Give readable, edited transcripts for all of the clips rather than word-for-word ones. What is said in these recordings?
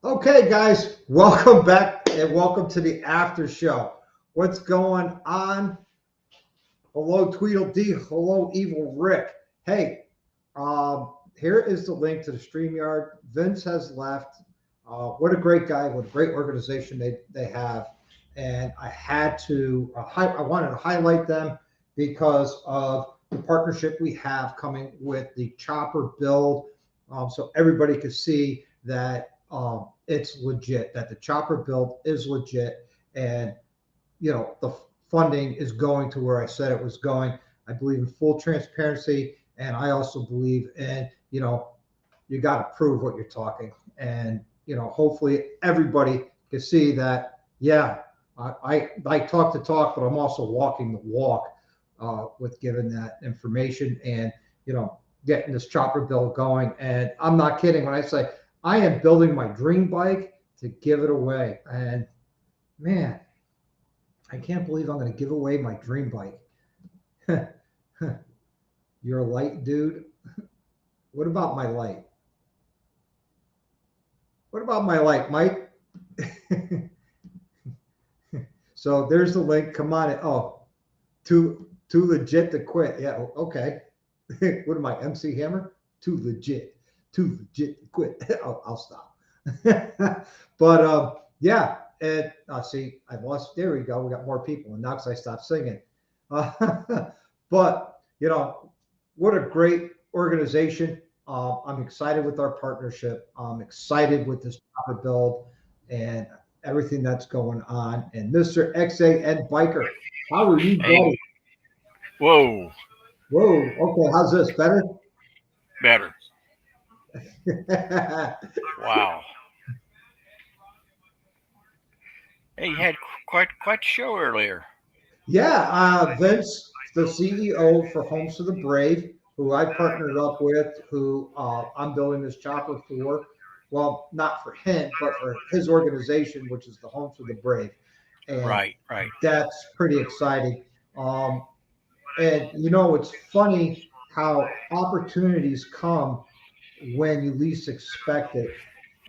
Okay, guys, welcome back and welcome to the after show. What's going on? Hello, Tweedledee. Hello, Evil Rick. Hey, here is the link to the StreamYard. Vince has left. What a great guy! What a great organization they have. And I had to, I wanted to highlight them because of the partnership we have coming with the Chopper build, so everybody could see that it's legit. That the Chopper build is legit, and the funding is going to where I said it was going. I believe in full transparency, and I also believe in you got to prove what you're talking, and hopefully everybody can see that. Yeah, I talk the talk, but I'm also walking the walk with giving that information and getting this chopper build going. And I'm not kidding when I say I am building my dream bike to give it away. And man, I can't believe I'm going to give away my dream bike. You're a light dude. What about my light? What about my light, Mike? So there's the link. Come on. Oh, too legit to quit. Yeah. Okay. What am I, MC Hammer? Too legit to quit. I'll stop. But yeah. And see, I lost. There we go. We got more people, and now because I stopped singing. But what a great organization. I'm excited with our partnership. I'm excited with this topic build and everything that's going on. And Mr. XAN Biker, how are you, Hey, buddy? whoa, Whoa. Okay. How's this? Better? better. Wow. Hey, you had quite the show earlier. Yeah, Vince, the CEO for Homes for the Brave, who I partnered up with, who I'm building this chopper for. Well, not for him, but for his organization, which is the Homes for the Brave, and Right, right. that's pretty exciting. Um, and it's funny how opportunities come when you least expect it.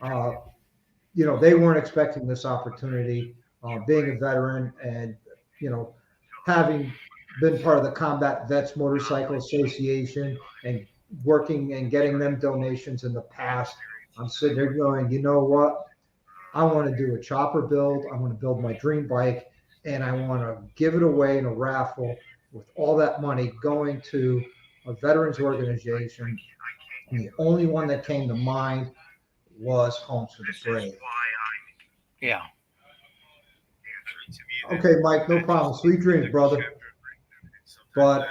Uh, they weren't expecting this opportunity, being a veteran and, you know, having been part of the Combat Vets Motorcycle Association and working and getting them donations in the past. I'm sitting there going, you know what? I want to do a chopper build. I want to build my dream bike and I want to give it away in a raffle with all that money going to a veterans organization. And the only one that came to mind was Homes for the Brave. Yeah. Okay, Mike, no problem. Sweet dreams, brother. But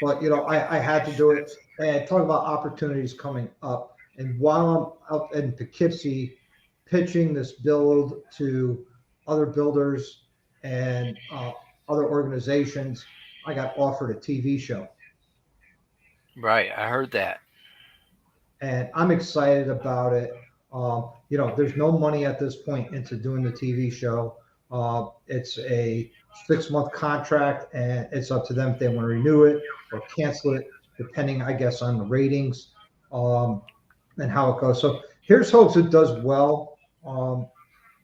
I had to do it. And talk about opportunities coming up. And while I'm out in Poughkeepsie pitching this build to other builders and other organizations, I got offered a TV show. Right. I heard that. And I'm excited about it. There's no money at this point into doing the TV show. It's a 6-month contract, and it's up to them if they want to renew it or cancel it, depending, I guess, on the ratings um, and how it goes. So here's hopes it does well.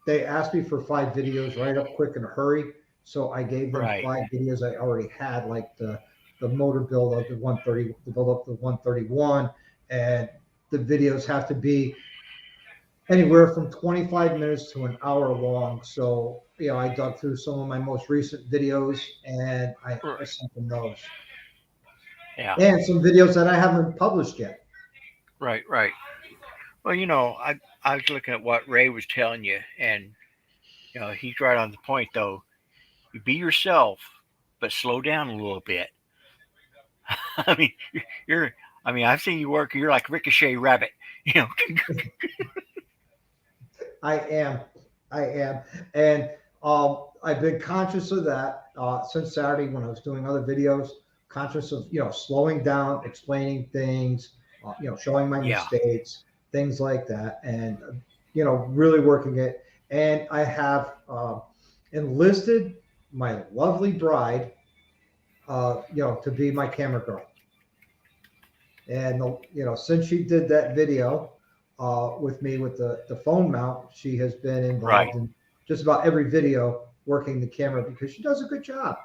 They asked me for 5 videos right up quick in a hurry, so I gave them Right. 5 videos I already had, like the motor build of the 130, the build up the 131, and the videos have to be anywhere from 25 minutes to an hour long. So, I dug through some of my most recent videos and I sent them those. Yeah. And some videos that I haven't published yet. Right, right. Well, I was looking at what Ray was telling you, and he's right on the point. Though, you be yourself, but slow down a little bit. I mean, you're. I mean, I've seen you work. You're like Ricochet Rabbit. You know. I am. I am. And I've been conscious of that since Saturday when I was doing other videos, conscious of, slowing down, explaining things, showing my Yeah. mistakes, things like that. And, really working it. And I have enlisted my lovely bride, to be my camera girl. And since she did that video with me with the phone mount, she has been Right. involved in just about every video working the camera because she does a good job.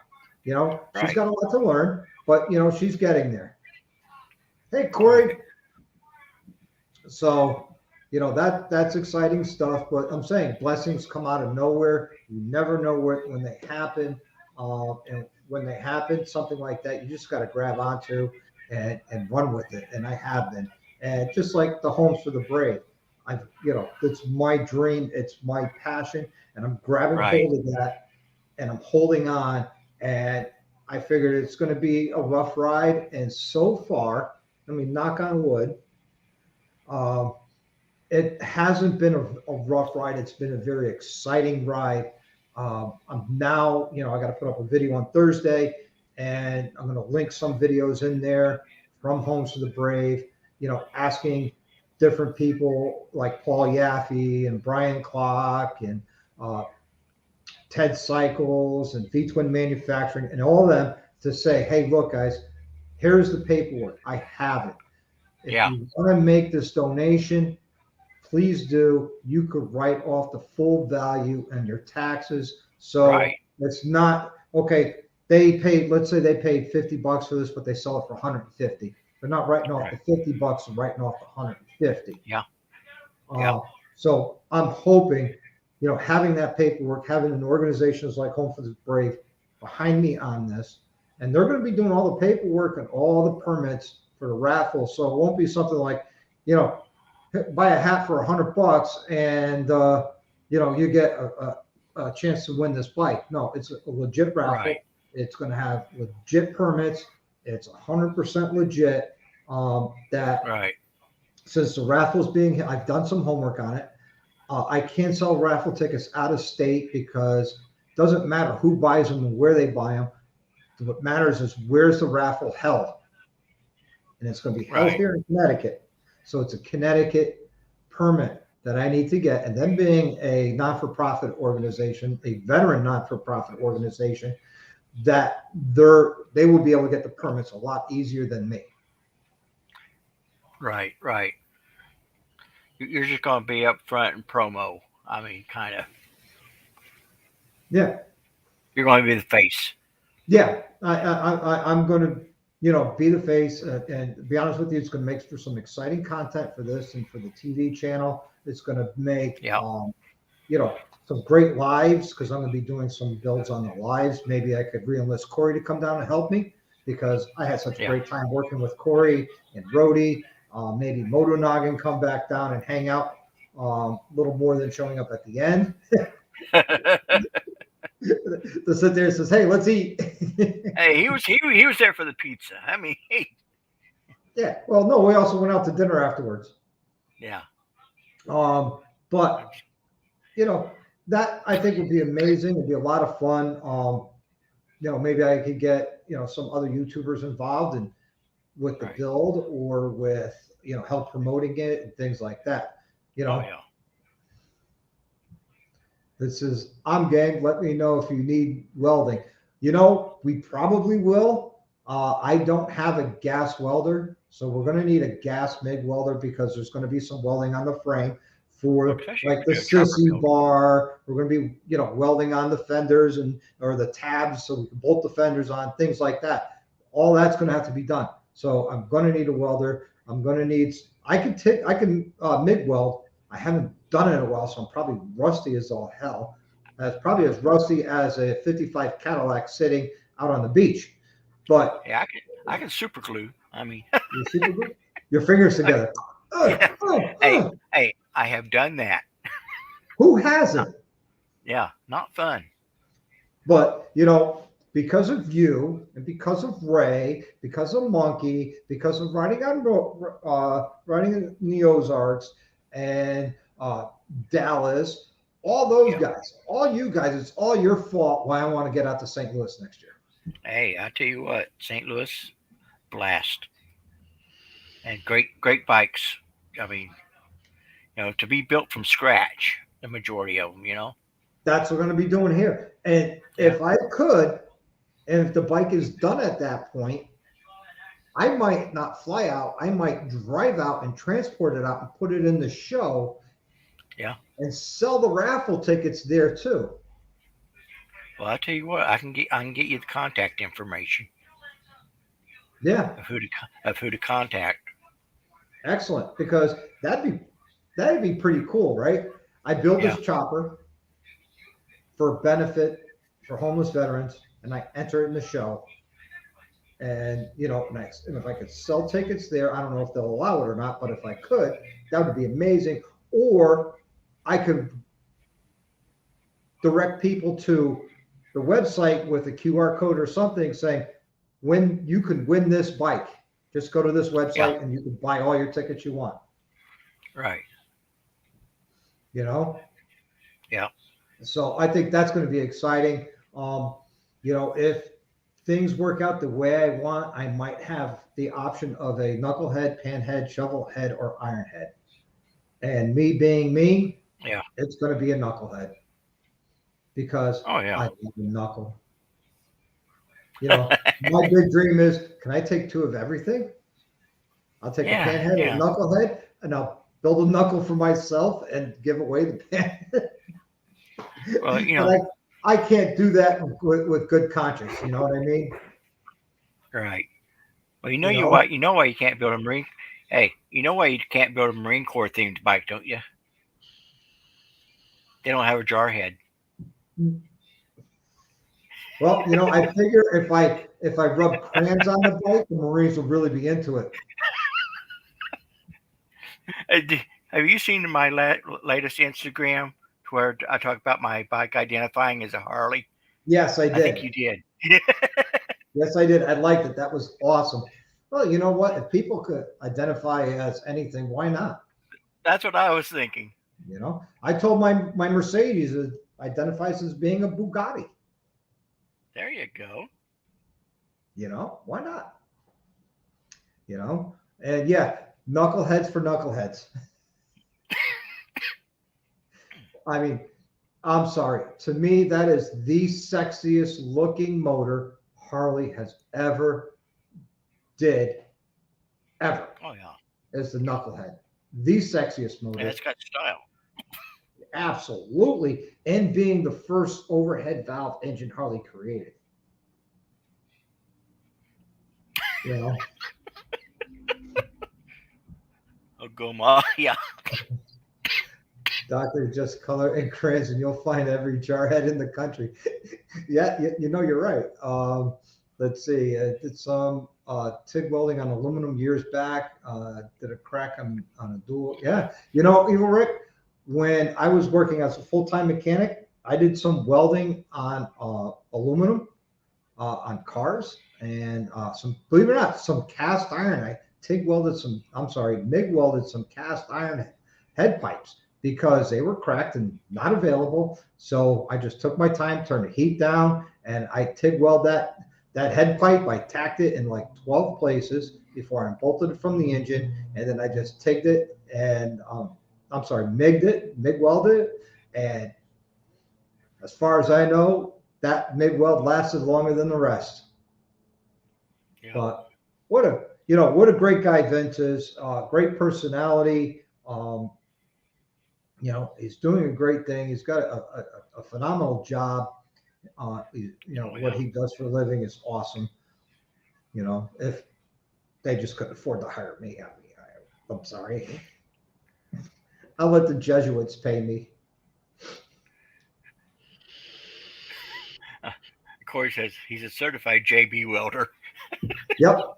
She's Right. got a lot to learn, but she's getting there. Hey, Right. Corey. So, that's exciting stuff. But I'm saying blessings come out of nowhere. You never know when they happen. And when they happen, something like that, you just got to grab onto and run with it. And I have been. And just like the Homes for the Brave, it's my dream, it's my passion, and I'm grabbing Right. hold of that and I'm holding on. And I figured it's going to be a rough ride. And so far, I mean, knock on wood, um, it hasn't been a rough ride. It's been a very exciting ride. I'm now, I got to put up a video on Thursday, and I'm going to link some videos in there from Homes for the Brave, asking different people like Paul Yaffe and Brian Clock and uh, Ted Cycles and V Twin Manufacturing and all of them to say, hey, look, guys, here's the paperwork. I have it. If Yeah. you want to make this donation, please do. You could write off the full value and your taxes. So Right. it's not okay. Let's say they paid $50 for this, but they sell it for 150. They're not writing off Right. the $50 and writing off the 150. Yeah. Yeah. So I'm hoping, having that paperwork, having an organization like Home for the Brave behind me on this, and they're going to be doing all the paperwork and all the permits for the raffle. So it won't be something like, buy a hat for $100 and you get a chance to win this bike. No, it's a legit raffle. Right. It's going to have legit permits. It's 100% legit. That Right. since the raffle's I've done some homework on it. I can't sell raffle tickets out of state because it doesn't matter who buys them and where they buy them. What matters is where's the raffle held, and it's going to be held here in Connecticut. So it's a Connecticut permit that I need to get. And then being a non-for-profit organization, a veteran non-for-profit organization, that they will be able to get the permits a lot easier than me. Right. Right. You're just going to be up front and promo. I mean, kind of. Yeah. You're going to be the face. Yeah. I'm going to, be the face. And to be honest with you, it's going to make for some exciting content for this and for the TV channel. It's going to make, some great lives because I'm going to be doing some builds on the lives. Maybe I could re-enlist Corey to come down and help me because I had such a great time working with Corey and Rhodey. Maybe Moto Noggin come back down and hang out a little more than showing up at the end. To sit there and says, "Hey, let's eat." Hey, he was there for the pizza. I mean, Yeah. Well, no, we also went out to dinner afterwards. Yeah. But that I think would be amazing. It'd be a lot of fun. Maybe I could get some other YouTubers involved and with the build or with help promoting it and things like that. Oh, yeah. This is I'm game. Let me know if you need welding. We probably will. I don't have a gas welder, so we're going to need a gas MIG welder because there's going to be some welding on the frame for like the sissy bar. We're going to be welding on the fenders or the tabs so we can bolt the fenders on, things like that. All that's going to have to be done. So I'm going to need a welder. I'm going to need. I can MIG weld. I haven't done it in a while, so I'm probably rusty as all hell. It's probably as rusty as a 55 Cadillac sitting out on the beach. But yeah, I can super glue. I mean, you super glue? Your fingers together. Hey, I have done that. Who hasn't? Yeah, not fun. But because of you and because of Ray, because of Monkey, because of riding in the Ozarks and Dallas, all those guys, all you guys, it's all your fault why I want to get out to St. Louis next year. Hey, I tell you what, St. Louis, blast. And great bikes. I mean, to be built from scratch, the majority of them, That's what we're going to be doing here. And if I could, and if the bike is done at that point, I might not fly out. I might drive out and transport it out and put it in the show. Yeah. And sell the raffle tickets there too. Well, I'll tell you what. I can get you the contact information Yeah, of who to contact. excellent. Because that'd be pretty cool, right? I build Yeah. this chopper for benefit for homeless veterans, and I enter it in the show. And and if I could sell tickets there, I don't know if they'll allow it or not, but if I could, that would be amazing. Or I could direct people to the website with a QR code or something saying, when you could win this bike, just go to this Yeah. website and you can buy all your tickets you want. Right. Yeah. So I think that's going to be exciting. If things work out the way I want, I might have the option of a knucklehead, panhead, shovelhead, or ironhead. And me being me, Yeah. it's going to be a knucklehead because Oh yeah. I love a knuckle. My big dream is, can I take two of everything? I'll take a Yeah. panhead and a Yeah. knucklehead, and I'll build a knuckle for myself and give away the panhead. Well, But I can't do that with good conscience. You know what I mean? right. Well, You know? you know why you can't build a Marine. Hey, you know why you can't build a Marine Corps themed bike, don't you? They don't have a jar head. Well, I figure if I rub crayons on the bike, the Marines will really be into it. Have you seen my latest Instagram where I talk about my bike identifying as a Harley? Yes, I I think did. you did. Yes, I did. I liked it. That was awesome. Well, you know what? If people could identify as anything, why not? That's what I was thinking. I told my Mercedes it identifies as being a Bugatti. There you go. Why not? And yeah, knuckleheads for knuckleheads. I mean, I'm sorry. To me, that is the sexiest looking motor Harley has ever did, ever. Oh yeah. Is the knucklehead. The sexiest motor. And it's got style. Absolutely. And being the first overhead valve engine Harley created. Oh, go ma. Yeah. Doctor, just color and crayons, and you'll find every jarhead in the country. Yeah, you're right. Let's see. Did some TIG welding on aluminum years back. Did a crack on a dual. Yeah. Evil Rick, when I was working as a full-time mechanic, I did some welding on aluminum on cars and believe it or not, some cast iron. I MIG welded some cast iron head pipes because they were cracked and not available. So I just took my time, turned the heat down, and I TIG weld that head pipe. I tacked it in like 12 places before I bolted it from the engine, and then I just TIGged it and MIG welded it. And as far as I know, that MIG weld lasted longer than the rest. Yeah. But what a great guy Vince is. Great personality. He's doing a great thing. He's got a phenomenal job. What he does for a living is awesome. If they just couldn't afford to hire me, I'm sorry. I'll let the Jesuits pay me. Corey says he's a certified JB welder. Yep.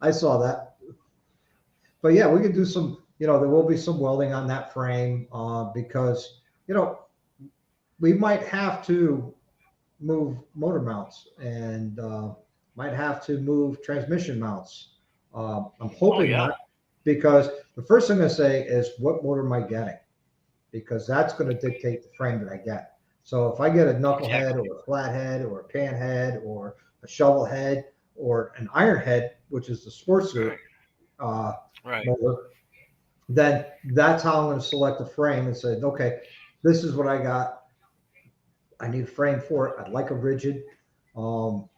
I saw that. But yeah, we could do some. There will be some welding on that frame because we might have to move motor mounts and might have to move transmission mounts. I'm hoping not, because the first thing I say is, what motor am I getting? Because that's going to dictate the frame that I get. So if I get a knucklehead or a flathead or a panhead or a shovel head or an iron head, which is the Sportster motor, then that's how I'm going to select a frame and say, okay, this is what I got. I need a frame for it. I'd like a rigid. And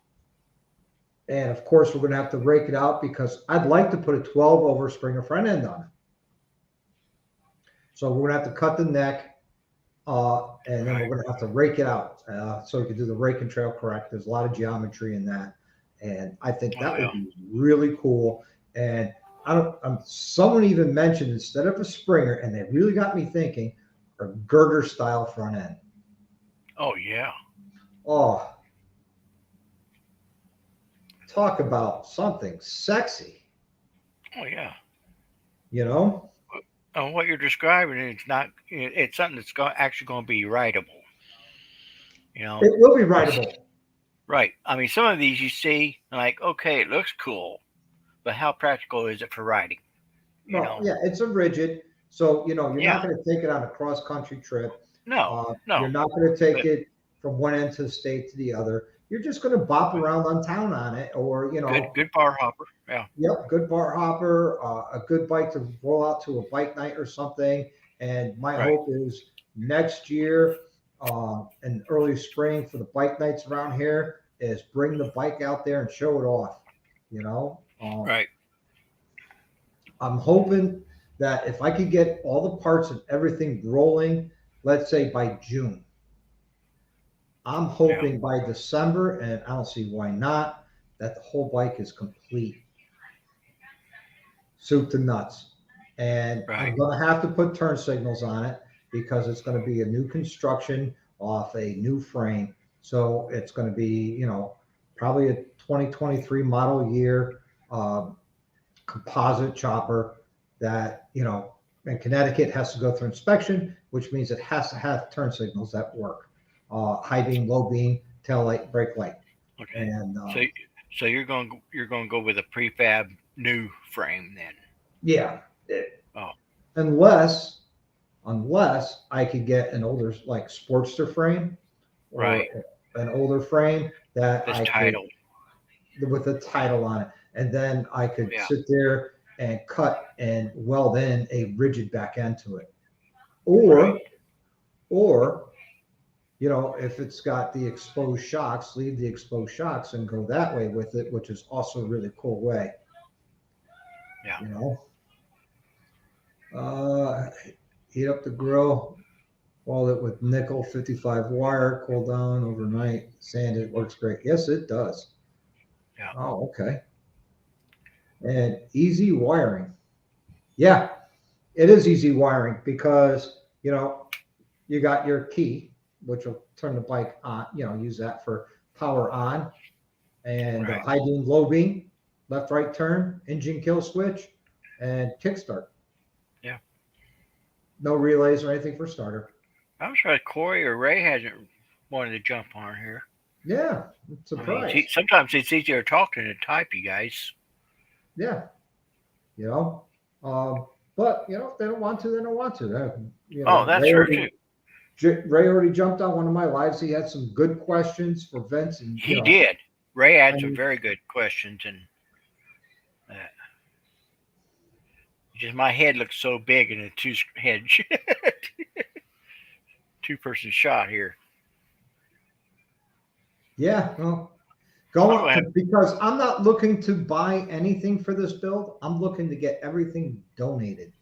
And of course, we're going to have to rake it out because I'd like to put a 12 over Springer front end on it. So we're going to have to cut the neck, and then we're going to have to rake it out so we can do the rake and trail correct. There's a lot of geometry in that, and I think that would be really cool. And someone even mentioned instead of a Springer, and they really got me thinking, a girder style front end. Oh yeah. Oh, talk about something sexy. Oh yeah. You know. What you're describing it's something that's actually going to be rideable. You know, it will be rideable. Right. I mean, some of these you see, like, okay, it looks cool, but how practical is it for riding? No, yeah, it's a rigid. So, you're not going to take it on a cross country trip. No. You're not going to take it from one end of the state to the other. You're just going to bop around on town on it, or good bar hopper. Yeah. Yep, good bar hopper, a good bike to roll out to a bike night or something. And my hope is next year, in early spring for the bike nights around here, is bring the bike out there and show it off. Right. I'm hoping that if I could get all the parts and everything rolling, let's say by June. I'm hoping by December, and I don't see why not, that the whole bike is complete. Soup to nuts. And I'm going to have to put turn signals on it because it's going to be a new construction off a new frame. So it's going to be, probably a 2023 model year composite chopper that, in Connecticut has to go through inspection, which means it has to have turn signals that work. High beam, low beam, tail light, brake light. Okay. And so you're going to go with a prefab new frame then? Yeah. Unless I could get an older like Sportster frame, or an older frame that that's titled with a title on it, and then I could sit there and cut and weld in a rigid back end to it, or if it's got the exposed shocks, leave the exposed shocks and go that way with it, which is also a really cool way. Yeah. Heat up the grill, weld it with nickel 55 wire, cool down overnight, sand it, works great. Yes, it does. Yeah. Oh, okay. And easy wiring. Yeah, it is easy wiring because, you got your key, which will turn the bike on, use that for power on, and high beam, low beam, left, right turn, engine kill switch, and kickstart. Yeah. No relays or anything for starter. I'm sure Corey or Ray hasn't wanted to jump on here. Yeah, surprised. I mean, sometimes it's easier to talk than to type, you guys. Yeah. But if they don't want to, they don't want to. That's true too. Ray already jumped on one of my lives. He had some good questions for Vince, and he did. Ray had some very good questions, and just my head looks so big in a two-person shot here. Yeah, well, because I'm not looking to buy anything for this build. I'm looking to get everything donated,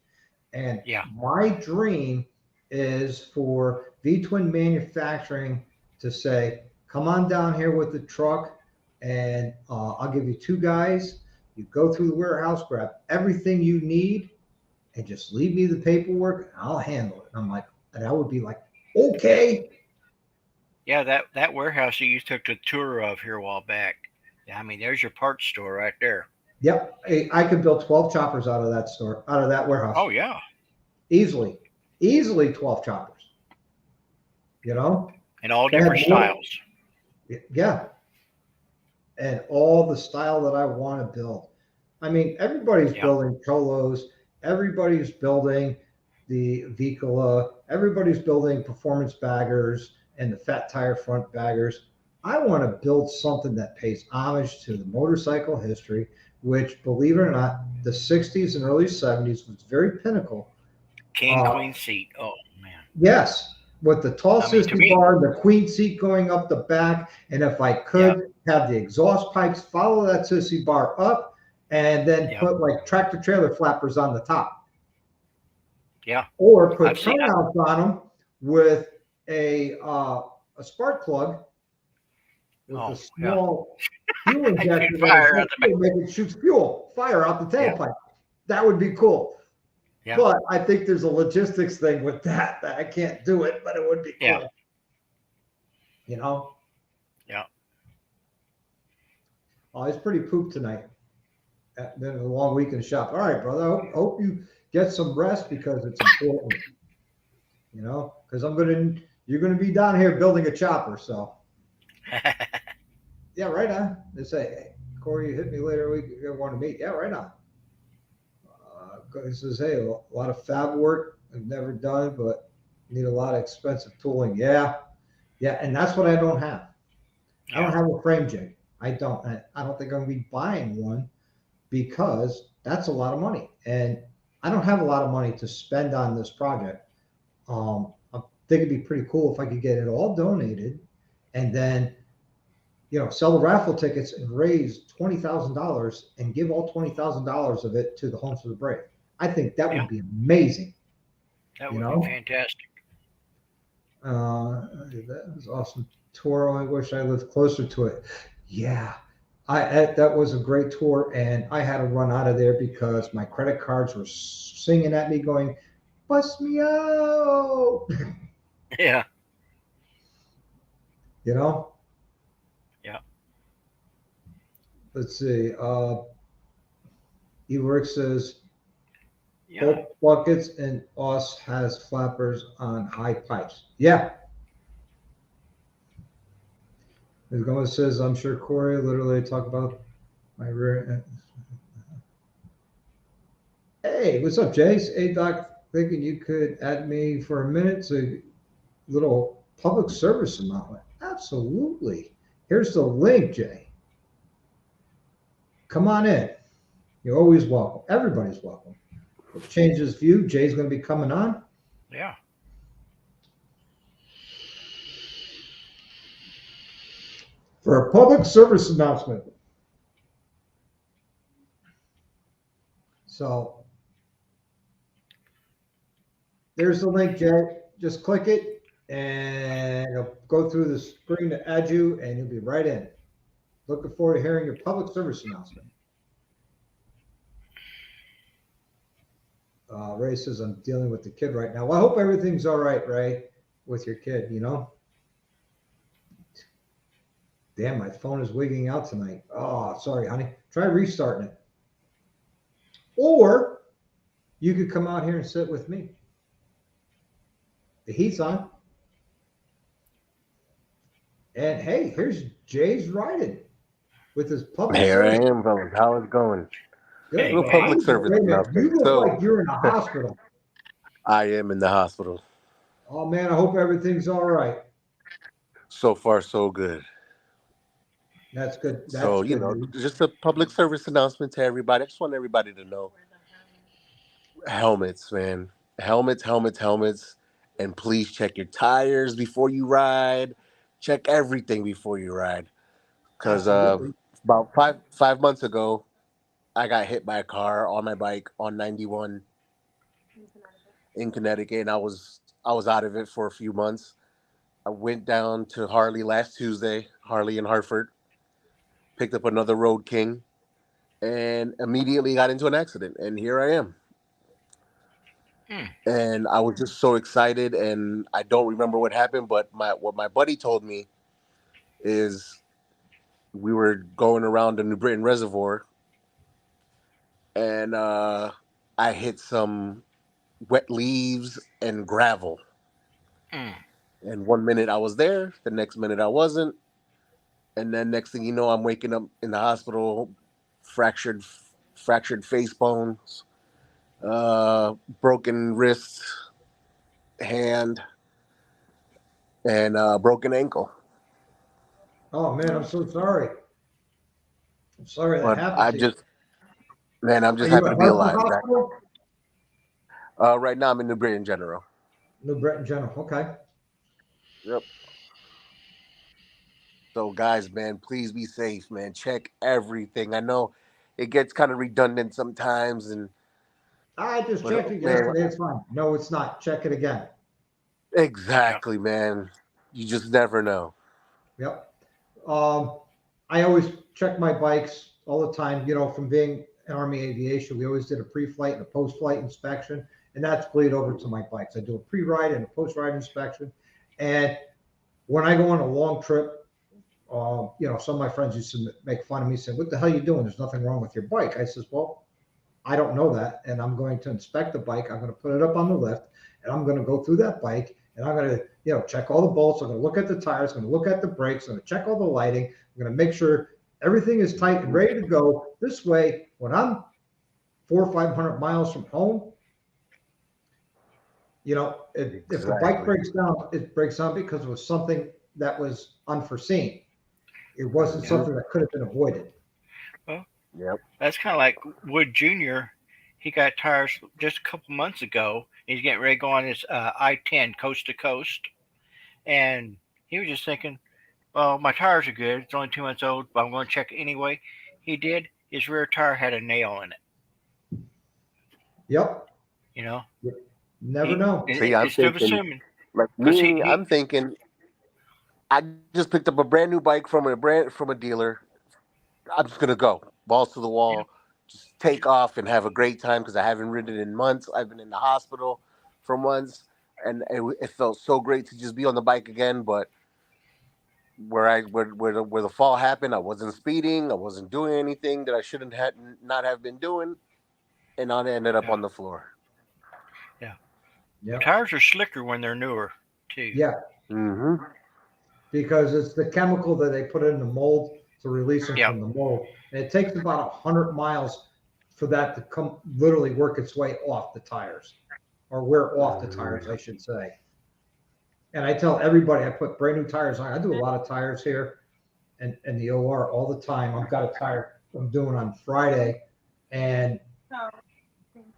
and my dream is for V-Twin Manufacturing to say, come on down here with the truck, and I'll give you 2 guys. You go through the warehouse, grab everything you need, and just leave me the paperwork, and I'll handle it. And I'm like, and I would be like, okay. Yeah, that warehouse that you took the tour of here a while back. I mean, there's your parts store right there. Yep, I could build 12 choppers out of that store, out of that warehouse. Oh yeah, easily 12 choppers. And all different styles. Yeah, and all the style that I want to build. I mean, everybody's building Cholos. Everybody's building the Vicola. Everybody's building performance baggers and the fat tire front baggers. I want to build something that pays homage to the motorcycle history, which, believe it or not, the 60s and early 70s was very pinnacle. King queen seat. Oh, man. Yes, with the tall sister bar and the queen seat going up the back. And if I could have the exhaust pipes, follow that sissy bar up, and then Yeah. put like tractor trailer flappers on the top. Yeah. Or put I've seen it. turnouts on them with a spark plug with a Oh, yeah. small fuel I shoot injector fire that out the back. make it shoots fire out the Yeah. tailpipe. That would be cool. Yeah. But I think there's a logistics thing with that I can't do it, but it would be cool. Yeah. You know? Yeah. Oh, it's pretty poop tonight. Been a long week in the shop. All right, brother. Hope you get some rest because it's important. You know, because you're gonna be down here building a chopper. So yeah, right on. They say, hey, Corey, you hit me later. We want to meet. Yeah, right on. He says, hey, a lot of fab work I've never done, but need a lot of expensive tooling. Yeah, and that's what I don't have. I don't have a frame jig. I don't think I'm gonna be buying one because that's a lot of money, and I don't have a lot of money to spend on this project. I think it'd be pretty cool if I could get it all donated, and then sell the raffle tickets and raise $20,000 and give all $20,000 of it to the Homes for the Brave. I think that would be amazing. That would be fantastic. That was awesome tour. I wish I lived closer to it. Yeah, that was a great tour, and I had to run out of there because my credit cards were singing at me, going, "Bust me out!" Yeah. You know. Yeah. Let's see. Rick says, Yeah. both buckets and us has flappers on high pipes. Yeah. As Gomez says, I'm sure Corey literally talk about my rear. Hey, what's up, Jace? Hey, Doc, thinking you could add me for a minute to little public service announcement. Absolutely. Here's the link, Jay. Come on in. You're always welcome. Everybody's welcome. Changes view. Jay's going to be coming on. Yeah. For a public service announcement. So there's the link, Jay. Just click it and it'll go through the screen to add you, and you'll be right in. Looking forward to hearing your public service announcement. Ray says, I'm dealing with the kid right now. Well, I hope everything's all right, Ray, with your kid, Damn, my phone is wigging out tonight. Oh, sorry, honey. Try restarting it. Or you could come out here and sit with me. The heat's on. And hey, here's Jay's riding with his public Here service. I am, fellas. How is it going? Good. Little public service announcement. You look So, like you're in a hospital. I am in the hospital. Oh man, I hope everything's all right. So far, so good. That's good. That's So, good. just a public service announcement to everybody. I just want everybody to know. Helmets, man. Helmets. And please check your tires before you ride. Check everything before you ride. Because about five months ago, I got hit by a car on my bike on 91 in Connecticut, and I was out of it for a few months. I went down to Harley last Tuesday, Harley in Hartford, picked up another Road King, and immediately got into an accident. And here I am. And I was just so excited, and I don't remember what happened, but what my buddy told me is we were going around the New Britain Reservoir, and I hit some wet leaves and gravel. And 1 minute I was there, the next minute I wasn't. And then next thing you know, I'm waking up in the hospital, fractured face bones, broken wrist, hand, and broken ankle. Oh man, I'm so sorry. I'm sorry that happened. I'm just happy to be alive. Right now I'm in New Britain General. New Britain General, okay. Yep. So, guys, man, please be safe, man. Check everything. I know it gets kind of redundant sometimes, I just but checked it man, yesterday. It's fine. No, it's not. Check it again. Yeah. exactly, man. You just never know. Yep. Um, I always check my bikes all the time. You know, from being in Army Aviation, we always did a pre-flight and a post-flight inspection, and that's bleed over to my bikes. I do a pre-ride and a post-ride inspection, and when I go on a long trip, you know, some of my friends used to make fun of me, saying, "What the hell are you doing? There's nothing wrong with your bike." I says, "Well, I don't know that, and I'm going to inspect the bike. I'm going to put it up on the lift, and I'm going to go through that bike, and I'm going to, you know, check all the bolts. I'm going to look at the tires. I'm going to look at the brakes. I'm going to check all the lighting. I'm going to make sure everything is tight and ready to go. This way, when I'm 400 or 500 miles from home, you know, if the bike Exactly. breaks down, it breaks down because it was something that was unforeseen. It wasn't Yeah. Hmm. something that could have been avoided." Well, Yep. that's kind of like Wood Jr. He got tires just a couple months ago. He's getting ready to go on his I-10 coast to coast, and he was just thinking, "Well, my tires are good. It's only 2 months old, but I'm going to check it anyway." He did. His rear tire had a nail in it. Yep. You know, Never he know. See, I'm instead of thinking, assuming, like because me, I'm thinking, I just picked up a brand new bike from a dealer. I'm just gonna go balls to the yeah, wall, just take off and have a great time because I haven't ridden in months. I've been in the hospital for months, and it felt so great to just be on the bike again. But where the fall happened, I wasn't speeding, I wasn't doing anything that I shouldn't had not have been doing, and I ended up yeah, on the floor. yeah. Yep. Tires are slicker when they're newer too. Yeah. Mm-hmm. Because it's the chemical that they put in the mold to release them Yeah, from the mold. And it takes about 100 miles for that to come literally work its way off the tires or wear off the tires, I should say. And I tell everybody I put brand new tires on. I do a lot of tires here and the OR all the time. I've got a tire I'm doing on Friday and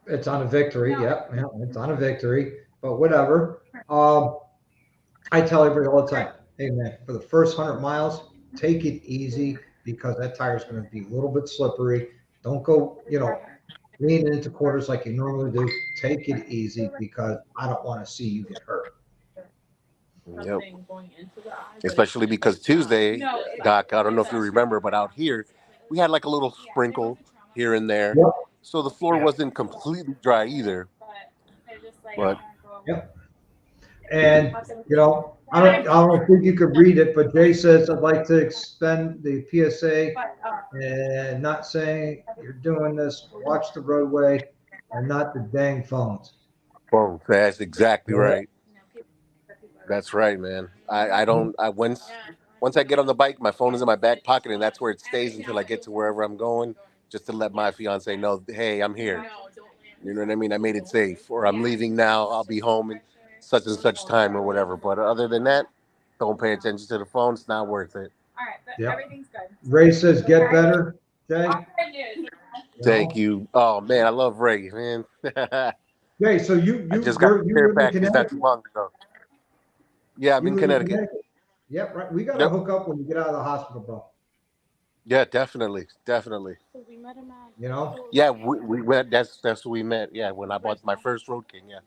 it's on a victory. Yep, yeah, it's on a victory, but whatever. I tell everybody all the time, hey man, for the first 100 miles, take it easy because that tire is going to be a little bit slippery. Don't go, you know, lean into quarters like you normally do. Take it easy because I don't want to see you get hurt. Yep. Especially because Tuesday, Doc, I don't know if you remember, but out here, we had like a little sprinkle here and there. Yep, So the floor yeah, wasn't completely dry either. yeah. But yep. And you know, I don't think you could read it, but Jay says I'd like to expend the PSA and not saying you're doing this. Watch the roadway and not the dang phones. boom, that's exactly Yeah. right. That's right, man. I don't I once I get on the bike, my phone is in my back pocket and that's where it stays until I get to wherever I'm going, just to let my fiance know, hey, I'm here. You know what I mean? I made it safe. Or I'm leaving now, I'll be home in such and such time or whatever. But other than that, don't pay attention to the phone. It's not worth it. Yep. Ray says get better, Jay. You Thank know, you. Oh man, I love Ray, man. I Jay. So you you just got you're a you care live in package not Connecticut. too long ago. Yeah, I'm You in live in Connecticut. Connecticut. Yep. Right. We got to Yep. hook up when you get out of the hospital, bro. Yeah, definitely, definitely. You know. Yeah, we went. That's who we met. Yeah, when I bought my first Road King. Yeah,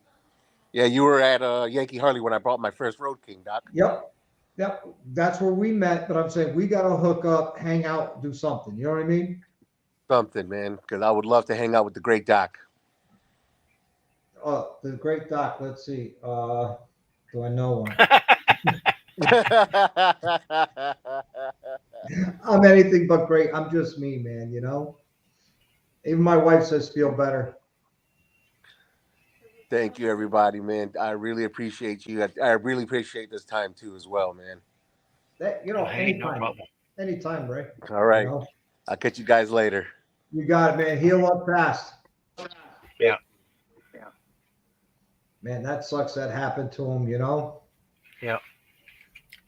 yeah. You were at Yankee Harley when I bought my first Road King, Doc. Yep. Yep. That's where we met. But I'm saying we got to hook up, hang out, do something. You know what I mean? Something, man, because I would love to hang out with the great Doc. The great doc. Let's see. Do I know one? I'm anything but great. I'm just me, man. You know. Even my wife says feel better. Thank you, everybody, man. I really appreciate you. I really appreciate this time too, as well, man. That Oh, hey, no anytime, problem. anytime, Ray. All You right, know. I'll catch you guys later. You got it, man. Heal up fast. Yeah, Man, that sucks that happened to him, you know. yeah.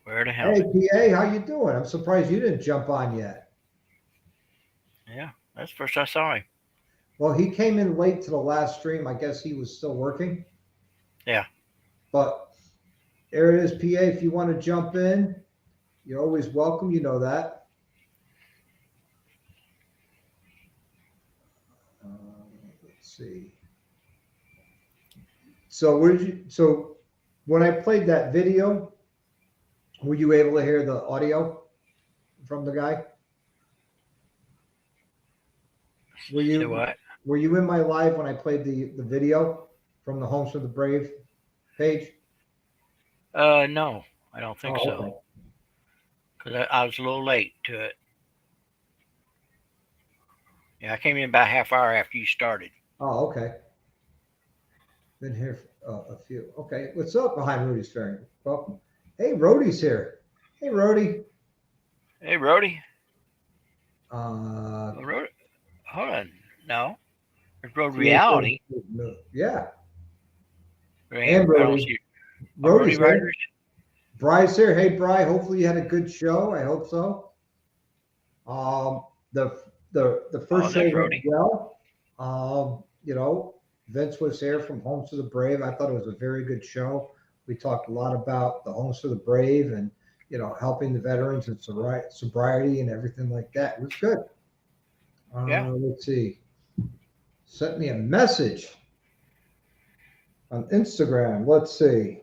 Wear the Hey, helmet. PA, how you doing? I'm surprised you didn't jump on yet. Yeah, that's the first I saw him. Well, he came in late to the last stream. I guess he was still working. Yeah. But there it is, PA, if you want to jump in. You're always welcome. You know that. Let's see. So so when I played that video, were you able to hear the audio from the guy? Were Say you what? were you in my live when I played the video from the Homes for the Brave page? No, I don't think Oh, so. okay. Because I was a little late to it. Yeah, I came in about a half hour after you started. Oh, okay. Been here a few. Okay, what's up behind Rudy's Fairing? Welcome. Hey, Rhodey's here. Hey, Rhodey. Hey, Rhodey. Uh, Rhodey. Hold on. No. There's Road see, Reality. yeah, Right? and I don't Rhodey. see Rhodey's Roadie here. Riders. Bry's here. Hey, Bry. Hopefully you had a good show. I hope so. The the first Oh, show there's went Rhodey. well. Vince was here from Homes for the Brave. I thought it was a very good show. We talked a lot about the Homes for the Brave and helping the veterans and sobriety and everything like that. It was good. Yeah. Let's see. Sent me a message on Instagram. Let's see.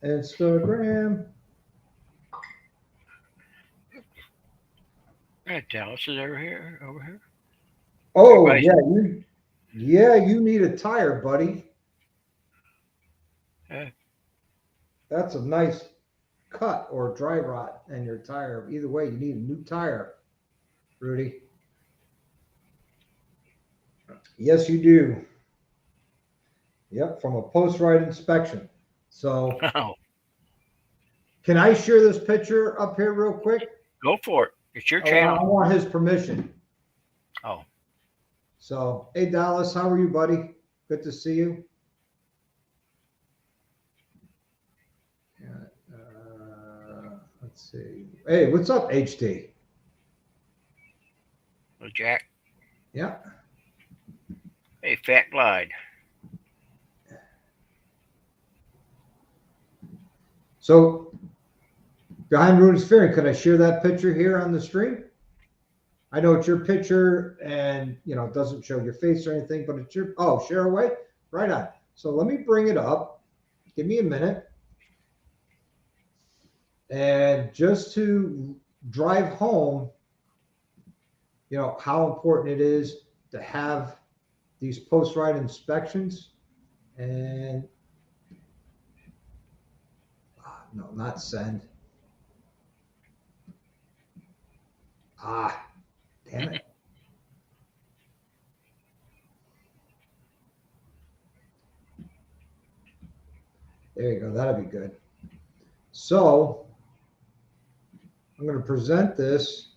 Instagram. Right, Dallas is over here. Over here. Oh Everybody's- you need a tire, buddy. Yeah. That's a nice cut or dry rot in your tire. Either way, you need a new tire, Rudy. Yes, you do. Yep, from a post-ride inspection. So, Oh, can I share this picture up here real quick? go for it. It's your I channel. want his permission. Oh, So, hey, Dallas, how are you, buddy? Good to see you. Let's see. Hey, what's up, HD? well, Jack. Yeah. Hey, Fat Glide. So, behind Rudy's Fairing, could I share that picture here on the stream? I know it's your picture and, it doesn't show your face or anything, but it's your, share away? Right on. So let me bring it up. Give me a minute. And just to drive home, how important it is to have these post-ride inspections. And, no, not send. Damn it. There you go. That'll be good. So I'm going to present this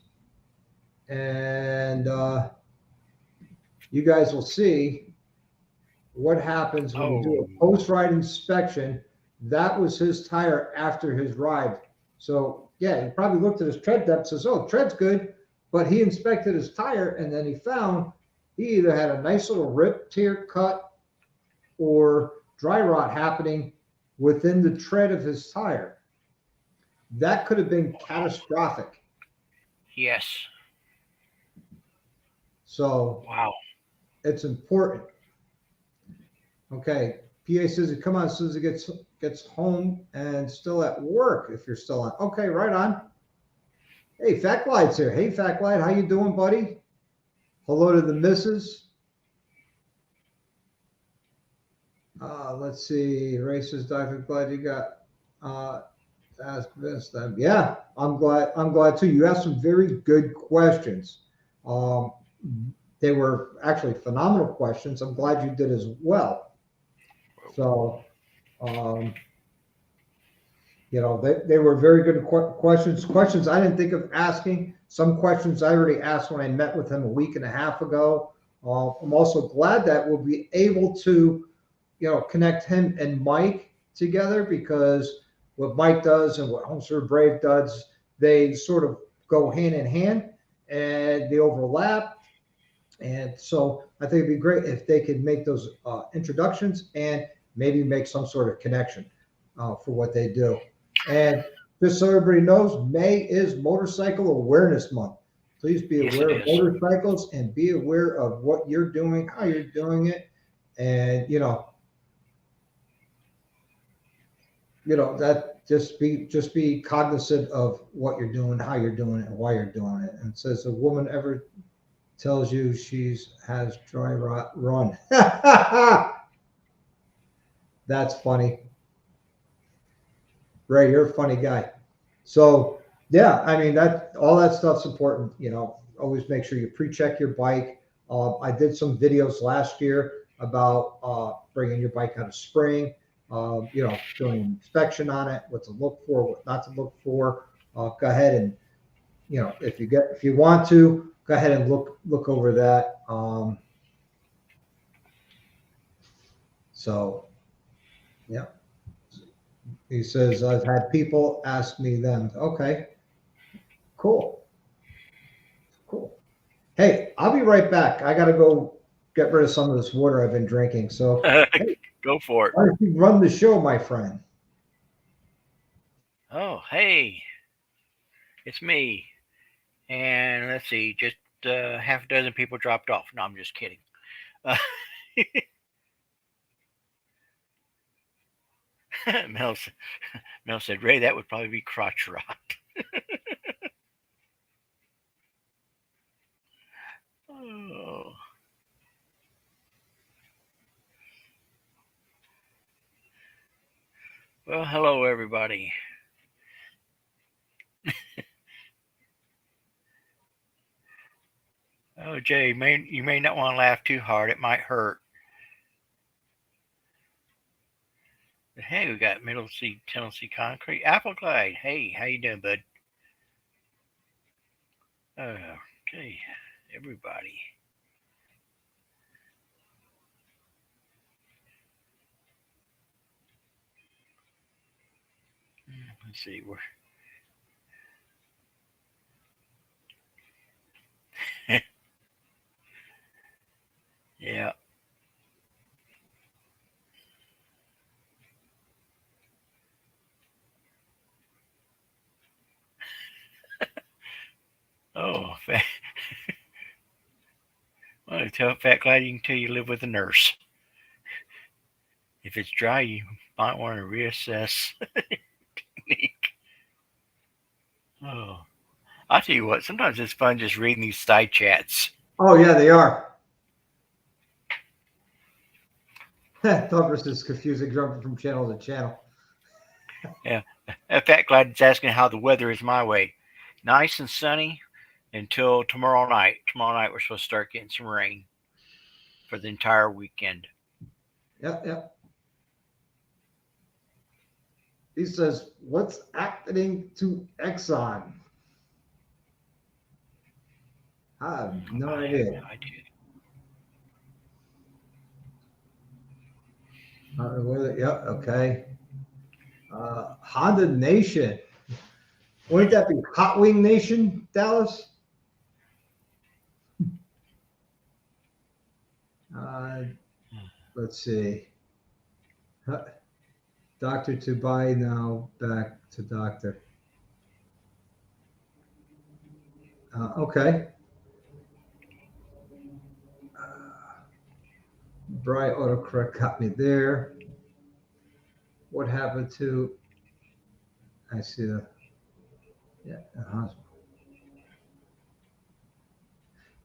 and you guys will see what happens when you do a post-ride inspection. That was his tire after his ride. So yeah, he probably looked at his tread depth and says, oh, tread's good. But he inspected his tire and then he found he either had a nice little rip, tear, cut, or dry rot happening within the tread of his tire. That could have been catastrophic. Yes. So wow, it's important. Okay, PA says, come on, as soon as it gets home and still at work, if you're still on. Okay, right on. Hey, Fat Glide's here. Hey, Fat Glide, how you doing, buddy? Hello to the missus. Let's see. Races, Dr. Glide, you got ask this then. Yeah, I'm glad too. You asked some very good questions. They were actually phenomenal questions. I'm glad you did as well. So, they were very good questions. Questions I didn't think of asking. Some questions I already asked when I met with him a week and a half ago. I'm also glad that we'll be able to, connect him and Mike together, because what Mike does and what Homes for Brave does, they sort of go hand in hand and they overlap. And so I think it'd be great if they could make those introductions and maybe make some sort of connection for what they do. And just so everybody knows, May is Motorcycle Awareness Month. Please be Yes, aware it of is. motorcycles and be aware of what you're doing, how you're doing it, and that just be cognizant of what you're doing, how you're doing it, and why you're doing it. And it says a woman ever tells you she's has dry rot, run. That's funny. Ray, you're a funny guy. So yeah, I mean that all that stuff's important. Always make sure you pre-check your bike. I did some videos last year about bringing your bike out of spring. Doing an inspection on it, what to look for, what not to look for. Go ahead and if you want to go ahead and look over that. So yeah, he says I've had people ask me them. Okay, cool. Hey, I'll be right back. I got to go get rid of some of this water I've been drinking. So, hey, Go for it. why don't you run the show, my friend? Oh, hey, it's me. And let's see, just half a dozen people dropped off. No, I'm just kidding. Mel, Mel said, Ray, that would probably be crotch rot. Oh. Well, hello, everybody. Oh, Jay, you may not want to laugh too hard. It might hurt. But hey, we got Middle Tennessee Concrete. Appleglide. Hey, how you doing, bud? Okay, everybody. Let's see where. Yeah. Oh, well, tell Fat Glad you can tell you live with a nurse. If it's dry, you might want to reassess technique. Oh, I'll tell you what. Sometimes it's fun just reading these side chats. Oh yeah, they are. Douglas is confusing jumping from channel to channel. Yeah, Fat Glad is asking how the weather is my way. Nice and sunny until tomorrow night. Tomorrow night we're supposed to start getting some rain for the entire weekend. Yep. He says, what's happening to Exxon? I have no idea. Yep, okay. Honda Nation. Wouldn't that be Hot Wing Nation, Dallas? Let's see. Doctor to buy now, back to doctor. Okay. Bry autocorrect got me there. What happened to? I see the hospital.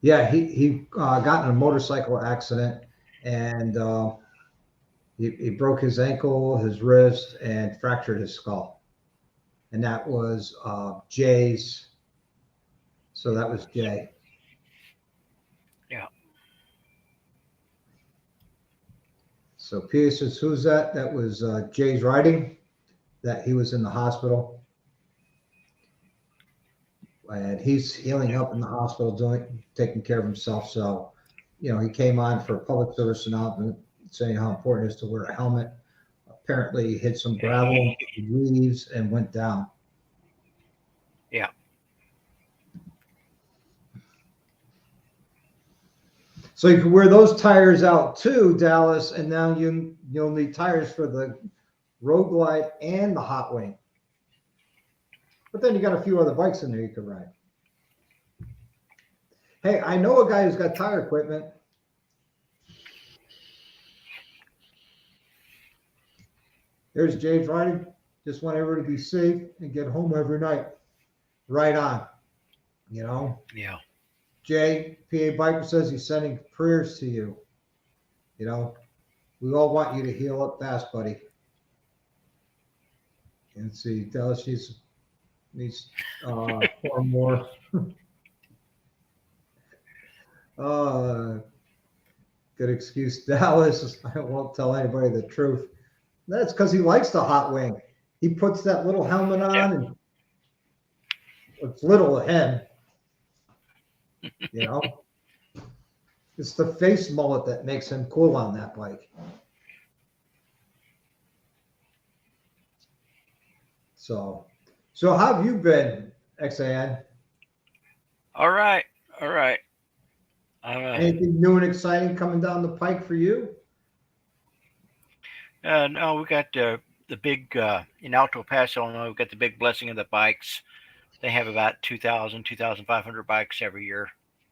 Yeah, he got in a motorcycle accident, and he broke his ankle, his wrist, and fractured his skull. And that was Jay's. So that was Jay. Yeah. So P.A. says, who's that? That was Jay's riding. That he was in the hospital. And he's healing up in the hospital, taking care of himself. So, he came on for public service announcement saying how important it is to wear a helmet. Apparently, he hit some gravel, leaves, and went down. Yeah. So you can wear those tires out too, Dallas, and now you'll need tires for the Road Glide and the Hot Wing. But then you got a few other bikes in there you can ride. Hey, I know a guy who's got tire equipment. There's James riding. Just want everyone to be safe and get home every night. Right on. You know? Yeah. Jay, PA Biker says he's sending prayers to you. You know, we all want you to heal up fast, buddy. And see, Dallas needs four more. Good excuse, Dallas. I won't tell anybody the truth. That's because he likes the hot wing. He puts that little helmet on, and it's little of him. You know, it's the face mullet that makes him cool on that bike. So how have you been, XAN? All right. Anything new and exciting coming down the pike for you? No, we got the big in Alto Paso, Illinois. We got the big blessing of the bikes. They have about 2,000, 2,500 bikes every year,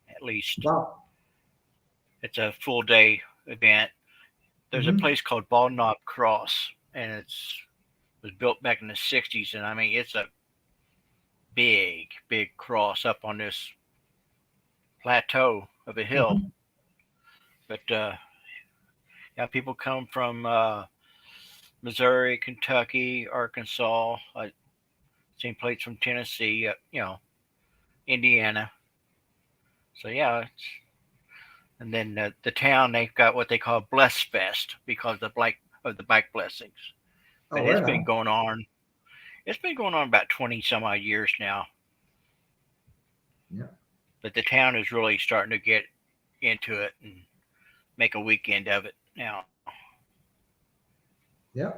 at least. Wow. It's a full day event. There's a place called Bald Knob Cross, and it was built back in the 60s. And I mean, it's a big cross up on this plateau of a hill. But yeah, people come from Missouri, Kentucky, Arkansas. I've seen plates from Tennessee, Indiana. So yeah, and then the town, they've got what they call Bless Fest because of the bike blessings. But it's been going on. It's been going on about 20 some odd years now. Yeah. But the town is really starting to get into it and make a weekend of it now. Yeah.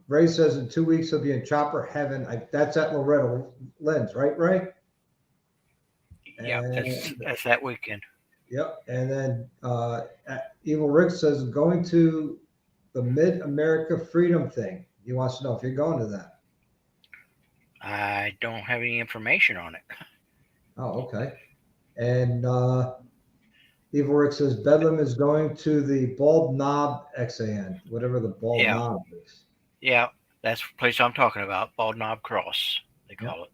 Ray says in 2 weeks he'll be in chopper heaven. That's at Loretto Lens, right, Ray? Yeah, that's that weekend. Yep. And then Evil Rick says going to the Mid America Freedom thing. He wants to know if you're going to that. I don't have any information on it. Oh, okay. And Evil Rick says Bedlam is going to the Bald Knob XAN, whatever the Bald Knob is. Yeah, that's the place I'm talking about. Bald Knob Cross, they call it.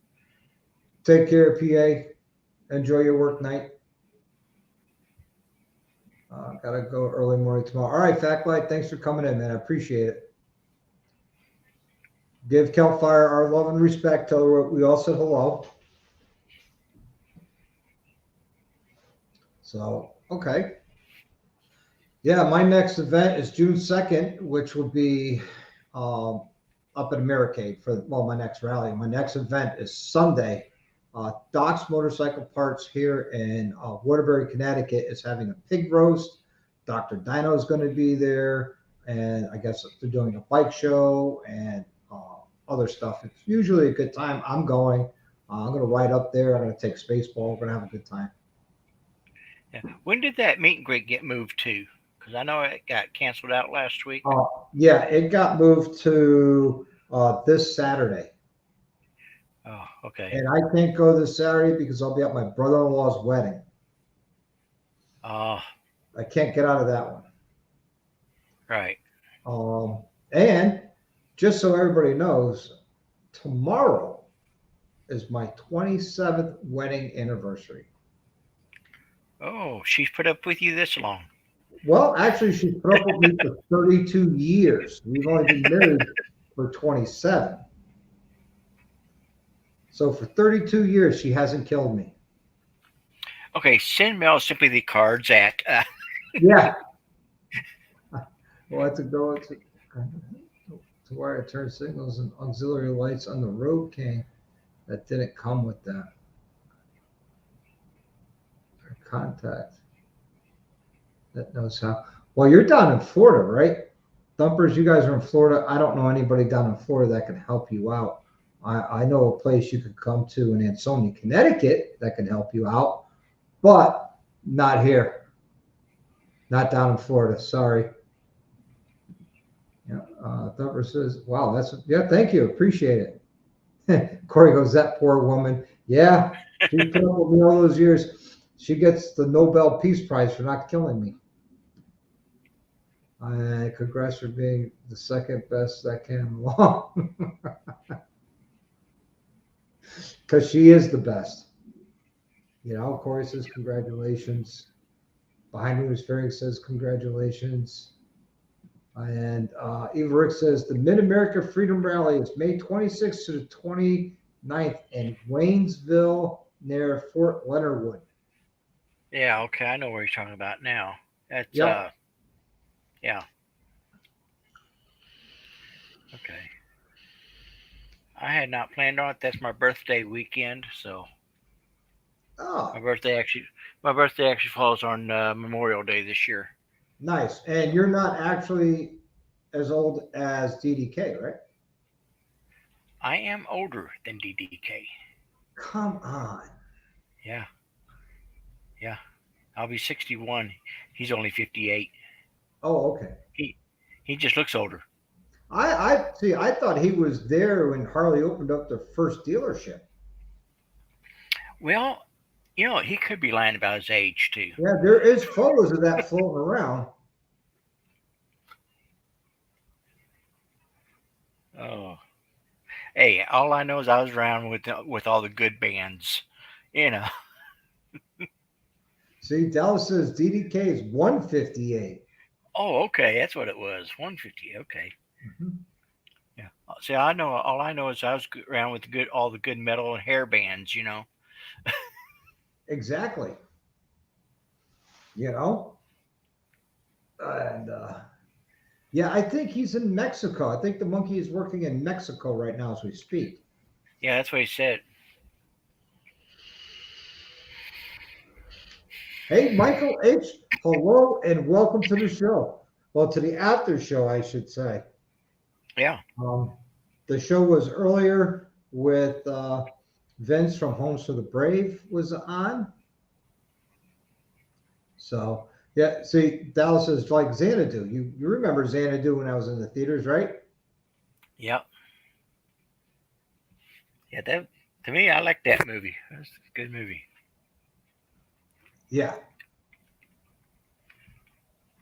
Take care, PA. Enjoy your work night. Gotta go early morning tomorrow. All right, Fact Light, thanks for coming in, man. I appreciate it. Give Kelfire our love and respect. Tell her we all said hello. So, okay. Yeah, my next event is June 2nd, which will be up at Americade my next rally. My next event is Sunday. Doc's Motorcycle Parts here in Waterbury, Connecticut is having a pig roast. Dr. Dino is going to be there. And I guess they're doing a bike show and other stuff. It's usually a good time. I'm going. I'm going to ride up there. I'm going to take Spaceball. We're going to have a good time. Yeah. When did that meet and greet get moved to? Because I know it got canceled out last week. Yeah, it got moved to this Saturday. Oh, okay. And I can't go this Saturday because I'll be at my brother-in-law's wedding. I can't get out of that one. Right. And just so everybody knows, tomorrow is my 27th wedding anniversary. Oh, she's put up with you this long. Well, actually, she's put up with me for 32 years. We've only been married for 27. So for 32 years, she hasn't killed me. Okay, send Mel simply the cards at. Yeah. We'll have to go to wire turn signals and auxiliary lights on the Road King. That didn't come with that. Our contact. That knows how. Well, you're down in Florida, right? Dumpers, you guys are in Florida. I don't know anybody down in Florida that can help you out. I know a place you could come to in Ansonia, Connecticut that can help you out, but not here. Not down in Florida. Sorry. Yeah. Thumper says, wow, thank you. Appreciate it. Corey goes, that poor woman. Yeah, she put up with me all those years. She gets the Nobel Peace Prize for not killing me. Congrats for being the second best that came along. Because she is the best. Corey says congratulations. Behind me was Ferry says congratulations. And Eva Rick says the Mid America Freedom Rally is May 26th to the 29th in Waynesville near Fort Leonard Wood. Yeah, okay, I know where you're talking about now. That's Yep. Yeah. Okay. I had not planned on it. That's my birthday weekend, so Oh, my birthday actually falls on Memorial Day this year. nice. And you're not actually as old as DDK, right? I am older than DDK. Come on. Yeah. Yeah. I'll be 61. He's only 58. Oh, okay. He just looks older. I see. I thought he was there when Harley opened up their first dealership. Well, he could be lying about his age too. Yeah, there is photos of that floating around. Oh. Hey, all I know is I was around with all the good bands. See, Dallas says DDK is 158. Oh, okay, that's what it was. 150. Okay. Mm-hmm. Yeah. See, all I know is I was around with all the good metal and hair bands. Exactly. And yeah, I think he's in Mexico. I think the monkey is working in Mexico right now as we speak. Yeah, that's what he said. Hey, Michael H. Hello and welcome to the show. Well, to the after show, I should say. Yeah. The show was earlier with Vince from Homes for the Brave was on. So, yeah, see, Dallas is like Xanadu. You remember Xanadu when I was in the theaters, right? Yep. Yeah, that to me, I like that movie. That's a good movie. Yeah.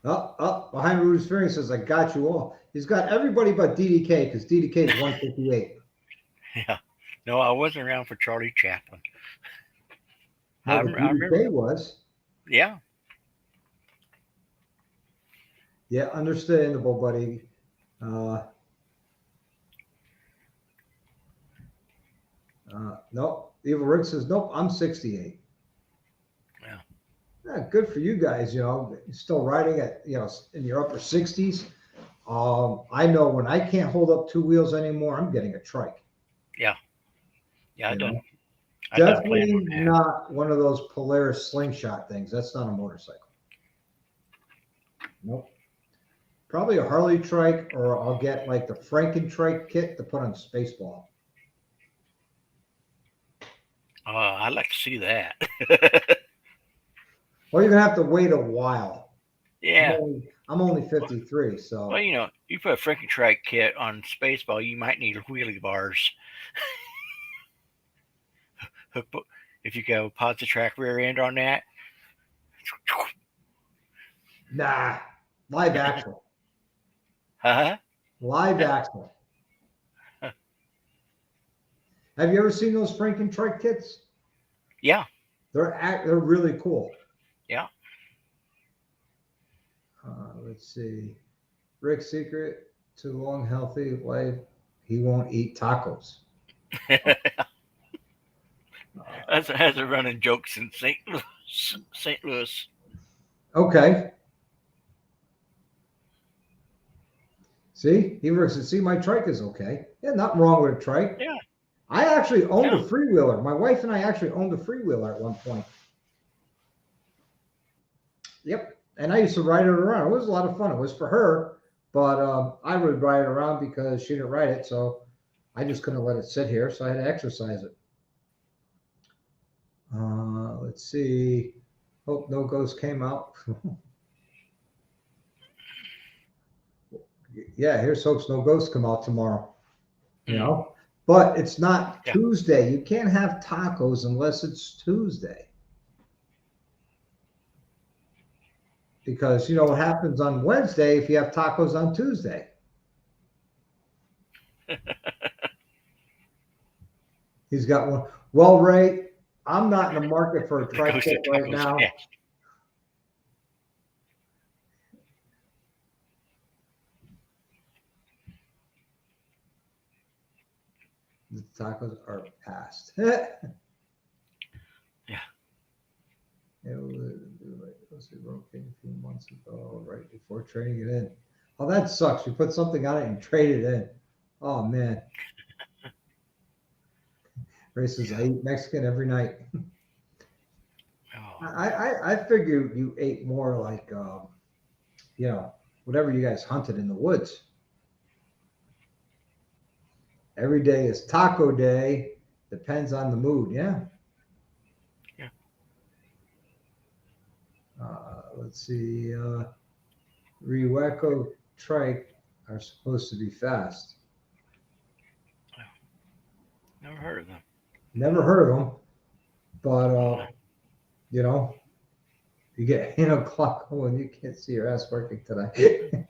Behind Rudy's Fairing says, I got you all. He's got everybody but DDK because DDK is 158. Yeah. No, I wasn't around for Charlie Chaplin. No, but I remember. DDK was. Yeah. Yeah, understandable, buddy. Nope. Evil Rick says, nope, I'm 68. Yeah, good for you guys. You're still riding at, in your upper 60s. I know when I can't hold up two wheels anymore, I'm getting a trike. Yeah. Yeah, I done. Definitely not one of those Polaris slingshot things. That's not a motorcycle. Nope. Probably a Harley trike, or I'll get like the Franken trike kit to put on Spaceball. I'd like to see that. Well, you're gonna have to wait a while. Yeah. I'm only 53, so. Well, you put a freaking trike kit on Spaceball, you might need wheelie bars. If you go positive track rear end on that. Nah, live axle. Huh? Live axle. Have you ever seen those Franken trike kits? Yeah. They're really cool. Yeah. Let's see. Rick's secret to long, healthy life: he won't eat tacos. That's a running joke in St. Louis. Okay. See, he works and see my trike is okay. Yeah, nothing wrong with a trike. Yeah. I actually owned a freewheeler. My wife and I actually owned a freewheeler at one point. Yep. And I used to ride it around. It was a lot of fun. It was for her, but I would ride it around because she didn't ride it. So I just couldn't let it sit here. So I had to exercise it. Let's see. Hope no ghost came out. Yeah, here's hopes no ghosts come out tomorrow. but it's not Yeah. Tuesday. You can't have tacos unless it's Tuesday. Because you know what happens on Wednesday if you have tacos on Tuesday. He's got one. Well, Ray, I'm not in the market for a It goes to tri-tip right tacos now. fast. The tacos are passed. Yeah. It was broken a few months ago, right before trading it in. Oh, that sucks. You put something on it and trade it in. Oh man. Ray says, I eat Mexican every night. Oh, I figure you ate more like you know, whatever you guys hunted in the woods. Every day is taco day. Depends on the mood. Yeah. yeah. Let's see. Riweco trike are supposed to be fast. Never heard of them. Never heard of them, but you know, you get 8 o'clock when you can't see your ass working today.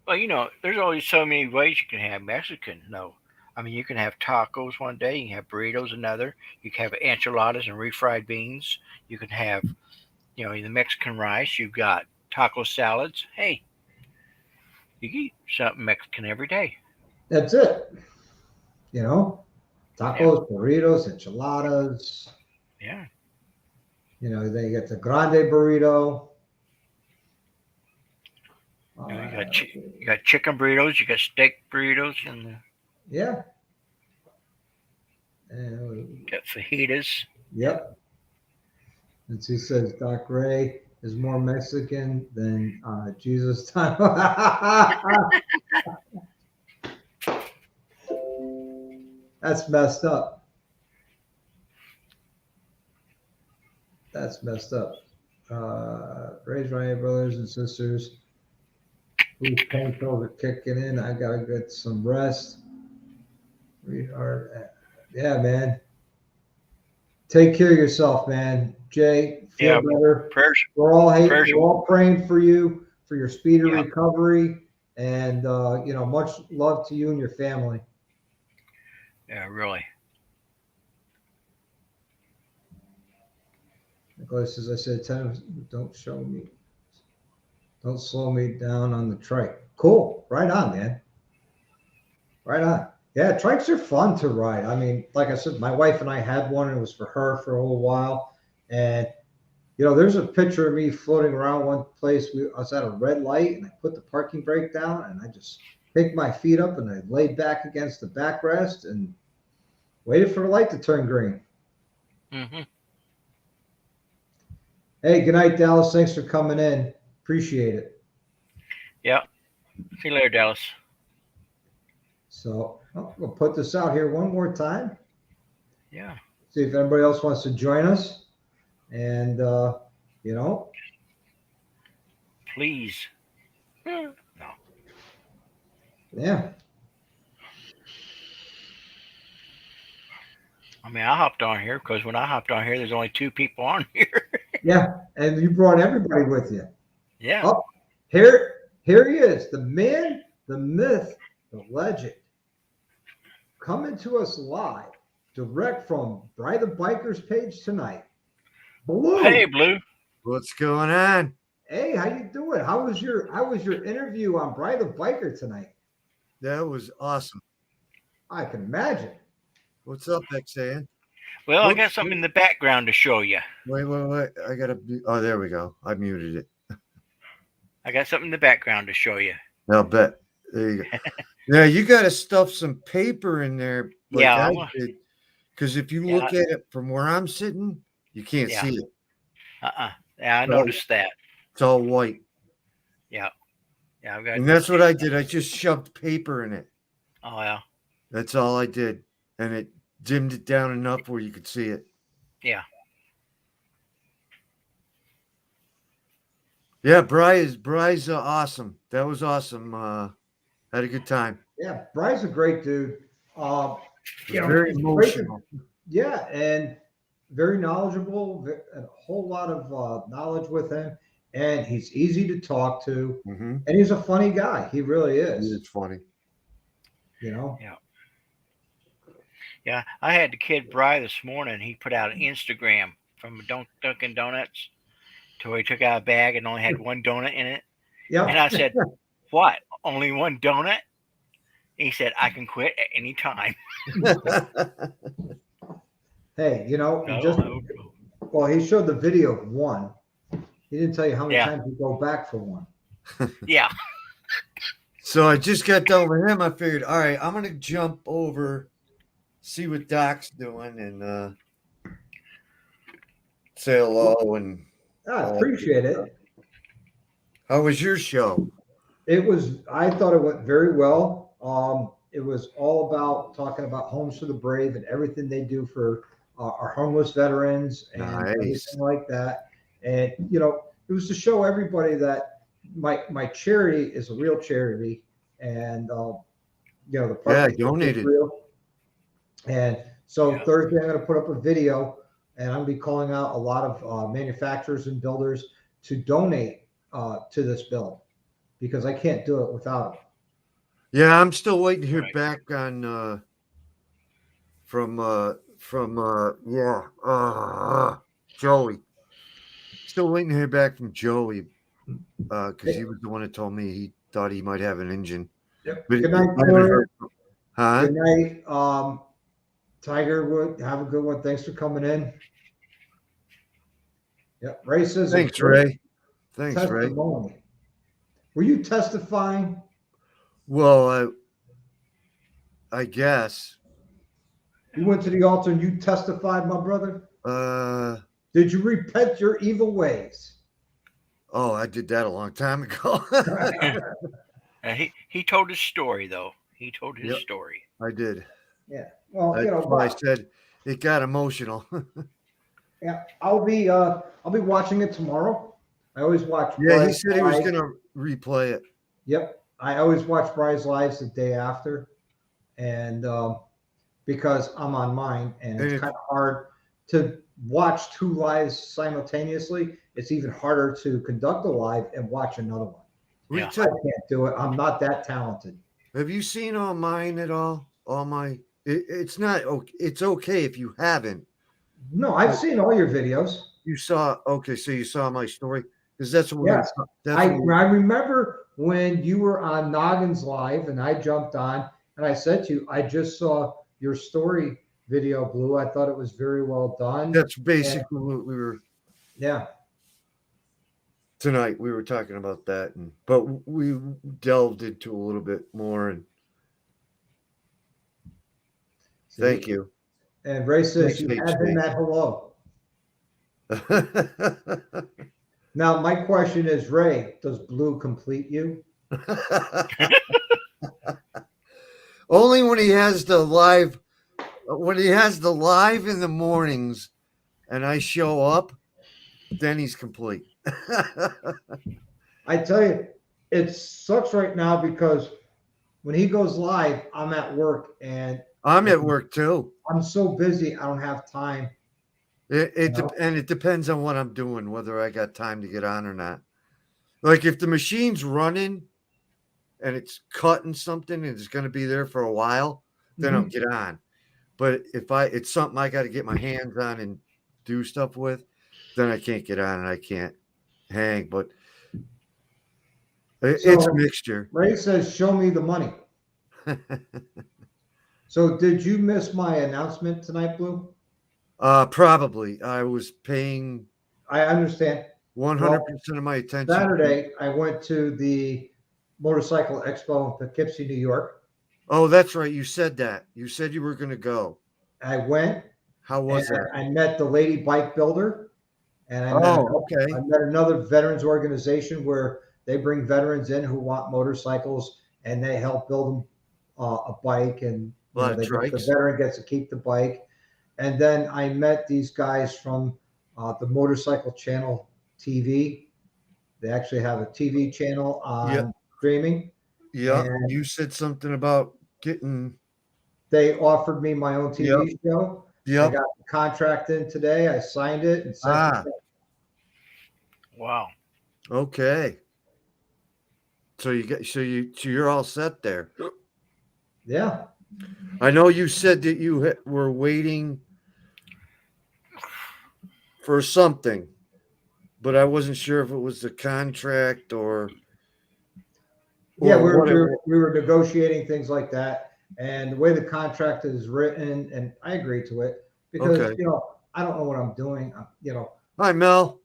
Well, you know, there's always so many ways you can have Mexican. No, I mean, you can have tacos one day, you can have burritos another, you can have enchiladas and refried beans. You can have, you know, the Mexican rice. You've got taco salads. Hey, you can eat something Mexican every day. That's it. You know, Yeah, tacos, burritos, enchiladas. yeah. You know, then you get the grande burrito. You know, Uh, you got chicken burritos, you got steak burritos, and yeah. And, got fajitas. Yeah. yep. And she says Doc Ray is more Mexican than Jesus time. That's messed up. That's messed up. Raise my brothers and sisters. Whose pain pills are kicking in? I gotta get some rest. We are, yeah, man. Take care of yourself, man. Jay, feel Yeah. better. Prayers, We're all prayers. we're all praying for you for your speedy Yeah, recovery, and you know, much love to you and your family. yeah, really. Nicholas, as I said, don't show me, don't slow me down on the trike. Cool, right on, man. Right on. Yeah, trikes are fun to ride. I mean, like I said, my wife and I had one, and it was for her for a little while, and you know, there's a picture of me floating around one place. I was at a red light and I put the parking brake down and I just picked my feet up and I laid back against the backrest and waited for the light to turn green. Hmm. Hey, good night, Dallas. Thanks for coming in. Appreciate it. Yeah. See you later, Dallas. So we'll put this out here one more time. Yeah. See if anybody else wants to join us. And, you know, Please. No. yeah. I mean, I hopped on here because when I hopped on here, there's only 2 people on here. Yeah. And you brought everybody with you. Yeah. Oh, here he is, the man, the myth, the legend, coming to us live, direct from Bry the Biker's page tonight. Blue. Hey, Blue. What's going on? Hey, how you doing? How was your interview on Bry the Biker tonight? That was awesome. I can imagine. What's up, XAN? Well, I got something in the background to show you. Wait. I gotta. Oh, there we go. I muted it. I got something in the background to show you. I'll bet. There you go. Now you got to stuff some paper in there, like Yeah, I did, because if you look at it from where I'm sitting, you can't see it. Yeah, I noticed that. It's all white. Yeah. Yeah, I've got. And that's what I did. I just shoved paper in it. Oh yeah. That's all I did, and it dimmed it down enough where you could see it. Yeah. Yeah, Bry's awesome. That was awesome. Had a good time. Yeah, Bry's a great dude. you know, Very it's great emotional. yeah, and very knowledgeable, a whole lot of knowledge with him, and he's easy to talk to, Mm-hmm. and he's a funny guy. He really is. It's funny. You know. Yeah. Yeah. I had the kid Bry this morning. He put out an Instagram from Dunkin' Donuts to where he took out a bag and only had one donut in it. And Yep. I said, "What? Only one donut?" And he said, "I can quit at any time." Hey, you know, he just No. well, he showed the video of one. He didn't tell you how many Yeah. times he go back for one. Yeah. So I just got done with him. I figured, all right, I'm gonna jump over, see what Doc's doing, and say hello. And I appreciate it. how was your show? It was. I thought it went very well. It was all about talking about Homes for the Brave and everything they do for our homeless veterans and Nice. everything like that. And you know, it was to show everybody that my charity is a real charity, and you know the Yeah, I partnership is donated. real. And so Yeah. Thursday, I'm going to put up a video, and I'm going to be calling out a lot of manufacturers and builders to donate to this bill because I can't do it without them. Yeah, I'm still waiting to hear Right. back on from Joey. Still waiting to hear back from Joey because he was the one that told me he thought he might have an engine. Yep. But Good night, I haven't Gloria. heard from- Huh? Good night, Tiger Wood. Have a good one. Thanks for coming in. Yep. Ray says, Thanks, Ray. Thanks, Ray. testimony. Were you testifying? Well, I guess. You went to the altar and you testified, my brother? Did you repent your evil ways? Oh, I did that a long time ago. He told his story though. He told his Yep. story. I did. Yeah. Well, That's you know, why I said it got emotional. yeah, I'll be watching it tomorrow. I always watch. Yeah, he Bry's said he was live. gonna replay it. Yep, I always watch Bry's lives the day after, and because I'm on mine, and it's And kind of hard to watch two lives simultaneously. It's even harder to conduct a live and watch another one. we Yeah. I took, can't do it. I'm not that talented. have you seen all mine at all? All my it's not okay. It's okay if you haven't. No, I've seen all your videos. You saw so you saw my story because that's what Yes. that's I what remember when you were on Noggins Live and I jumped on and I said to you, I just saw your story video, Blue. I thought it was very well done. that's basically what we were Yeah. tonight. We were talking about that, but we delved into a little bit more. And thank you. And Ray says Thanks, you had him HB. at hello. Now, my question is, Ray, does Blue complete you? Only when he has the live. When he has the live in the mornings, and I show up, then he's complete. I tell you, it sucks right now because when he goes live, I'm at work and I'm at work too. I'm so busy, I don't have time. And it depends on what I'm doing, whether I got time to get on or not. Like if the machine's running and it's cutting something and it's going to be there for a while, then I'll get on. But if it's something I got to get my hands on and do stuff with, then I can't get on and I can't hang. But it's a mixture. Ray says, show me the money. So did you miss my announcement tonight, Blue? Probably. I was paying I understand. 100% of my attention. Saturday, I went to the Motorcycle Expo in Poughkeepsie, New York. Oh, that's right. You said that. You said you were going to go. I went. How was that? I met the Lady Bike Builder, and I met another veterans organization where they bring veterans in who want motorcycles, and they help build them a bike, and the veteran gets to keep the bike. And then I met these guys from the Motorcycle Channel TV. They actually have a TV channel on streaming. Yeah, you said something about getting they offered me my own TV show. I Yep. got the contract in today. I signed it and sent it. Wow. Okay. So you're all set there. Yeah. I know you said that you were waiting for something, but I wasn't sure if it was the contract or Yeah, what it we were negotiating things like that, and the way the contract is written, and I agree to it because Okay. I don't know what I'm doing. Hi, Mel.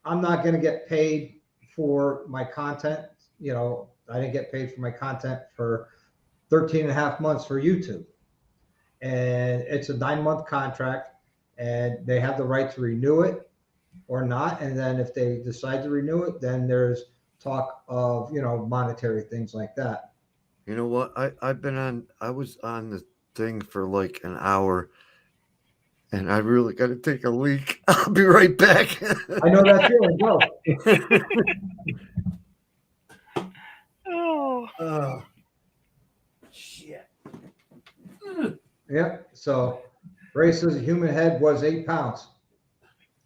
I'm not going to get paid for my content. I didn't get paid for my content for 13 and a half months for YouTube, and it's a 9-month contract, and they have the right to renew it or not. And then if they decide to renew it, then there's talk of monetary things like that. You know what? I was on the thing for like an hour, and I really got to take a leak. I'll be right back. I know that feeling, bro. Oh. Shit. Yeah. So Ray says a human head was 8 pounds,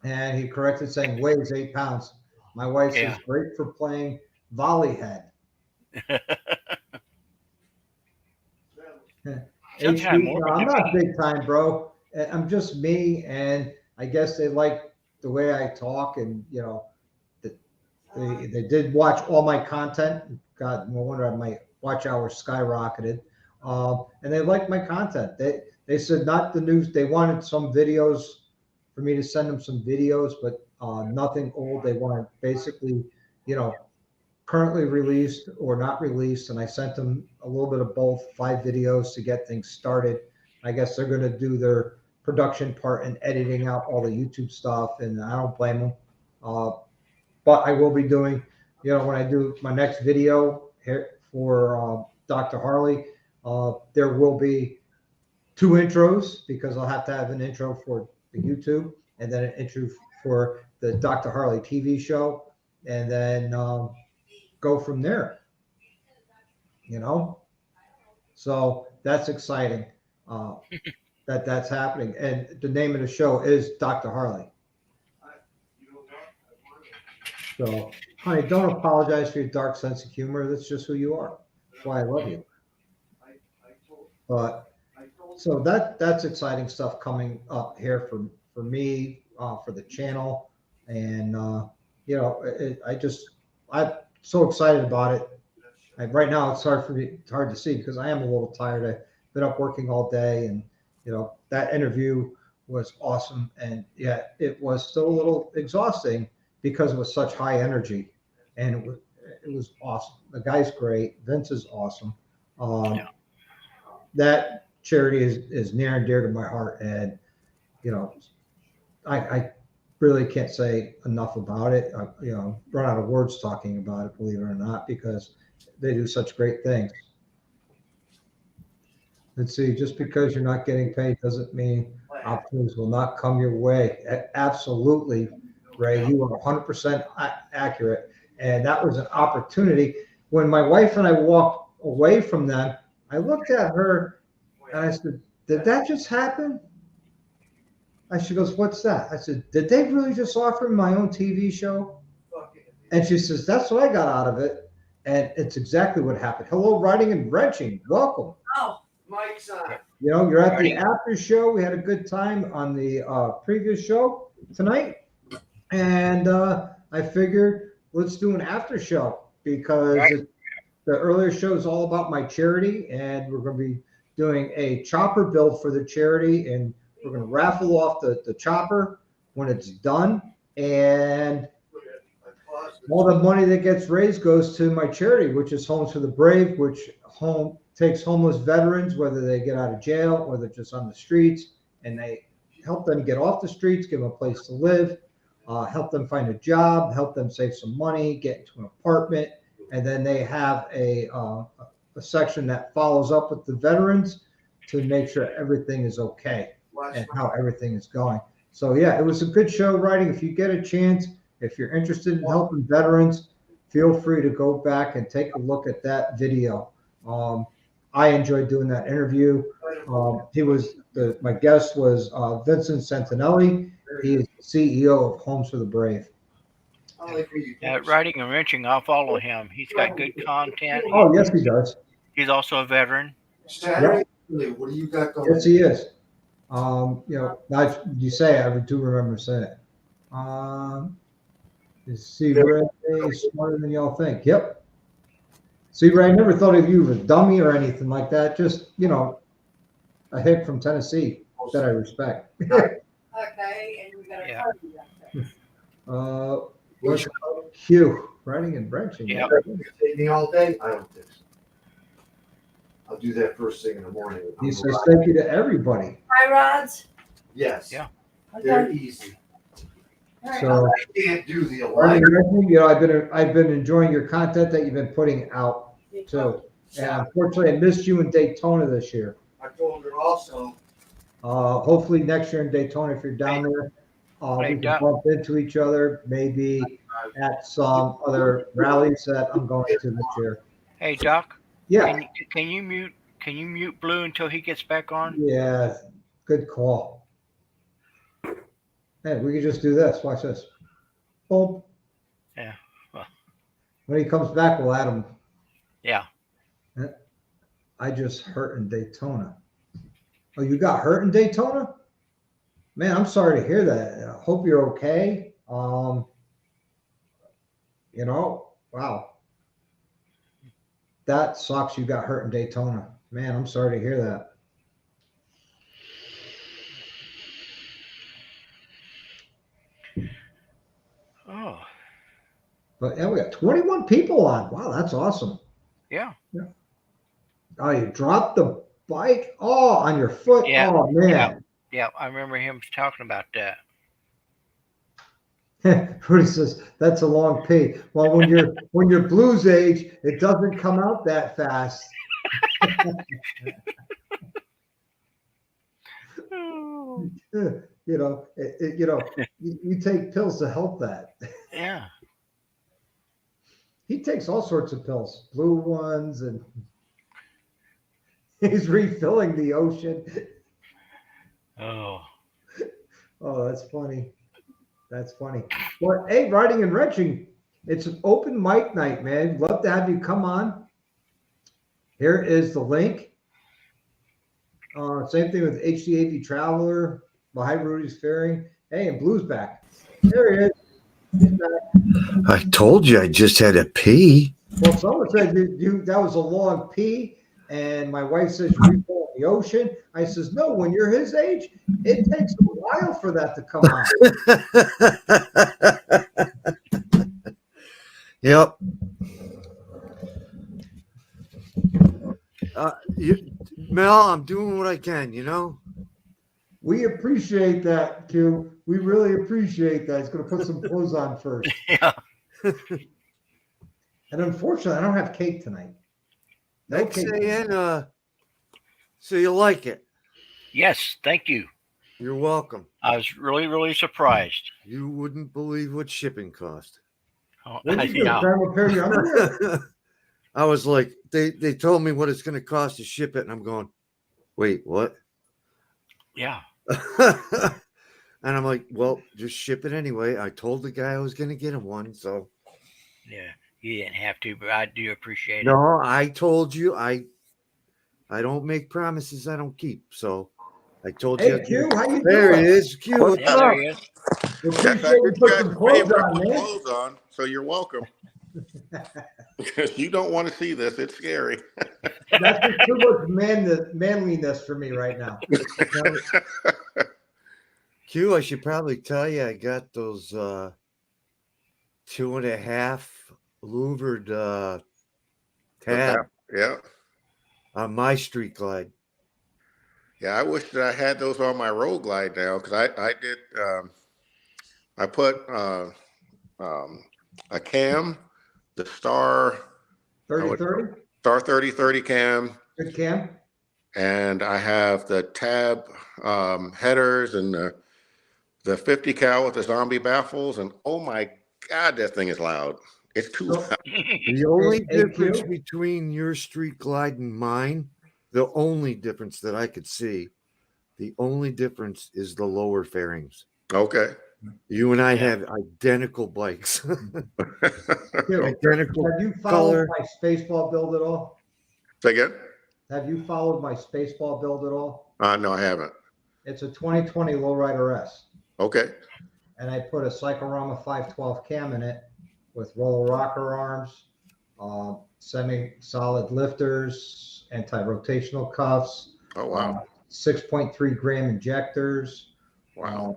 and he corrected saying weighs 8 pounds. My wife says great for playing volley head. Sometime I'm not big time, bro. I'm just me, and I guess they like the way I talk, and they did watch all my content. God, no wonder my watch hours skyrocketed. And they liked my content. They said not the news. They wanted some videos for me to send them some videos, but nothing old. They wanted basically, currently released or not released. And I sent them a little bit of both, 5 videos to get things started. I guess they're going to do their production part and editing out all the YouTube stuff, and I don't blame them. But I will be doing, when I do my next video here for Dr. Harley, there will be 2 intros because I'll have to have an intro for the YouTube and then an intro for the Dr. Harley TV show, and then go from there. So that's exciting that's happening. And the name of the show is Dr. Harley. So, honey, don't apologize for your dark sense of humor. That's just who you are. That's why I love you. But so that's exciting stuff coming up here for me, for the channel, and I'm so excited about it. Right now it's hard to see because I am a little tired. I've been up working all day, and that interview was awesome, and it was still a little exhausting because it was such high energy, and it was awesome. The guy's great. Vince is awesome. That charity is near and dear to my heart, and I really can't say enough about it. Run out of words talking about it, believe it or not, because they do such great things. Let's see, just because you're not getting paid doesn't mean opportunities will not come your way. Absolutely, Ray, you are 100% accurate. And that was an opportunity. When my wife and I walked away from them, I looked at her and I said, did that just happen? She goes, what's that? I said, did they really just offer me my own TV show? And she says, that's what I got out of it. And it's exactly what happened. Hello, Writing and Wrenching. Welcome. Oh, Mike's on. You're at the after show. We had a good time on the previous show tonight. And I figured let's do an after show because the earlier show is all about my charity. And we're going to be doing a chopper build for the charity. And we're going to raffle off the chopper when it's done. And all the money that gets raised goes to my charity, which is Homes for the Brave, which takes homeless veterans, whether they get out of jail or they're just on the streets, and they help them get off the streets, give them a place to live, help them find a job, help them save some money, get into an apartment. And then they have a section that follows up with the veterans to make sure everything is okay and how everything is going. So, it was a good show, Writing. If you get a chance, if you're interested in helping veterans, feel free to go back and take a look at that video. I enjoyed doing that interview. My guest was Vincent Santinelli. He is the CEO of Homes for the Brave. Writing and wrenching, I'll follow him. He's got good content. Oh, yes, he does. He's also a veteran. Saturday, what do you got going? Yes, he is. Now you say I do remember saying it. See, Ray is smarter than y'all think. Yep. See, Ray, I never thought of you as a dummy or anything like that. Just, a hick from Tennessee that I respect. Okay, and we got a Yeah. party What's Q? Writing and wrenching. Yeah. Take me all day? I don't think so. I'll do that first thing in the morning. He says thank you to everybody. Hi, Rods. Yes. Yeah. They're Okay. easy. All right. So I can't do the writing alignment. and wrenching, I've been enjoying your content that you've been putting out too. And unfortunately, I missed you in Daytona this year. I told her also. Hopefully next year in Daytona, if you're down there, we can Doc. bump into each other, maybe at some other rallies that I'm going to this year. Hey, Doc. Yeah, Can you mute Blue until he gets back on? yeah, good call. Hey, we could just do this. Watch this. Boom. Yeah. Well, When he comes back, we'll add him. yeah. I just hurt in Daytona. Oh, you got hurt in Daytona? Man, I'm sorry to hear that. I hope you're okay. Wow. That sucks. You got hurt in Daytona. Man, I'm sorry to hear that. Oh, But yeah, we got 21 people on. Wow, that's awesome. yeah. Oh, you dropped the bike? Oh, on your foot? Yeah. Oh, man. Yeah, I remember him talking about that. Rudy says that's a long P. Well, when you're Blues age, it doesn't come out that fast. You take pills to help that. Yeah. He takes all sorts of pills, blue ones, and he's refilling the ocean. Oh. Oh, that's funny. That's funny. Well, hey, writing and wrenching, it's an open mic night, man. Love to have you come on. Here is the link. Same thing with HDAV Traveler, behind Rudy's Fairing. Hey, and Blue's back. There he is. He's back. I told you I just had a pee. Well, someone said that was a long pee, and my wife says you refill in the ocean. I says, no, when you're his age, it takes a while for that to come out. Yep. Mel, I'm doing what I can, We appreciate that, Q. We really appreciate that. He's going to put some clothes on first. Yeah. And unfortunately, I don't have cake tonight. No Thanks, cake. Ian. So you like it? Yes, thank you. You're welcome. I was really, really surprised. You wouldn't believe what shipping cost. Oh, What did you do? yeah. Grab a pair of your underwear? I was like, they told me what it's going to cost to ship it, and I'm going, wait, what? Yeah. And I'm like, well, just ship it anyway. I told the guy I was going to get him one, so. Yeah. You didn't have to, but I do appreciate it. No, I told you I don't make promises I don't keep. So I told you. Hey, Q, how you There doing? he is. Q, what's Yeah, up? there he is. We Yes, I appreciate you did you put guys some a clothes favor and on, put man. clothes on, so you're welcome. Because you don't want to see this. It's scary. That's just too much manliness for me right now. Q, I should probably tell you I got those 2.5 louvered tab Yeah. on my Street Glide. Yeah, I wish that I had those on my Road Glide now, because I did, I put a cam, the Star 30-30? Star 3030 cam, Good cam? and I have the tab headers and the 50 cal with the zombie baffles, and oh my God, that thing is loud. It's too loud. The only Hey, difference Q? between your Street Glide and mine The only difference that I could see, the only difference is the lower fairings. Okay. You and I have identical bikes. Dude, Identical have you followed color. my Spaceball build at all? Say again? Have you followed my Spaceball build at all? No, I haven't. It's a 2020 Lowrider S. Okay. And I put a Cyclorama 512 cam in it with roller rocker arms, semi-solid lifters, anti-rotational cuffs. Oh, wow. 6.3 gram injectors. Wow.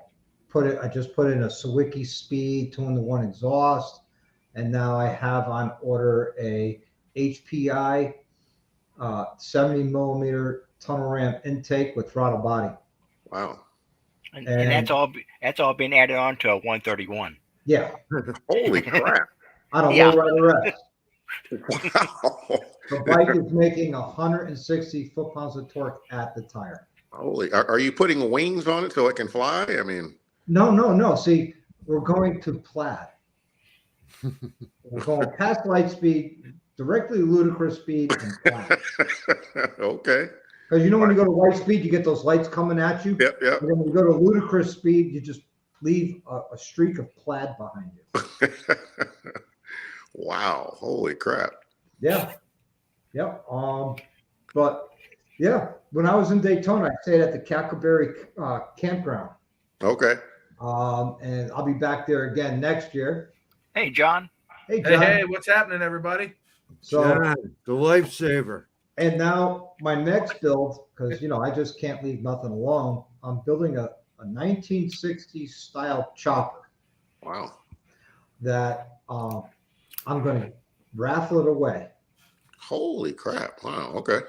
I just put in a Sawicki Speed 2-in-1 exhaust, and now I have on order a HPI 70 millimeter tunnel ramp intake with throttle body. Wow. And that's all been added on to a 131. Yeah. Holy crap. On a Yeah. Lowrider S. Wow. The bike is making 160 foot-pounds of torque at the tire. Holy. Are you putting wings on it so it can fly? I mean. No. See, we're going to Plaid. We're going past Lightspeed, directly ludicrous speed, and Plaid. Okay. Because you know when you go to Lightspeed, you get those lights coming at you. Yep. And then when you go to ludicrous speed, you just leave a streak of Plaid behind you. Wow. Holy crap. Yeah. Yep. But yeah, when I was in Daytona, I stayed at the Cackleberry campground. Okay. And I'll be back there again next year. Hey, John. Hey, John. Hey, what's happening, everybody? So, John, the lifesaver. and now my next build, because I just can't leave nothing alone. I'm building a 1960s style chopper Wow. that I'm going to raffle it away. Holy crap. Wow. Okay.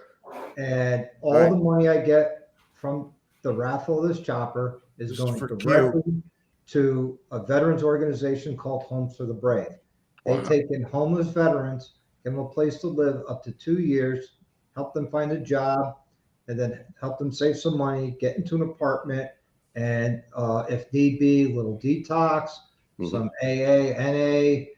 And all Right. the money I get from the raffle of this chopper is This is going for directly to a veterans organization called Homes for the Brave. They Wow. take in homeless veterans, give them a place to live up to 2 years, help them find a job, and then help them save some money, get into an apartment, and if need be, a little detox, Mhm. some AA, NA,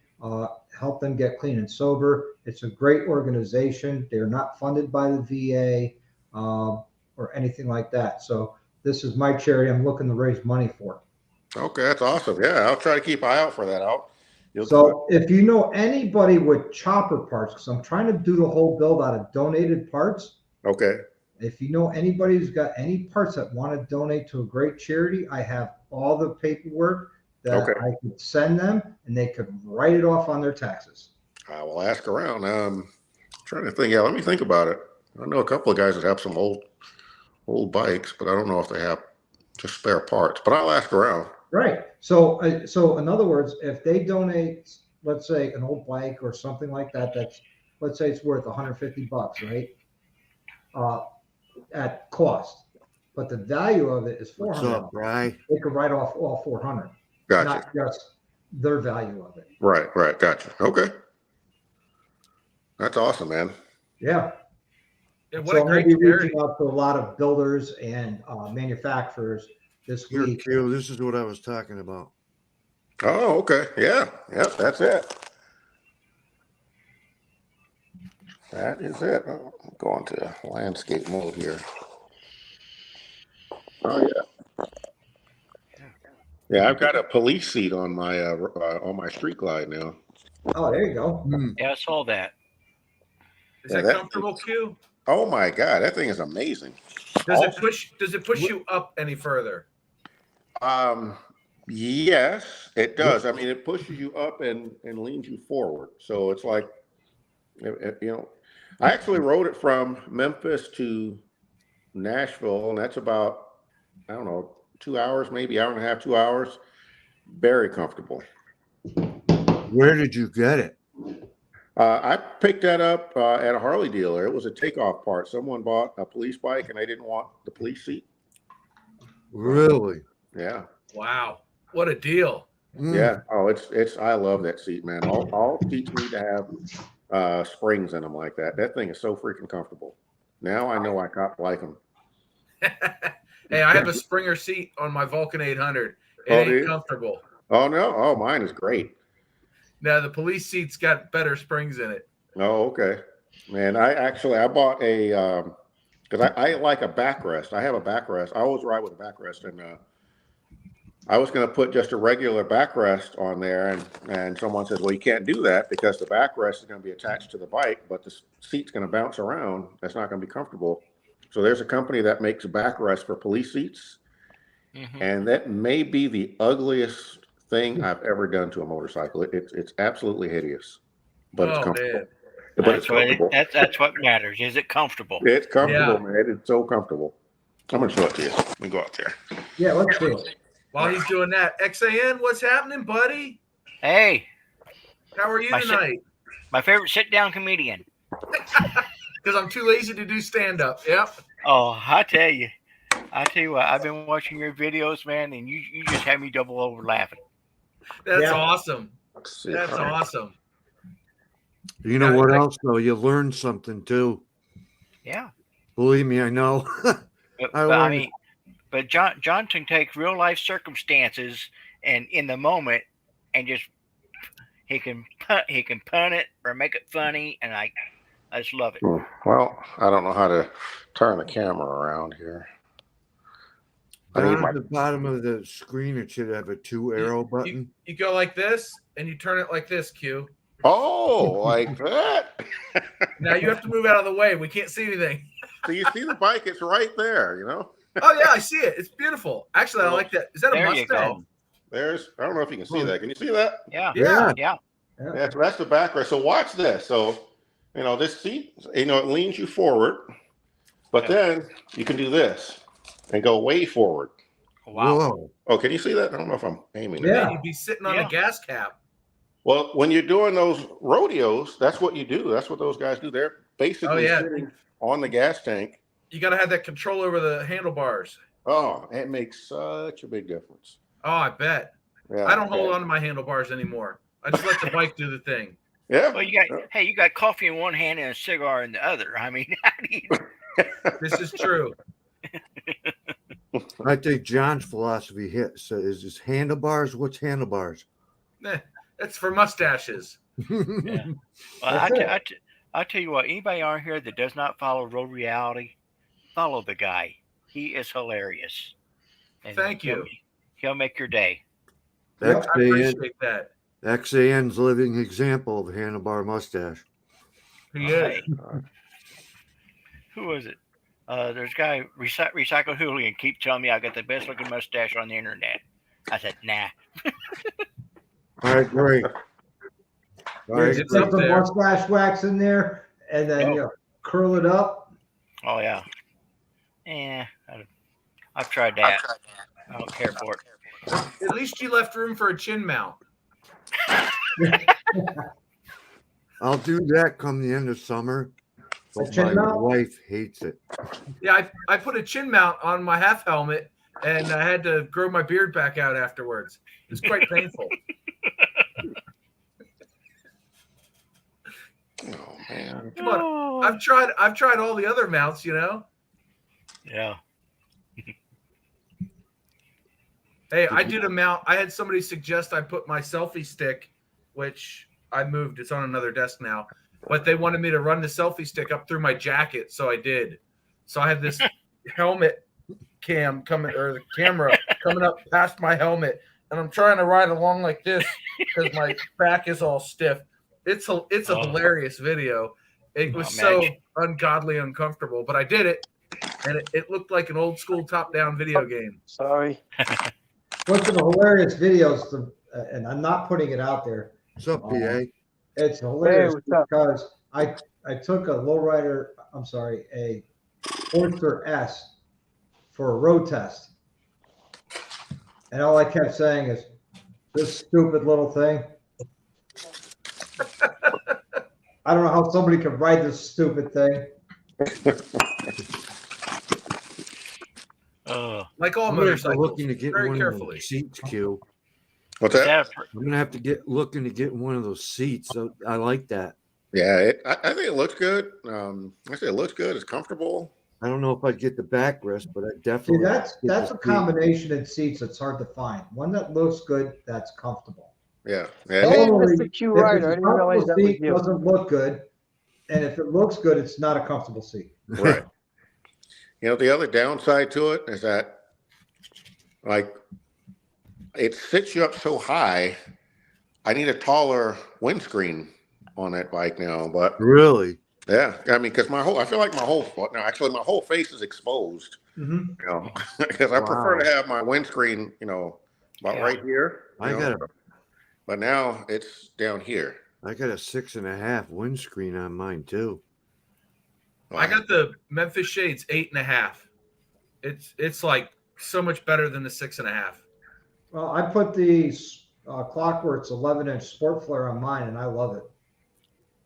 help them get clean and sober. It's a great organization. They're not funded by the VA or anything like that. So this is my charity I'm looking to raise money for. Okay. That's awesome. Yeah. I'll try to keep an eye out for that. So if you know anybody with chopper parts, because I'm trying to do the whole build out of donated parts. Okay. If you know anybody who's got any parts that want to donate to a great charity, I have all the paperwork that I could send them and they could write it off on their taxes. I will ask around. Trying to think. Yeah. Let me think about it. I know a couple of guys that have some old bikes, but I don't know if they have just spare parts, but I'll ask around. Right. So in other words, if they donate, let's say an old bike or something like that, that's, let's say it's worth $150, right? At cost, but the value of it is What's $400. up, Bri? They could write off all $400, Gotcha. not just their value of it. Right. Gotcha. Okay. That's awesome, man. Yeah. Yeah, what So a I'm going great to be charity. reaching out to a lot of builders and manufacturers this Here, week. Q, this is what I was talking about. Oh, okay. Yeah. Yep. That's it. That is it. I'm going to landscape mode here. Oh yeah. Yeah, I've got a police seat on my Street Glide now. Oh, there you go. Yeah, I saw that. Is Yeah, that that comfortable, Q? Oh my God, that thing is amazing. Does it push you up any further? Yes, it does. I mean, it pushes you up and leans you forward. So it's like, I actually rode it from Memphis to Nashville, and that's about, I don't know, 2 hours, maybe hour and a half, 2 hours. Very comfortable. Where did you get it? I picked that up at a Harley dealer. It was a takeoff part. Someone bought a police bike and they didn't want the police seat. Really? Yeah. Wow, what a deal! Yeah. Oh, it's. I love that seat, man. All seats need to have springs in them like that. That thing is so freaking comfortable. Now I know I like them. Hey, I have a Springer seat on my Vulcan 800. It Oh, ain't do you? comfortable. Oh no. Oh, mine is great. Now the police seat's got better springs in it. Oh, okay. Man, I bought a because I like a backrest. I have a backrest. I always ride with a backrest, and I was going to put just a regular backrest on there, and someone says, well, you can't do that because the backrest is going to be attached to the bike, but the seat's going to bounce around. That's not going to be comfortable. So there's a company that makes backrest for police seats, and that may be the ugliest thing I've ever done to a motorcycle. It's absolutely hideous, but it's comfortable. Man. But it's comfortable. That's what matters. Is it comfortable? It's comfortable, Yeah. man. It's so comfortable. I'm going to show it to you. Let me go out there. Yeah, let's do it. While he's doing that, XAN, what's happening, buddy? Hey, How are you tonight? my favorite sit-down comedian. Because I'm too lazy to do stand-up. Yep. Oh, I tell you what, I've been watching your videos, man, and you just have me double over laughing. That's Yeah. awesome. Let's see. That's All right. awesome. You know what else though? You learn something too. Yeah. Believe me, I know. But Johnson takes real life circumstances and in the moment, and just he can pun it or make it funny, and I just love it. Well, I don't know how to turn the camera around here. Down at the bottom of the screen, it should have a 2 arrow button. You go like this, and you turn it like this, Q. Oh, like that. Now you have to move out of the way. We can't see anything. So you see the bike? It's right there. You know. Oh yeah, I see it. It's beautiful. Actually, I like that. Is that a There you Mustang? go. I don't know if you can see that. Can you see that? Yeah. Yeah. Yeah. Yeah, so that's the backrest. So watch this. So, this seat, it leans you forward, but then you can do this and go way forward. Wow. Whoa. Oh, can you see that? I don't know if I'm aiming. Yeah. Man, you'd be sitting on a gas cap. Well, when you're doing those rodeos, that's what you do. That's what those guys do. They're basically sitting on the gas tank. You got to have that control over the handlebars. Oh, it makes such a big difference. Oh, I bet. Yeah, I don't hold on to my handlebars anymore. I just let the bike do the thing. Yeah. Well, you got coffee in one hand and a cigar in the other. I mean, how do you? This is true. I think John's philosophy is just handlebars. What's handlebars? That's for mustaches. Yeah. Well, I'll tell you what. Anybody on here that does not follow Road Reality, follow the guy. He is hilarious. And Thank you. He'll make your day. I appreciate that. XAN's living example of handlebar mustache. He is. Who was it? There's a guy, Recycle Hooligan, keep telling me I got the best looking mustache on the internet. I said, nah. All right, great. All right, It's Put up some there. mustache wax in there, and then curl it up. Oh, yeah. Yeah. I've tried that. I don't care for it. At least you left room for a chin mount. I'll do that come the end of summer. But chin my mount? wife hates it. Yeah, I put a chin mount on my half helmet, and I had to grow my beard back out afterwards. It's quite painful. Oh man. Come on, I've tried all the other mounts, Yeah. Hey, I did a mount. I had somebody suggest I put my selfie stick, which I moved. It's on another desk now. But they wanted me to run the selfie stick up through my jacket, so I did. So I have this helmet cam coming, or the camera coming up past my helmet, and I'm trying to ride along like this because my back is all stiff. It's a hilarious video. It was so ungodly uncomfortable, but I did it, and it looked like an old school top-down video game. Sorry. What's the hilarious videos, and I'm not putting it out there. What's up, PA? It's hilarious Hey, what's up? because I took a a Oyster S for a road test. And all I kept saying is, this stupid little thing. I don't know how somebody could ride this stupid thing. Like all I'm gonna have to motorcycles, looking to get very one of carefully. those seats, Q. What's that? I'm gonna have to looking to get one of those seats. So I like that. Yeah, I think it looks good. I say it looks good. It's comfortable. I don't know if I'd get the backrest, but I See, definitely. that's get a the seat. combination in seats that's hard to find. One that looks good, that's comfortable. Yeah. Hey, Yeah. Totally. Mr. Q If Ryder, I it's a didn't realize that comfortable was seat, you. doesn't look good, and if it looks good, it's not a comfortable seat. Right. The other downside to it is that, like, it sits you up so high. I need a taller windscreen on that bike now, but Really? yeah, I mean, because I feel like my whole foot now, actually, my whole face is exposed. Mhm. Because I prefer Wow. to have my windscreen, about Yeah. right here. But now it's down here. I got a 6.5 windscreen on mine too. I got the Memphis Shades 8.5. It's like so much better than the 6.5. Well, I put the Clockworks 11-inch Sport Flare on mine, and I love it.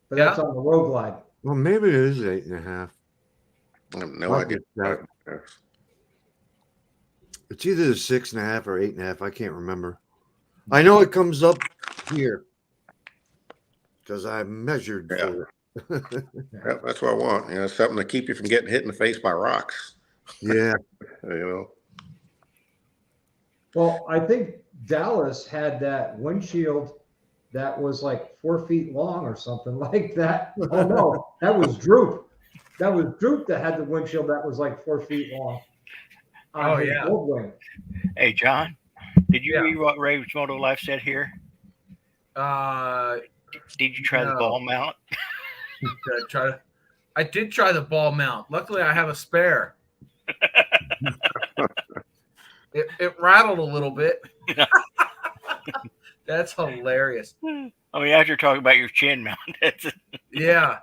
But that's on the Road Glide. Well, maybe it is 8.5. I have no idea. It's either the 6.5 or 8.5. I can't remember. I know it comes up here because I measured for it. Yeah, that's what I want. Something to keep you from getting hit in the face by rocks. Yeah. Well, I think Dallas had that windshield that was like 4 feet long or something like that. Oh no, that was Droop. That was Droop that had the windshield that was like 4 feet long. Oh yeah. Hey John, did you read what Ray Moto Life said here? Did you try the ball mount? I did try the ball mount. Luckily, I have a spare. It rattled a little bit. That's hilarious. I mean, after talking about your chin mount. Yeah.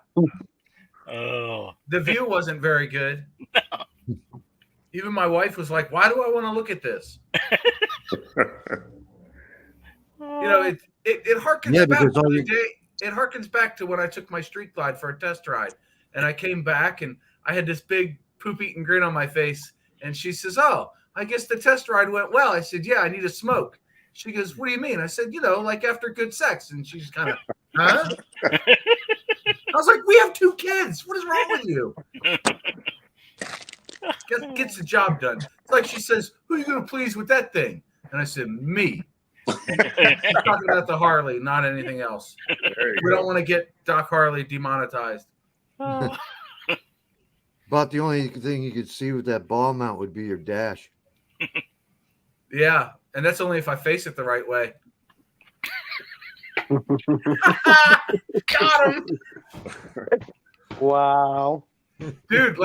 Oh. The view wasn't very good. No. Even my wife was like, "Why do I want to look at this?" It harkens back to the day. It harkens back to when I took my Street Glide for a test ride, and I came back and I had this big poop-eating grin on my face, and she says, "Oh, I guess the test ride went well." I said, "Yeah, I need a smoke." She goes, "What do you mean?" I said, like after good sex. And she's kind of, huh? I was like, "We have 2 kids. What is wrong with you?" Gets the job done. It's like she says, "Who are you going to please with that thing?" And I said, "Me." I'm talking about the Harley, not anything else. We don't want to get Doc Harley demonetized. About the only thing you could see with that ball mount would be your dash. Yeah, and that's only if I face it the right way. Got him. Wow. Dude,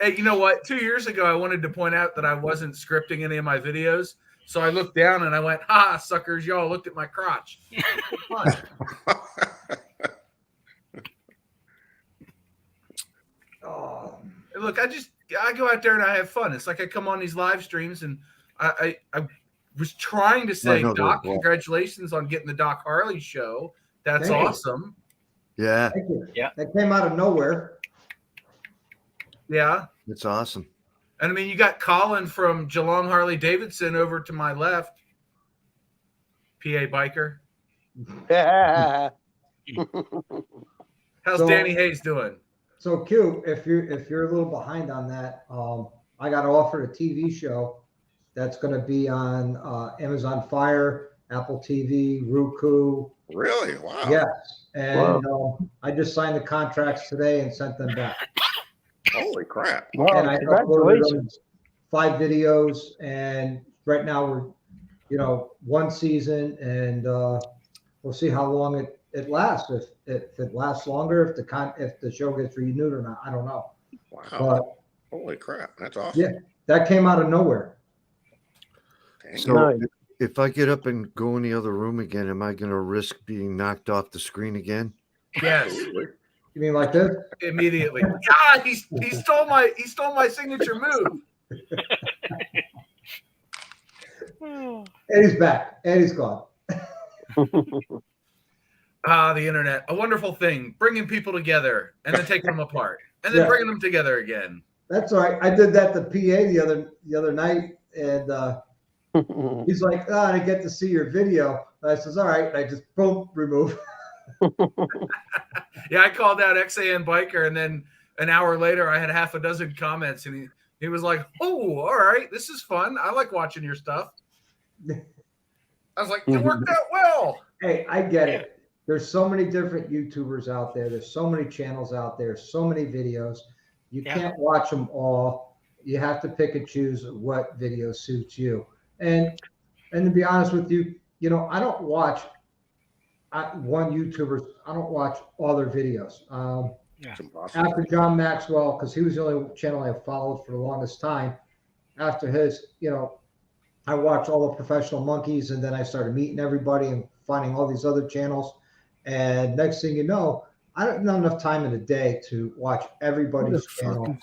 hey, you know what? 2 years ago, I wanted to point out that I wasn't scripting any of my videos. So I looked down and I went, "Ha, suckers, y'all looked at my crotch." Oh. Look, I go out there and I have fun. It's like I come on these live streams and I was trying to say, "Doc, congratulations on getting the Doc Harley show. That's awesome." Yeah. Thank you. Yeah. That came out of nowhere. Yeah. It's awesome. And I mean, you got Colin from Geelong Harley Davidson over to my left. PA biker. How's Danny Hayes doing? So Q, if you're a little behind on that, I got offered a TV show that's going to be on Amazon Fire, Apple TV, Roku. Really? Wow. Yes. And I just signed the contracts today and sent them back. Holy crap. Wow, and I uploaded them 5 videos, and right now we're 1 season, and we'll see how long it lasts. If it lasts longer, if the show gets renewed or not, I don't know. Wow. But, holy crap. That's awesome. Yeah, that came out of nowhere. So if I get up and go in the other room again, am I going to risk being knocked off the screen again? Yes. You mean like this? Immediately. God, he stole my signature move. Eddie's back. Eddie's gone. The internet, a wonderful thing, bringing people together and then taking them apart and then bringing them together again. That's all right. I did that to PA the other night, and he's like, "I didn't get to see your video." And I says, "All right." And I just boom, remove. Yeah, I called out XAN Biker, and then an hour later, I had half a dozen comments, and he was like, "Oh, all right, this is fun. I like watching your stuff." I was like, "It worked out well." Hey, I get it. There's so many different YouTubers out there. There's so many channels out there. So many videos. You can't watch them all. you have to pick and choose what video suits you. And to be honest with you, I don't watch one YouTuber. I don't watch all their videos. Yeah. It's impossible. After John Maxwell, because he was the only channel I followed for the longest time. After his, I watched all the professional monkeys, and then I started meeting everybody and finding all these other channels. And next thing you know, I don't have enough time in the day to watch everybody's channel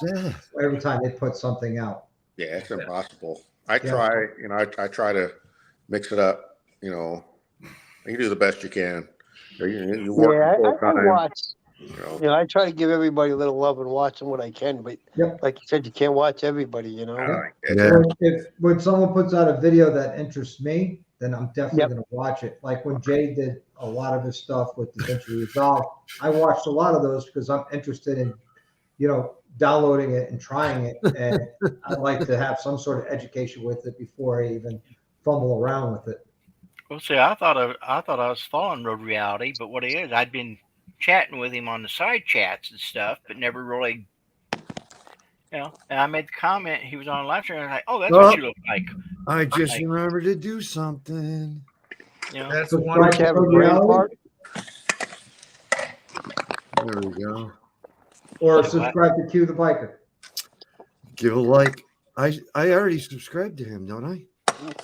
every time they put something out. Yeah, it's impossible. I try, I try to mix it up. You do the best you can. You work full I time. watch. I try to give everybody a little love and watching what I can, but like you said, you can't watch everybody. When someone puts out a video that interests me, then I'm definitely going to watch it. Like when Jay did a lot of his stuff with DaVinci Resolve, I watched a lot of those because I'm interested in, downloading it and trying it. And I like to have some sort of education with it before I even fumble around with it. Well, see, I thought I was following Road Reality, but what it is, I'd been chatting with him on the side chats and stuff, but never really, And I made the comment. He was on a live stream. And I was like, "Oh, that's what you look like." I just remembered to do something. That's So one. have a brain part. There we go. Or subscribe to Q the Biker. Give a like. I already subscribed to him, don't I?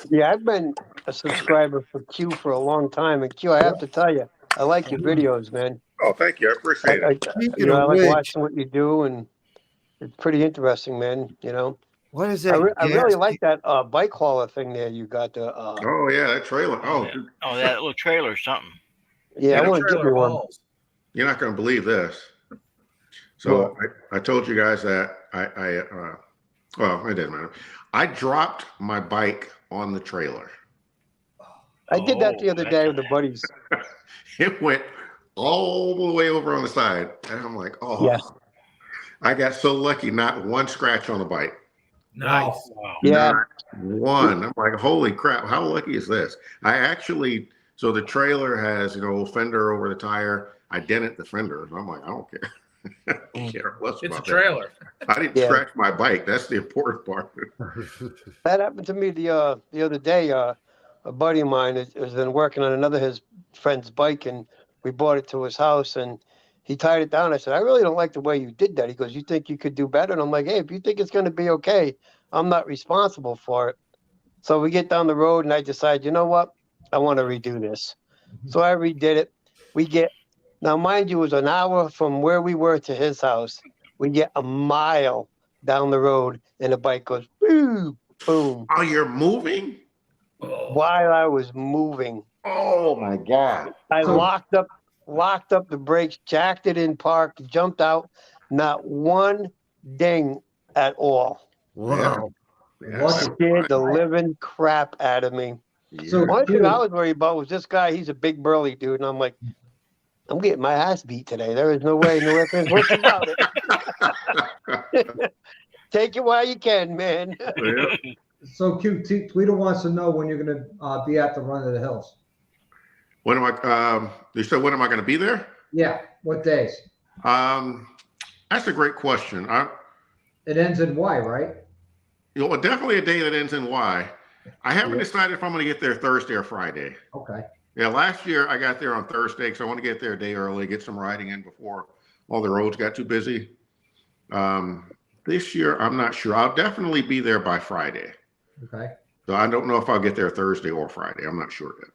Yeah, I've been a subscriber for Q for a long time. And Q, I have to tell you, I like your videos, man. Oh, thank you. I appreciate it. I like watching what you do, and it's pretty interesting, man. What is that? I really like that bike hauler thing there. You got the. Oh yeah, that trailer. Oh, that little trailer or something. Yeah, I want to give you one. You're not going to believe this. So I told you guys that well, it doesn't matter. I dropped my bike on the trailer. I did that the other day with the buddies. It went all the way over on the side, and I'm like, oh, yes. I got so lucky, not one scratch on the bike. Nice. Wow. Yeah. Not one. I'm like, holy crap, how lucky is this? So the trailer has, fender over the tire. I dented the fender. And I'm like, I don't care. I don't care less It's a about trailer. that. I didn't scratch my bike. That's the important part. That happened to me the other day. A buddy of mine has been working on another his friend's bike, and we brought it to his house, and he tied it down. I said, I really don't like the way you did that. He goes, you think you could do better? And I'm like, hey, if you think it's going to be okay, I'm not responsible for it. So we get down the road, and I decide, you know what? I want to redo this. So I redid it. Now, mind you, it was an hour from where we were to his house. We get a mile down the road, and the bike goes, boom, boom. Oh, you're moving? While I was moving. Oh, my God. I locked up the brakes, jacked it in park, jumped out. Not one ding at all. Wow. Yeah. Scared the living crap out of me. Yeah. So- One thing I was worried about was this guy. He's a big burly dude, and I'm like, I'm getting my ass beat today. There is no way, no ifs, ands, buts about it. Take it while you can, man. Yeah. So Q, Tweeter wants to know when you're going to be at the Run of the Hills. When am I? You said when am I going to be there? Yeah, what days? That's a great question. It ends in Y, right? Definitely a day that ends in Y. I haven't decided if I'm going to get there Thursday or Friday. Okay. Yeah, last year I got there on Thursday because I want to get there a day early, get some riding in before all the roads got too busy. This year, I'm not sure. I'll definitely be there by Friday. Okay. So I don't know if I'll get there Thursday or Friday. I'm not sure yet.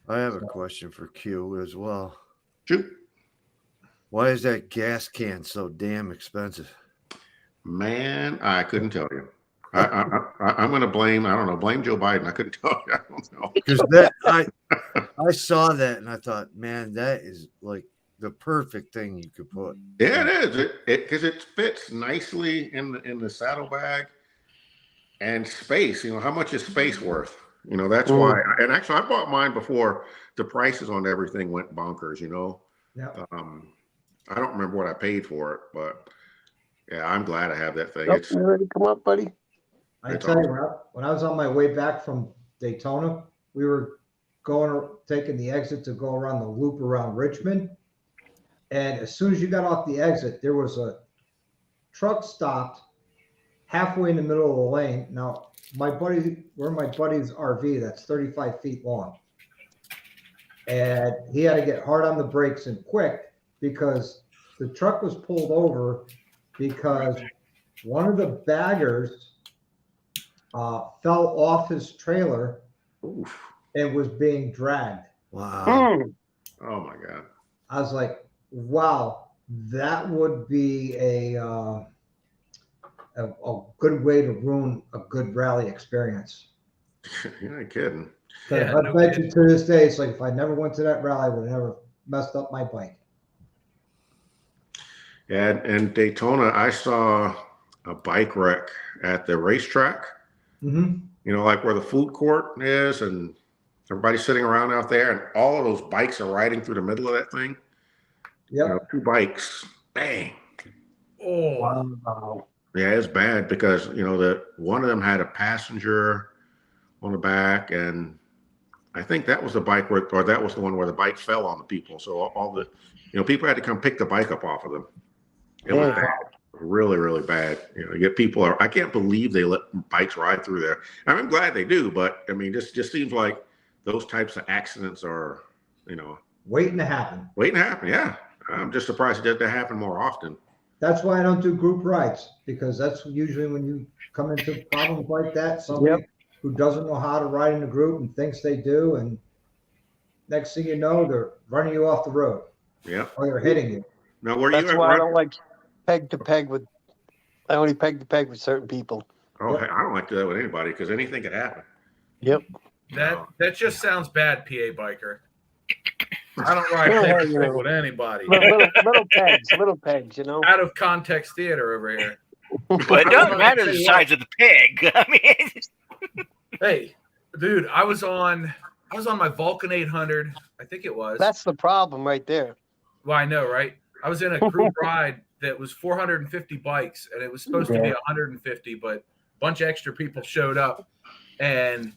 I have a question for Q as well. Shoot. Why is that gas can so damn expensive? Man, I couldn't tell you. I'm going to blame Joe Biden. I couldn't tell you. I don't know. Because I saw that and I thought, man, that is like the perfect thing you could put. Yeah, it is. Because it fits nicely in the saddlebag and space. How much is space worth? That's why. And actually, I bought mine before the prices on everything went bonkers. Yeah. I don't remember what I paid for it, but yeah, I'm glad I have that thing. You ready to come up, buddy? I tell you, when I was on my way back from Daytona, we were taking the exit to go around the loop around Richmond. And as soon as you got off the exit, there was a truck stopped halfway in the middle of the lane. Now, we're in my buddy's RV that's 35 feet long. And he had to get hard on the brakes and quick because the truck was pulled over because one of the baggers fell off his trailer Oof. and was being dragged. Wow. Oh my God. I was like, wow, that would be a good way to ruin a good rally experience. You ain't kidding. Yeah, I no bet kidding. you to this day, it's like if I never went to that rally, I would have never messed up my bike. Yeah, and Daytona, I saw a bike wreck at the racetrack. Mm-hmm. You know, like where the food court is, and everybody's sitting around out there, and all of those bikes are riding through the middle of that thing. Yep. You know, 2 bikes, bang. Oh, Wow. Yeah, it's bad because one of them had a passenger on the back, and I think that was the bike that was the one where the bike fell on the people. So all the people had to come pick the bike up off of them. It was Yeah. bad, really, really bad. You get people. I can't believe they let bikes ride through there. I'm glad they do, but I mean, this just seems like those types of accidents are, Waiting to happen. waiting to happen. Yeah, I'm just surprised it doesn't happen more often. That's why I don't do group rides, because that's usually when you come into problems like that, somebody who doesn't know how to ride in a group and thinks they do, and next thing you know, they're running you off the road. Yeah. Or they're hitting you. Now, were That's you why I don't like peg to peg with. I only peg to peg with certain people. Oh, hey, I don't like to do that with anybody because anything could happen. Yep. that just sounds bad, PA biker. I don't ride peg to peg with anybody. Little pegs, Out of context theater over here. But it doesn't matter the size of the pig. I mean, Hey, dude, I was on my Vulcan 800. I think it was. That's the problem right there. Well, I know, right? I was in a group ride that was 450 bikes, and it was supposed to be 150, but a bunch of extra people showed up, and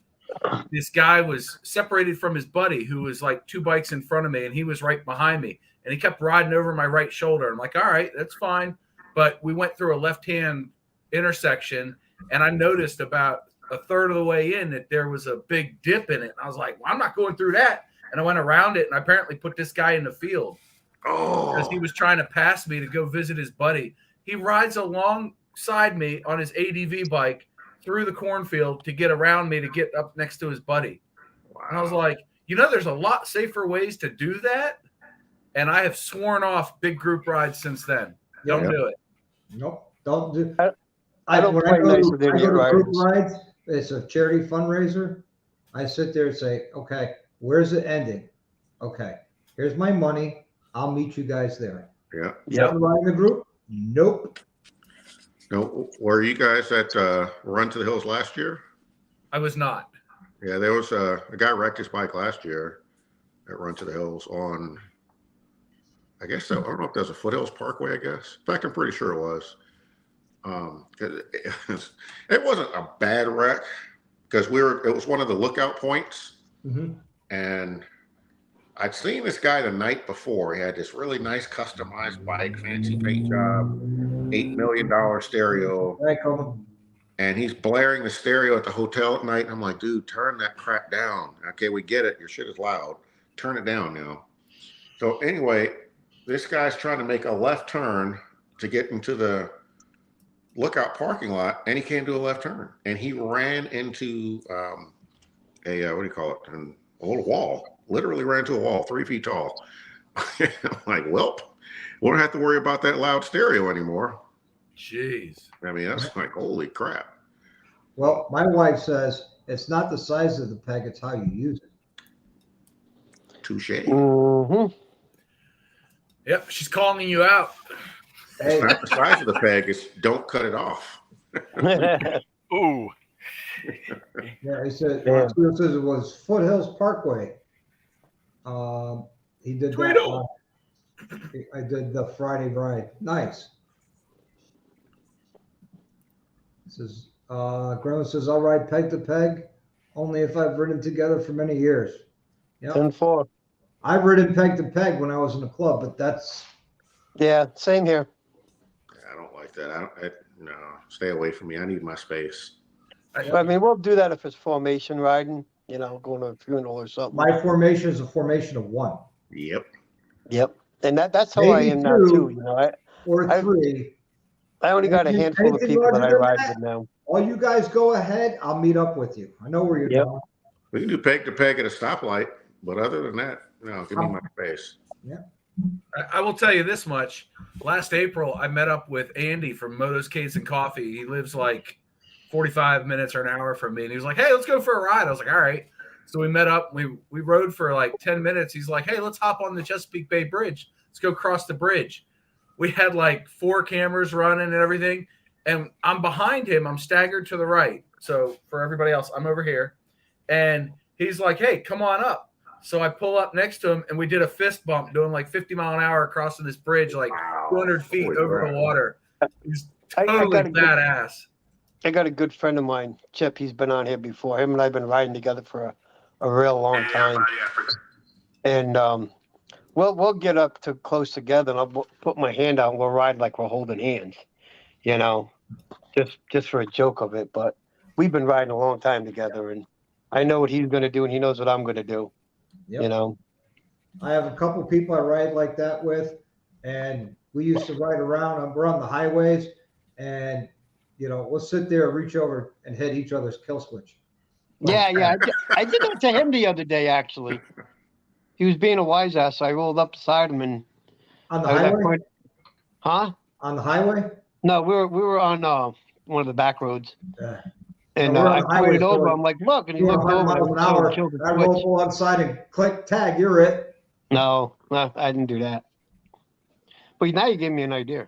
this guy was separated from his buddy who was like 2 bikes in front of me, and he was right behind me, and he kept riding over my right shoulder. I'm like, all right, that's fine. But we went through a left-hand intersection, and I noticed about a third of the way in that there was a big dip in it. And I was like, well, I'm not going through that. And I went around it, and I apparently put this guy in the field because he was trying to pass me to go visit his buddy. He rides alongside me on his ADV bike through the cornfield to get around me to get up next to his buddy. Wow. And I was like, there's a lot safer ways to do that. And I have sworn off big group rides since then. Don't do it. Nope. Don't do. I don't play nice with idiot group riders. rides. It's a charity fundraiser. I sit there and say, okay, where's it ending? Okay, here's my money. I'll meet you guys there. Yeah. You ever ride in the group? Nope. No, were you guys at Run to the Hills last year? I was not. Yeah, there was a guy wrecked his bike last year at Run to the Hills on, I guess, I don't know if there's a Foothills Parkway, I guess. In fact, I'm pretty sure it was. It wasn't a bad wreck because it was one of the lookout points. Mm-hmm. And I'd seen this guy the night before. He had this really nice customized bike, fancy paint job, $8 million stereo. Hey, Coleman. And he's blaring the stereo at the hotel at night. I'm like, dude, turn that crap down. Okay, we get it. Your shit is loud. Turn it down now. So anyway, this guy's trying to make a left turn to get into the lookout parking lot, and he can't do a left turn. And he ran into what do you call it? A little wall. Literally ran into a wall, 3 feet tall. I'm like, welp, we don't have to worry about that loud stereo anymore. Jeez. I mean, that's like, holy crap. Well, my wife says it's not the size of the peg, it's how you use it. Touche. Mm-hmm. Yep, she's calling you out. Hey, It's not the size of the peg, it's don't cut it off. ooh. yeah, he said, Yeah. it says it was Foothills Parkway. He did Tweedle. that. I did the Friday ride. Nice. It says, Grandma says, I'll ride peg to peg only if I've ridden together for many years. Yeah. 10-4. I've ridden peg to peg when I was in the club, but that's Yeah, same here. like that. No, stay away from me. I need my space. I mean, we'll do that if it's formation riding, going to a funeral or something. My formation is a formation of 1. Yep. Yep. And that's how I Maybe am now 2 too. or I 3. I only got a Anything- handful of anything people that larger I than ride that? with now. All you guys go ahead. I'll meet up with you. I know where you're Yep. going. We can do peg to peg at a stoplight, but other than that, no, give me my space. I will tell you this much. Last April, I met up with Andy from Motos, Case, and Coffee. He lives like 45 minutes or an hour from me. And he was like, hey, let's go for a ride. I was like, all right. So we met up. We rode for like 10 minutes. He's like, hey, let's hop on the Chesapeake Bay Bridge. Let's go cross the bridge. We had like 4 cameras running and everything. And I'm behind him. I'm staggered to the right. So for everybody else, I'm over here. And he's like, hey, come on up. So I pull up next to him, and we did a fist bump doing like 50 mile an hour crossing this bridge, like 200 feet Holy over crap. the water. He's I totally got a good- badass. I got a good friend of mine, Chip. He's been on here before. Him and I've been riding together for a real long time. And we'll get up to close together, and I'll put my hand out, and we'll ride like we're holding hands, just for a joke of it. But we've been riding a long time together, and I know what he's going to do, and he knows what I'm going to do. Yep. I have a couple people I ride like that with, and we used to ride around. We're on the highways, and we'll sit there, reach over, and hit each other's kill switch. Yeah. I did that to him the other day, actually. He was being a wise ass, so I rolled up beside him, and On the I got highway? Huh? On the highway? No, we were on one of the back roads. Yeah. And No, we're on I the highway, pointed so over. I'm like, look, and he Doing looked 100 over. miles an hour. Killed the I switch. roll alongside and click tag. You're it. No, I didn't do that. But now you gave me an idea.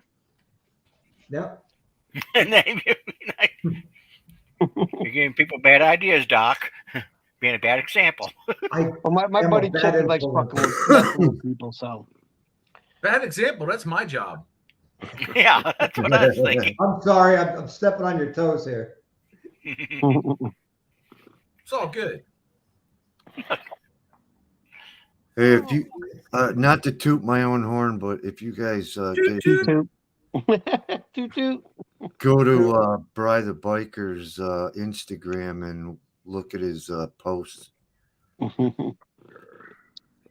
Yep. You're giving people bad ideas, Doc. Being a bad example. Well, my am a buddy bad Chip, he likes influence. fucking messing with people, so. Bad example. That's my job. Yeah, that's what I was thinking. I'm sorry. I'm stepping on your toes here. It's all good. Hey, if you, not to toot my own horn, but if you guys Toot, Toot, toot. Toot. go to Bry the Biker's Instagram and look at his posts.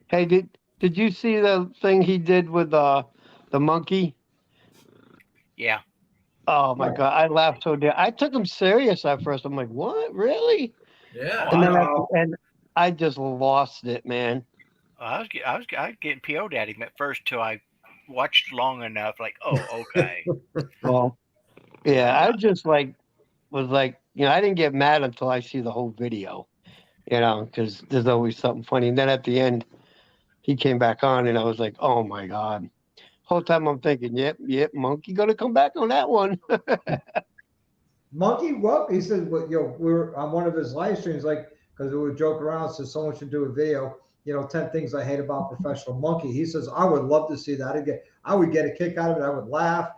Hey, did you see the thing he did with the monkey? Yeah. Oh my God, I laughed so damn. I took him serious at first. I'm like, what, really? Yeah. And then I just lost it, man. I was getting PO'd at him at first till I watched long enough. Like, oh, okay. Well, yeah, I just was like, I didn't get mad until I see the whole video, because there's always something funny. And then at the end, he came back on, and I was like, oh my God. Whole time I'm thinking, yep, monkey gonna come back on that one. Monkey, what? He said, well, we're on one of his live streams, because we would joke around, so someone should do a video, 10 things I hate about professional monkey. He says, I would love to see that. I would get a kick out of it. I would laugh.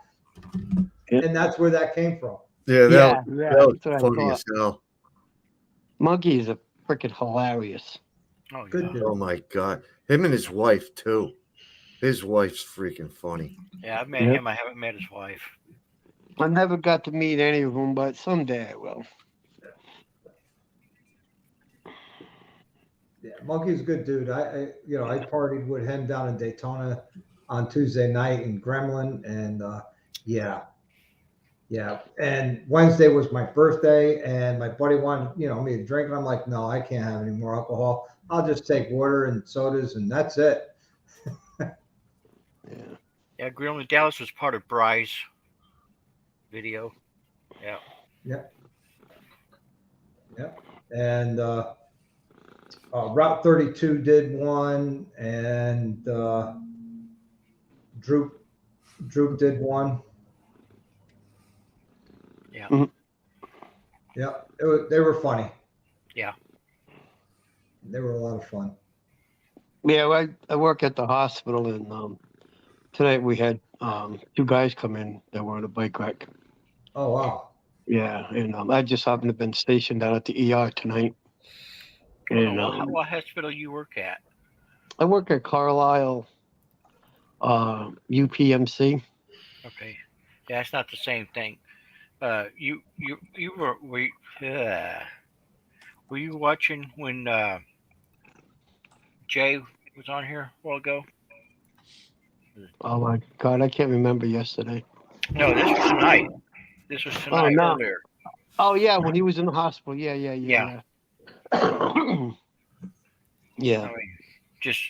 Yeah. And that's where that came from. Yeah, that was that's what I funny thought. as hell. Monkey is a freaking hilarious. Oh, Good yeah. dude. Oh my God, him and his wife too. His wife's freaking funny. Yeah, I've met Yep. him. I haven't met his wife. I never got to meet any of them, but someday I will. Yeah, Monkey's a good dude. I partied with him down in Daytona on Tuesday night in Gremlin, and yeah. And Wednesday was my birthday, and my buddy wanted me to drink, and I'm like, no, I can't have any more alcohol. I'll just take water and sodas, and that's it. Yeah, Grill in Dallas was part of Bry's video. Yeah. Yep. And Route 32 did one, and Droop did one. Yeah. Mhm. Yep. They were funny. Yeah. They were a lot of fun. Yeah, I work at the hospital, and tonight we had 2 guys come in that were on a bike wreck. Oh, wow. Yeah, and I just happened to have been stationed down at the ER tonight. And What hospital you work at? I work at Carlisle UPMC. Okay. Yeah, it's not the same thing. You were you watching when Jay was on here a while ago? Oh my God, I can't remember yesterday. No, this was tonight. This was Oh tonight no. earlier. Oh yeah, when he was in the hospital. Yeah. Yeah. Yeah. I mean, just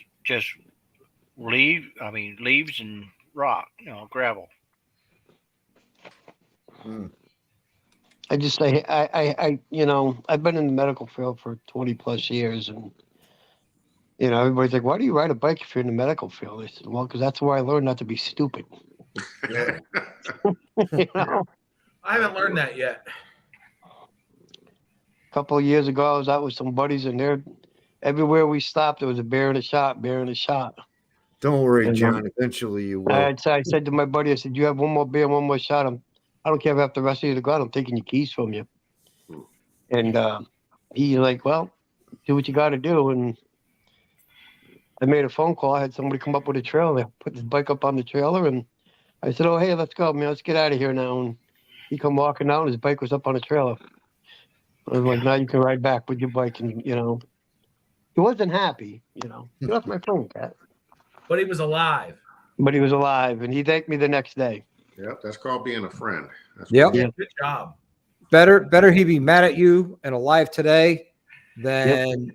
leaves and rock, gravel. I just say I've been in the medical field for 20 plus years, and everybody's like, why do you ride a bike if you're in the medical field? I said, well, because that's where I learned not to be stupid. Yeah. I haven't learned that yet. A couple of years ago, I was out with some buddies, and everywhere we stopped, there was a bear in a shop. Don't worry, And, John. Eventually you will. I said to my buddy, I said, you have one more beer, one more shot. I don't care if I have to arrest you to go out. I'm taking your keys from you. And he's like, well, do what you got to do. And I made a phone call. I had somebody come up with a trailer. They put his bike up on the trailer. And I said, oh, hey, let's go, man. Let's get out of here now. And he come walking down. His bike was up on the trailer. I was like, now you can ride back with your bike. And, he wasn't happy, Get off my phone, Cat. But he was alive. But he was alive. And he thanked me the next day. Yep, that's called being a friend. Yep. Yeah. Good job. Better he be mad at you and alive today than,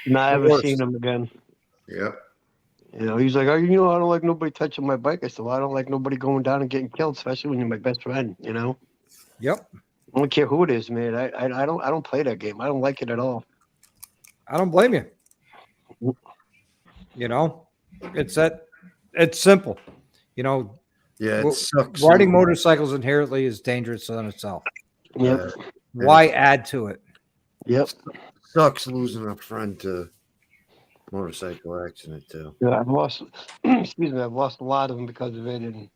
Not ever worse. seen him again. Yep. He's like, I don't like nobody touching my bike. I said, well, I don't like nobody going down and getting killed, especially when you're my best friend, Yep. I don't care who it is, man. I don't play that game. I don't like it at all. I don't blame you. It's simple. Yeah, it sucks. Riding motorcycles inherently is dangerous on itself. Yep. Why add to it? Yep. Sucks losing a friend to motorcycle accident too. Yeah, I've lost I've lost a lot of them because of it, and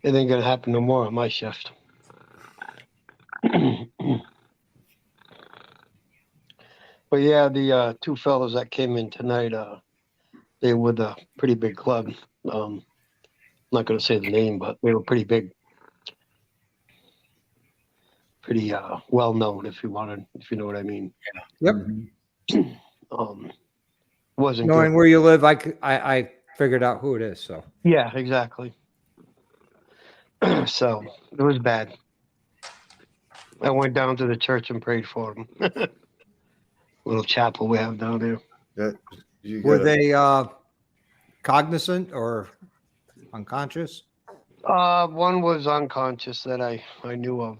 it ain't gonna happen no more on my shift. But yeah, the two fellows that came in tonight, they were with a pretty big club. I'm not gonna say the name, but they were pretty big. Pretty well known, if you know what I mean. Yep. Wasn't Knowing good. where you live, I figured out who it is. So Yeah, exactly. So it was bad. I went down to the church and prayed for them. Little chapel we have down there. were they cognizant or unconscious? One was unconscious that I knew of.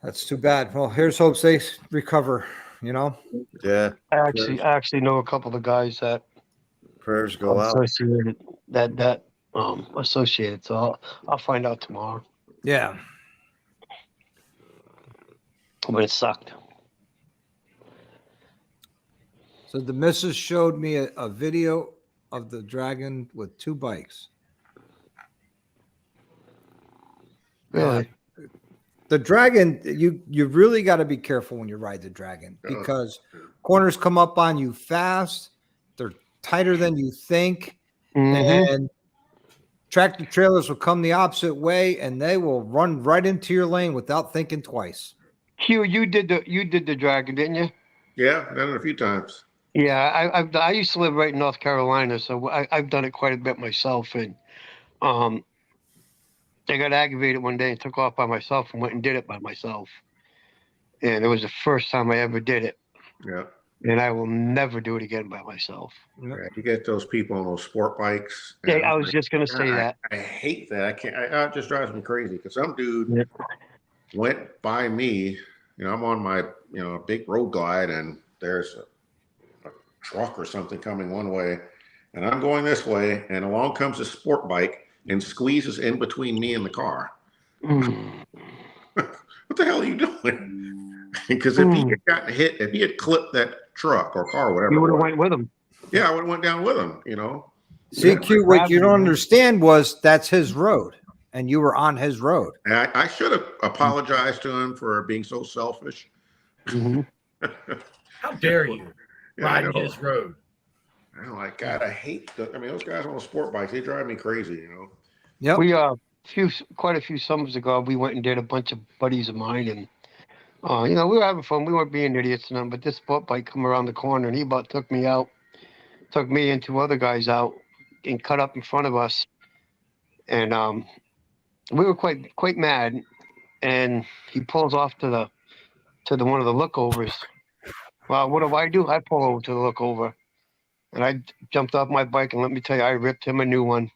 That's too bad. Well, here's hopes they recover. Yeah. I actually know a couple of guys that Prayers go out. associated that associated. So I'll find out tomorrow. Yeah. But it sucked. So the missus showed me a video of the dragon with two bikes. Really? The dragon, you really got to be careful when you ride the dragon because corners come up on you fast. They're tighter than you think. Mhm. And tractor trailers will come the opposite way and they will run right into your lane without thinking twice. Hugh, you did the dragon, didn't you? Yeah, done it a few times. Yeah, I used to live right in North Carolina, so I've done it quite a bit myself. And I got aggravated one day and took off by myself and went and did it by myself. And it was the first time I ever did it. Yeah. And I will never do it again by myself. Yeah, you get those people on those sport bikes. Yeah, and I was just gonna say that. I hate that. I can't. It just drives me crazy because some dude went by me. I'm on my big road glide, and there's a truck or something coming one way, and I'm going this way, and along comes a sport bike and squeezes in between me and the car. What the hell are you doing? Because if he had gotten hit, if he had clipped that truck or car, or whatever, You would have went with him. Yeah, I would have went down with him. CQ, what you don't understand was that's his road, and you were on his road. And I should have apologized to him for being so selfish. Mm-hmm. How dare you ride I his road? I'm like, God, I hate those guys on the sport bikes. They drive me crazy, Yep. quite a few summers ago, we went and did a bunch of buddies of mine, and you know, we were having fun. We weren't being idiots, and but this sport bike come around the corner, and he about took me out, took me and two other guys out, and cut up in front of us, and we were quite mad, and he pulls off to the one of the lookovers. Well, what do? I pull over to the lookover, and I jumped off my bike, and let me tell you, I ripped him a new one.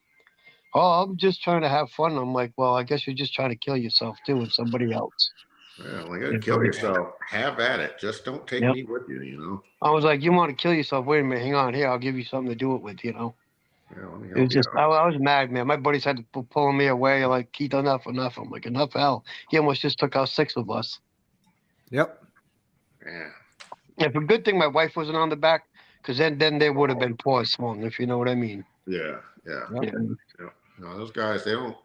Oh, I'm just trying to have fun. I'm like, well, I guess you're just trying to kill yourself too with somebody else. Yeah, well, you gotta kill yourself. Have at it. Just don't take me with you, you know. I was like, you want to kill yourself? Wait a minute, hang on. Here, I'll give you something to do it with, you know. Yeah, let me It help was you just, I was mad, man. My buddies had to pulling me away, like, he done enough. I'm like, enough, hell. He almost just took out 6 of us. Yep. Yeah. If a good thing my wife wasn't on the back, because then they would have been paws swung, if you know what I mean. Yeah. Yep. No, those guys, they don't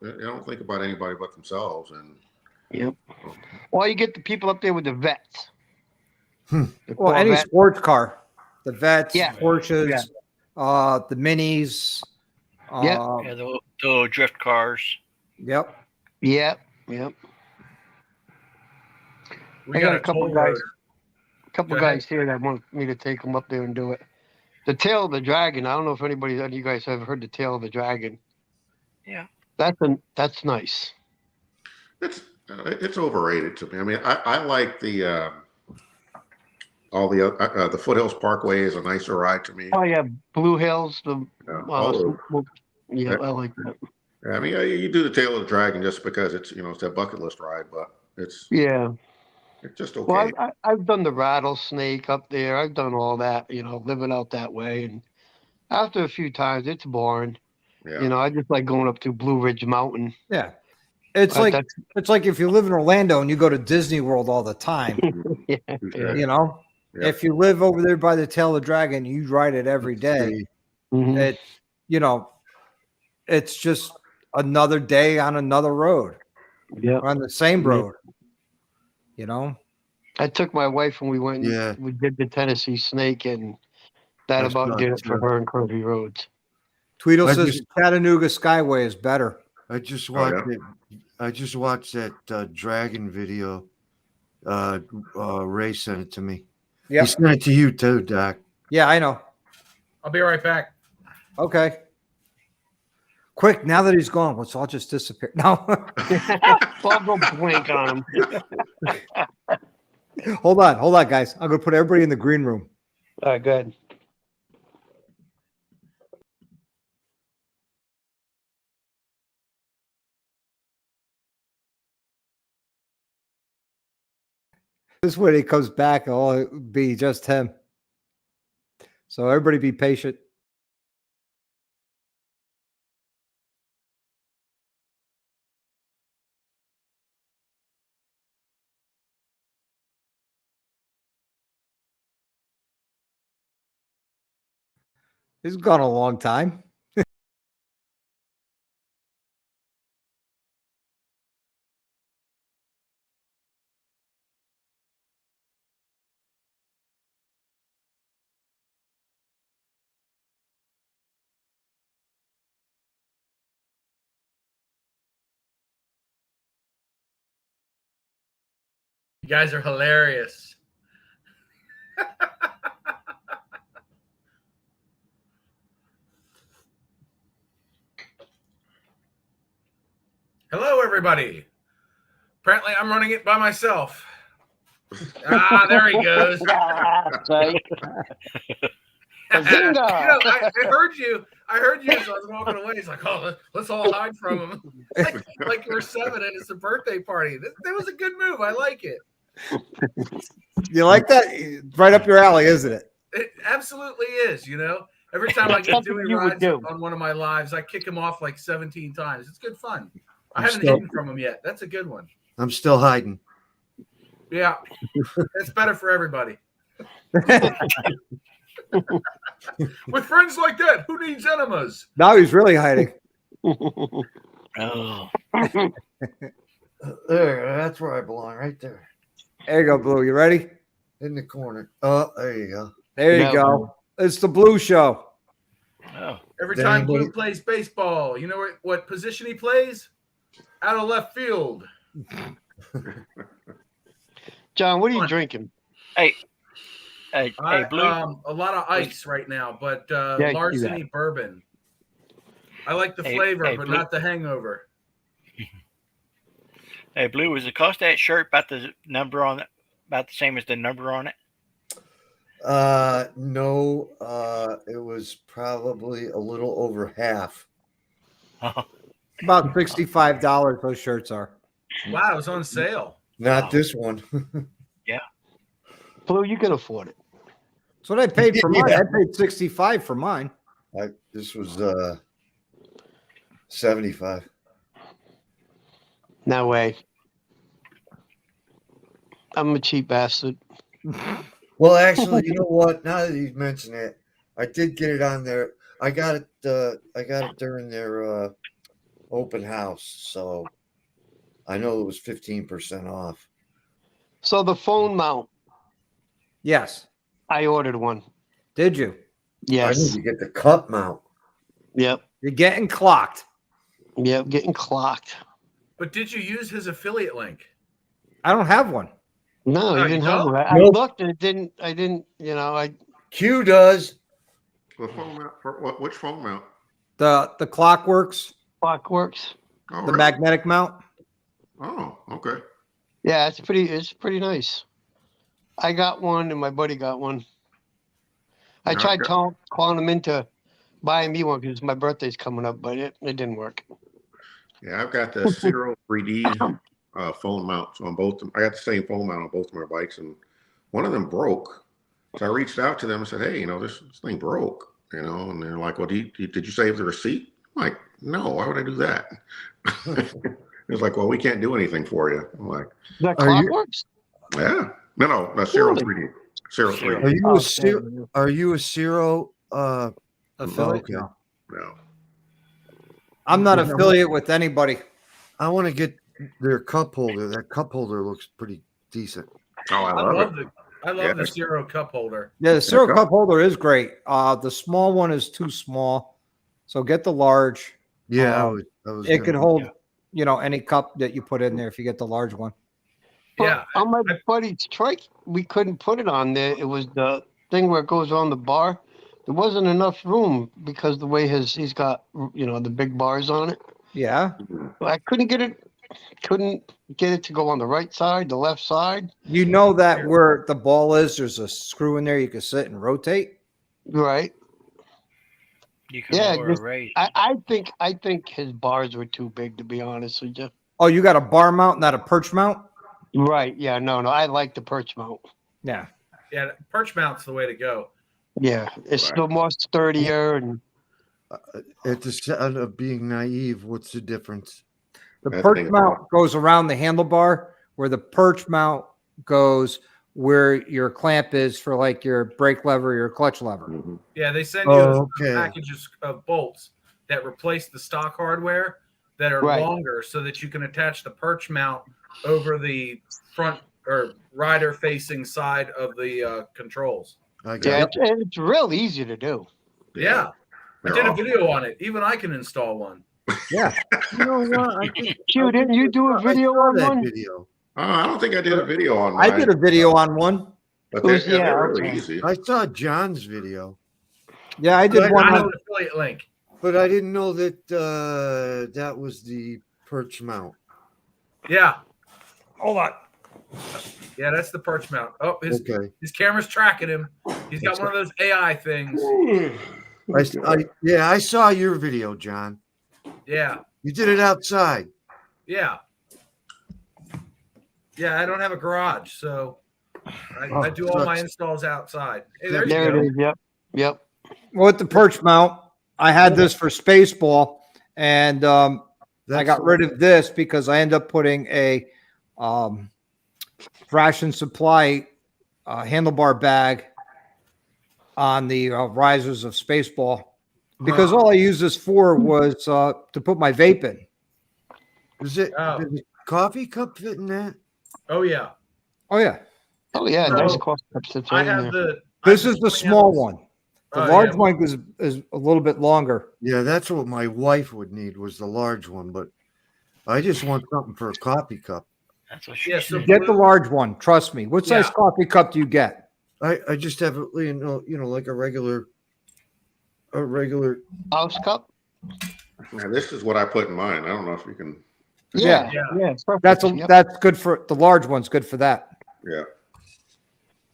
think about anybody but themselves. And Yep. Well, you get the people up there with the vets. The Well, any Corvette. sports car, the Vets, Yeah. Porsches, Yeah. the Minis. Yeah. Yeah, the little drift cars. Yep. Yep. We I got a couple toll guys. road. Couple Go ahead. guys here that want me to take them up there and do it. The Tail of the Dragon. I don't know if any of you guys have heard the Tail of the Dragon. Yeah. That's nice. it's overrated to me. I mean, I like the all the Foothills Parkway is a nicer ride to me. Oh yeah, Blue Hills. Yeah, I like that. I mean, you do the Tail of the Dragon just because it's it's a bucket list ride, but it's just okay. Well, I've done the Rattlesnake up there. I've done all that. Living out that way, and after a few times, it's boring. Yeah. I just like going up to Blue Ridge Mountain. Yeah. It's like if you live in Orlando and you go to Disney World all the time. Yeah. Yeah. If you live over there by the Tail of the Dragon, you ride it every day. Mhm. It's just another day on another road. Yeah. On the same road. I took my wife and we went. Yeah. We did the Tennessee Snake, and that That's about not did it for true. her and Curvy Roads. Tweedle I says just- Chattanooga Skyway is better. I just Oh, watched yeah? it. I just watched that Dragon video. Ray sent it to me. Yep. He sent it to you too, Doc. Yeah, I know. I'll be right back. Okay. Quick, now that he's gone, let's all just disappear. No. I'll go blink on him. Hold on, guys. I'm going to put everybody in the green room. All right, good. This way he comes back, it'll be just him. So everybody be patient. It's gone a long time. You guys are hilarious. Hello, everybody. Apparently, I'm running it by myself. There he goes. Bazinga! I heard you. I heard you as I was walking away. He's like, "Oh, let's all hide from him." like we're 7 and it's a birthday party. That was a good move. I like it. You like that? Right up your alley, isn't it? It absolutely is. Every time I get Something doing you would rides do. on one of my lives, I kick him off like 17 times. It's good fun. I I'm haven't still- hidden from him yet. That's a good one. I'm still hiding. Yeah, that's better for everybody. With friends like that, who needs enemas? Now he's really hiding. Oh, There, that's where I belong, right there, There you go, Blue. You ready? in the corner. Oh, there you go. There you No. go. It's the Blue Show. oh. Every Did time anybody- Blue plays baseball, you know what position he plays? Out of left field. John, what are you drinking? Hey, I, Blue. a lot of ice right now, but Yeah, I see that. Larceny bourbon. I like the Hey, flavor, hey, but Blue. not the hangover. Hey, Blue, was the cost of that shirt about the number on it, about the same as the number on it? No, it was probably a little over half. About $65 those shirts are. Wow, it was on sale. Not Wow. this one. Blue, you can afford it. That's what I paid for mine. Yeah. I paid 65 for mine. This was 75. No way. I'm a cheap bastard. Well, actually, you know what? Now that you mention it, I did get it on there. I got it during their open house, so I know it was 15% off. So the phone mount, Yes. I ordered one. Did you? I Yes. need to get the cup mount. Yep. You're getting clocked. Yep. Getting clocked. But did you use his affiliate link? I don't have one. No, Oh, you you didn't have don't? one. I Nope. looked and it didn't. I didn't. You know. Q does. The phone mount, which phone mount? The Clockworks, Clockworks. Oh, the really? magnetic mount. Oh, okay. Yeah, it's pretty nice. I got one and my buddy got one. I Yeah, tried okay. calling him into buying me one because my birthday's coming up, but it didn't work. Yeah, I've got the Zero 3D phone mounts on both. I got the same phone mount on both of my bikes, and one of them broke. So I reached out to them and said, "Hey, this thing broke." And they're like, "Well, did you save the receipt?" I'm like, "No, why would I do that?" It's like, "Well, we can't do anything for you." I'm like, Is that Are you- Clockworks? "Yeah, no, Zero Really? 3D, Zero 3D." Are you Oh, a Zero? Are you a Zero? Affiliate? okay. No. No. I'm not Yeah. affiliate with anybody. I want to get their cup holder. That cup holder looks pretty decent. Oh, I love it. I love the Zero cup holder. Yeah, the Zero go. Cup holder is great. The small one is too small, so get the large. Yeah, Um, I was It gonna- could hold, any cup that you put in there if you get the large one. Yeah, On my buddy's trike, we couldn't put it on there. It was the thing where it goes on the bar. There wasn't enough room because the way he's got the big bars on it. Yeah, I couldn't get it to go on the right side, the left side. you know that where the ball is, there's a screw in there you can sit and rotate. Right. You can Yeah, lower just- a raise. I think his bars were too big, to be honest with you. Oh, you got a bar mount, not a perch mount? Right. Yeah. No. I like the perch mount. Yeah. yeah, perch mount's the way to go. Yeah, it's Right. still more sturdier and At the sound of being naive, what's the difference? The That perch thing- mount goes around the handlebar, where the perch mount goes where your clamp is for like your brake lever, your clutch lever. Mhm. Yeah, they send you Oh, a okay. package of bolts that replace the stock hardware that are Right. longer so that you can attach the perch mount over the front or rider facing side of the controls. I got yeah, it. it's real easy to do. Yeah. I They're did a awesome. video on it. Even I can install one. Yeah. You know what? I think Q, didn't you do a video I saw on that one? video. I don't think I did a video on I mine. did a video on one. But It was- they're yeah, really okay. easy. I saw John's video, Yeah, I did I one. have On, an affiliate link. but I didn't know that that was the perch mount. Yeah. hold on. Yeah, that's the perch mount. Oh, his Okay. camera's tracking him. He's got one of those AI things. I saw your video, John. Yeah. You did it outside. Yeah. Yeah, I don't have a garage, so I do all my installs outside. Hey, there you There go. it is. Yep. Yep. With the perch mount, I had this for Spaceball, and I got rid of this because I ended up putting a ration supply handlebar bag on the risers of Spaceball because all I used this for was to put my vape in. Is it Oh. did the coffee cup fit in that? Oh yeah. Oh yeah, Oh yeah, So, nice coffee cup sits I right in have there. the this I is have the swing small handles. one. The Oh, large yeah. one is a little bit longer. Yeah, that's what my wife would need was the large one, but I just want something for a coffee cup. That's what she Yeah, so said. Get the large one. Trust me. What size Yeah. coffee cup do you get? I just have it, like a regular House cup. Now, this is what I put in mine. I don't know if you can. Yeah, Yeah. yeah, perfect. Yep. That's good for the large one's good for that. Yeah.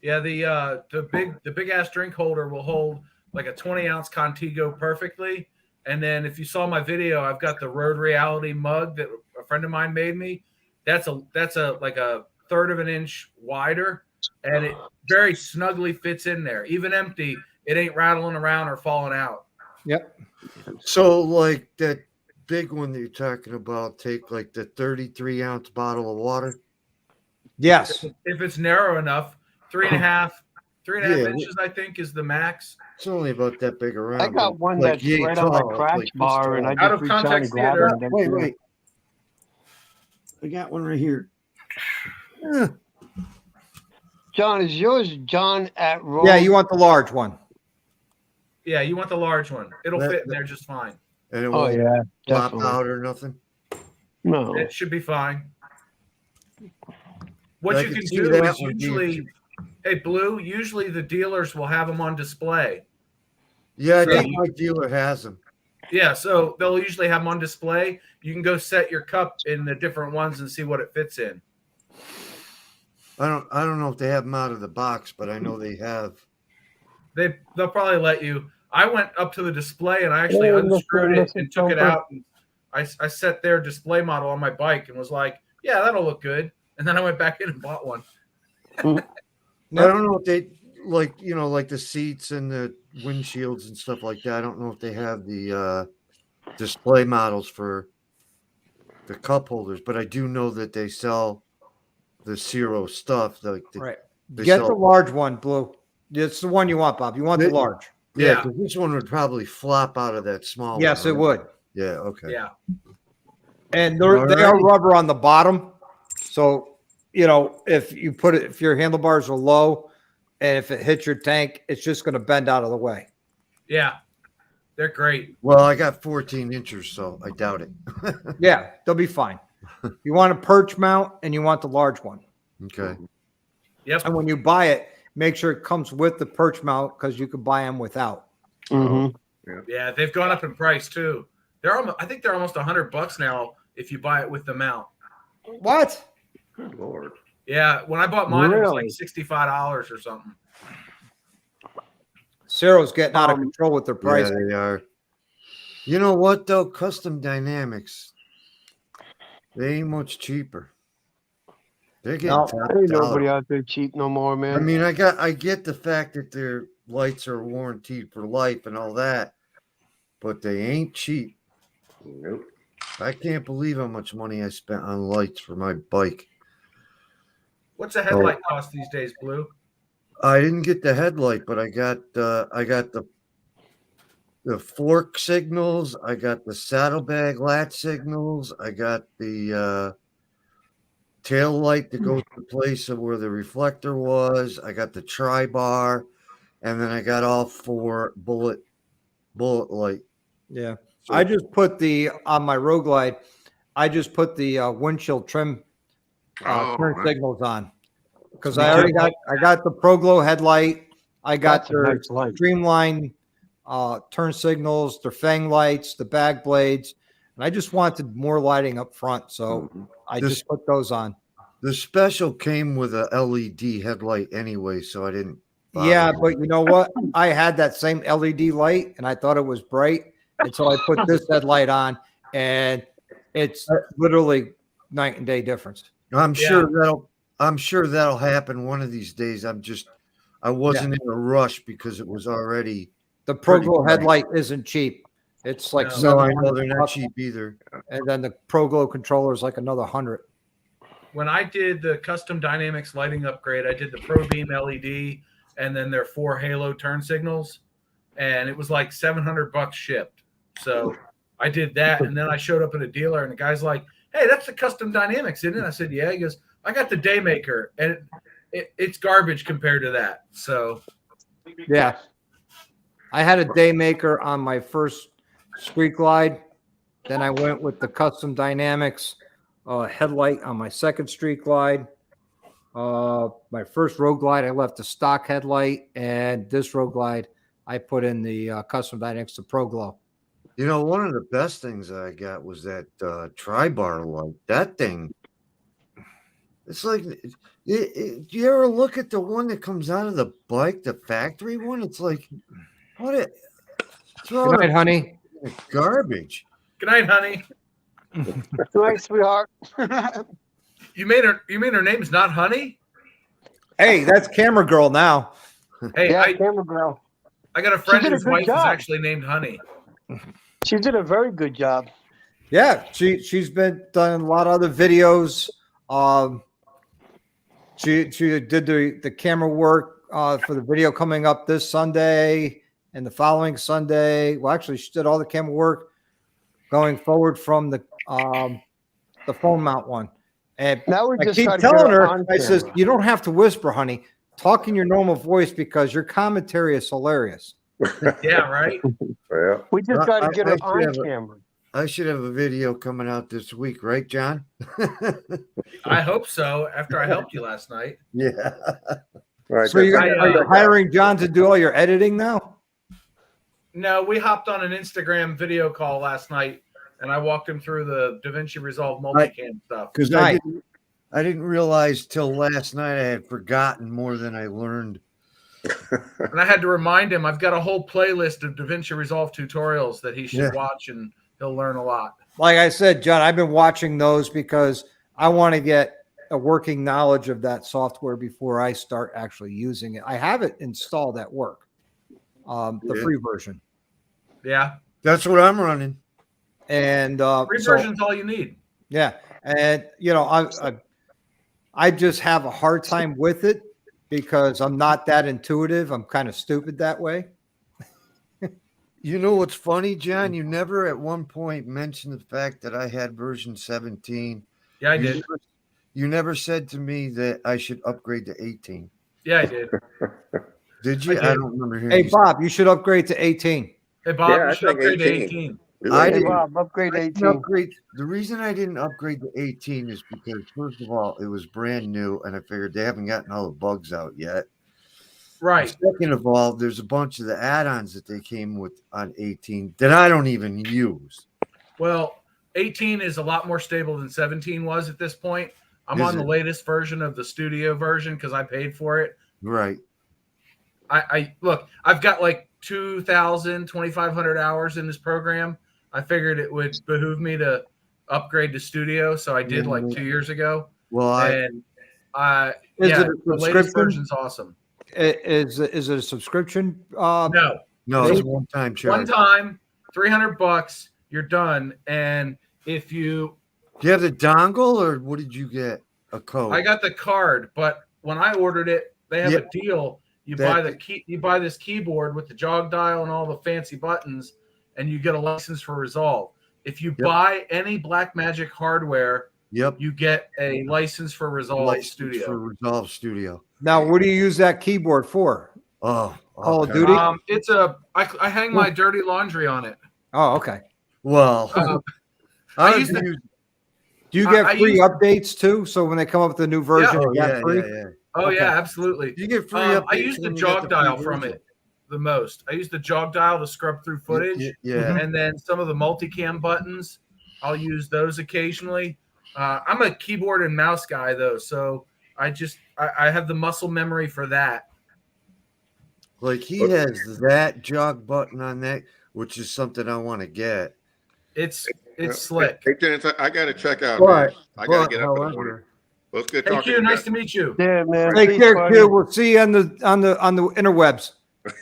Yeah, the big ass drink holder will hold like a 20-ounce Contigo perfectly. And then if you saw my video, I've got the Road Reality mug that a friend of mine made me. That's a like a third of an inch wider, and it very snugly fits in there. Even empty, it ain't rattling around or falling out. Yep. So like that big one that you're talking about, take like the 33-ounce bottle of water. Yes. If it's narrow enough, 3.5 Yeah. inches, I think, is the max. It's only about that big around. I got one like that's yay right on my tall, crash like this bar, and I tall. Out just of reach out and context grab theater. it. and then- Wait. I got one right here. John, is yours John at Road? Yeah, you want the large one. Yeah, you want the large one. It'll That- fit in there just fine. And it Oh won't yeah, flop definitely. out or nothing. No. It should be fine. What I you can can see do that is one being usually, hey, Blue, usually the dealers will have them on display. Yeah, I So think you- my dealer has them. Yeah, so they'll usually have them on display. You can go set your cup in the different ones and see what it fits in. I don't know if they have them out of the box, but I know they have. They'll probably let you. I went up to the display and I actually Hey, unscrewed it listen, and took it Thumper. out. And I set their display model on my bike and was like, yeah, that'll look good. And then I went back in and bought one. I don't know if they like the seats and the windshields and stuff like that. I don't know if they have the display models for the cup holders, but I do know that they sell the Zero stuff. Like Right. they Get sell- the large one, Blue. It's the one you want, Bob. You want the They- large. Yeah, Yeah. because this one would probably flop out of that small Yes, one. it right? would. Yeah, okay. Yeah. And they are Alrighty. rubber on the bottom. So, if your handlebars are low and if it hits your tank, it's just going to bend out of the way. Yeah. They're great. Well, I got 14 inches, so I doubt it. Yeah, they'll be fine. You want a perch mount and you want the large one. Okay. Yep. And when you buy it, make sure it comes with the perch mount because you can buy them without. Mhm. Yeah, they've gone up in price too. I think they're almost $100 now if you buy it with the mount. What? Good Lord. Yeah, when I bought mine, it was Really? like $65 or something. Ciro's getting out of control with their Yeah, price. they are. You know what though? Custom Dynamics, they ain't much cheaper. They're getting No, top Ain't dollar. nobody out there cheap no more, man. I mean, I get the fact that their lights are warranted for life and all that, but they ain't cheap. Nope. I can't believe how much money I spent on lights for my bike. What's a headlight cost these days, Blue? I didn't get the headlight, but I got the fork signals. I got the saddlebag latch signals. I got the tail light that goes to the place of where the reflector was. I got the tri-bar, and then I got all 4 bullet light. Yeah. So- I just put on my Road Glide, I just put the windshield trim turn nice. signals on because I got the Pro Glow headlight. I got That's a their nice light. streamline turn signals, their fang lights, the bag blades, and I just wanted more lighting up front, so Mhm. I This- just put those on. The special came with a LED headlight anyway, so I didn't. bother. Yeah, but you know what? I had that same LED light, and I thought it was bright, and so I put this headlight on, and it's literally night and day difference. I'm sure that'll happen one of these days. I wasn't in a rush because it was already. The Pro Pretty Glow bright. headlight isn't cheap. It's like No. No, I know they're $700, not cheap either. and then the Pro Glow controller is like another 100. When I did the custom dynamics lighting upgrade, I did the Pro Beam LED and then their 4 halo turn signals, and it was like $700 shipped. So I did that, and then I showed up at a dealer, and the guy's like, "Hey, that's the custom dynamics, isn't it?" I said, "Yeah." He goes, "I got the Daymaker, and it's garbage compared to that." So Yeah. I had a Daymaker on my first Street Glide. Then I went with the custom dynamics. headlight on my second street glide. My first road glide, I left the stock headlight, and this road glide, I put in the Custom Dynamics, the Pro Glow. You know, one of the best things I got was that tri-bar light. That thing, it's like, do you ever look at the one that comes out of the bike, the factory one? It's like, what it, Good night, honey. Garbage. Good night, honey. Good night, sweetheart. You mean her name's not Honey? Hey, that's camera girl now. Hey, Yeah, camera girl. I got a friend did a whose good wife is job. actually named Honey. She did a very good job. Yeah, she's been done a lot of other videos. She did the camera work for the video coming up this Sunday and the following Sunday. Well, actually, she did all the camera work going forward from the phone mount one. And Now we I just keep gotta get telling her her, on I says, camera. you don't have to whisper, honey. Talk in your normal voice because your commentary is hilarious. Yeah, right. Yeah. We just got to I- get I her should on have a- camera. I should have a video coming out this week, right, John? I hope so. After I helped you last night. Yeah. Right. So are I, you hiring John to do all your editing now? No, we hopped on an Instagram video call last night, and I walked him through the DaVinci Resolve multicam stuff. Because Nice. I didn't realize till last night I had forgotten more than I learned. And I had to remind him I've got a whole playlist of DaVinci Resolve tutorials that he should watch, and he'll learn a lot. Like I said, John, I've been watching those because I want to get a working knowledge of that software before I start actually using it. I have it installed at work, the free version. Yeah. That's what I'm running. And Free version's all you need. yeah. And, you know, I just have a hard time with it because I'm not that intuitive. I'm kind of stupid that way. You know what's funny, John? You never at one point mentioned the fact that I had version 17. Yeah, I did. You never said to me that I should upgrade to 18. Yeah, I did. Did you? I did. I don't remember hearing Hey, you say- Bob, you should upgrade to 18. Hey, Bob, Yeah, I you should think upgrade to 18. 18. I Hey, didn't- Bob, upgrade I didn't 18. upgrade. The reason I didn't upgrade to 18 is because, first of all, it was brand new, and I figured they haven't gotten all the bugs out yet. Right. Second of all, there's a bunch of the add-ons that they came with on 18 that I don't even use. Well, 18 is a lot more stable than 17 was at this point. I'm Is on the it? latest version of the studio version because I paid for it. Right. I look, I've got like 2,500 hours in this program. I figured it would behoove me to upgrade to studio, so I did like 2 years ago. Well, And Is yeah, it a the latest subscription? version's awesome. Is it a subscription? No, no, it's a one-time one charge. time, $300, you're done. And if you, Do you have the dongle, or what did you get? A code? I got the card, but when I ordered it, they have Yeah. a deal. You That- buy this keyboard with the jog dial and all the fancy buttons, and you get a license for Resolve. If you Yep. buy any Blackmagic hardware, Yep. you get a license for Resolve License Studio. for Resolve Studio. Now, what do you use that keyboard for? Oh, Call of okay. Duty? It's I hang my dirty laundry on it. Oh, okay. Well, I I use use the- Do you get I free use- updates too? So when they come up with a new version, Oh, you got yeah, free? yeah. Oh Okay. yeah, absolutely. You get free I updates use the when you get jog the dial free from version. it the most. I use the jog dial to scrub through footage. Yeah. And then some of the multicam buttons, I'll use those occasionally. I'm a keyboard and mouse guy though, so I have the muscle memory for that. Like he has that jog button on that, which is something I want to get. It's slick. Hey, Dennis, I got to check out. But- man. I got But, to get up in the morning. however, Well, it's good Hey talking Q, to nice you. to meet you. Yeah, man. Take Peace, care, buddy. Q. We'll see you on the interwebs.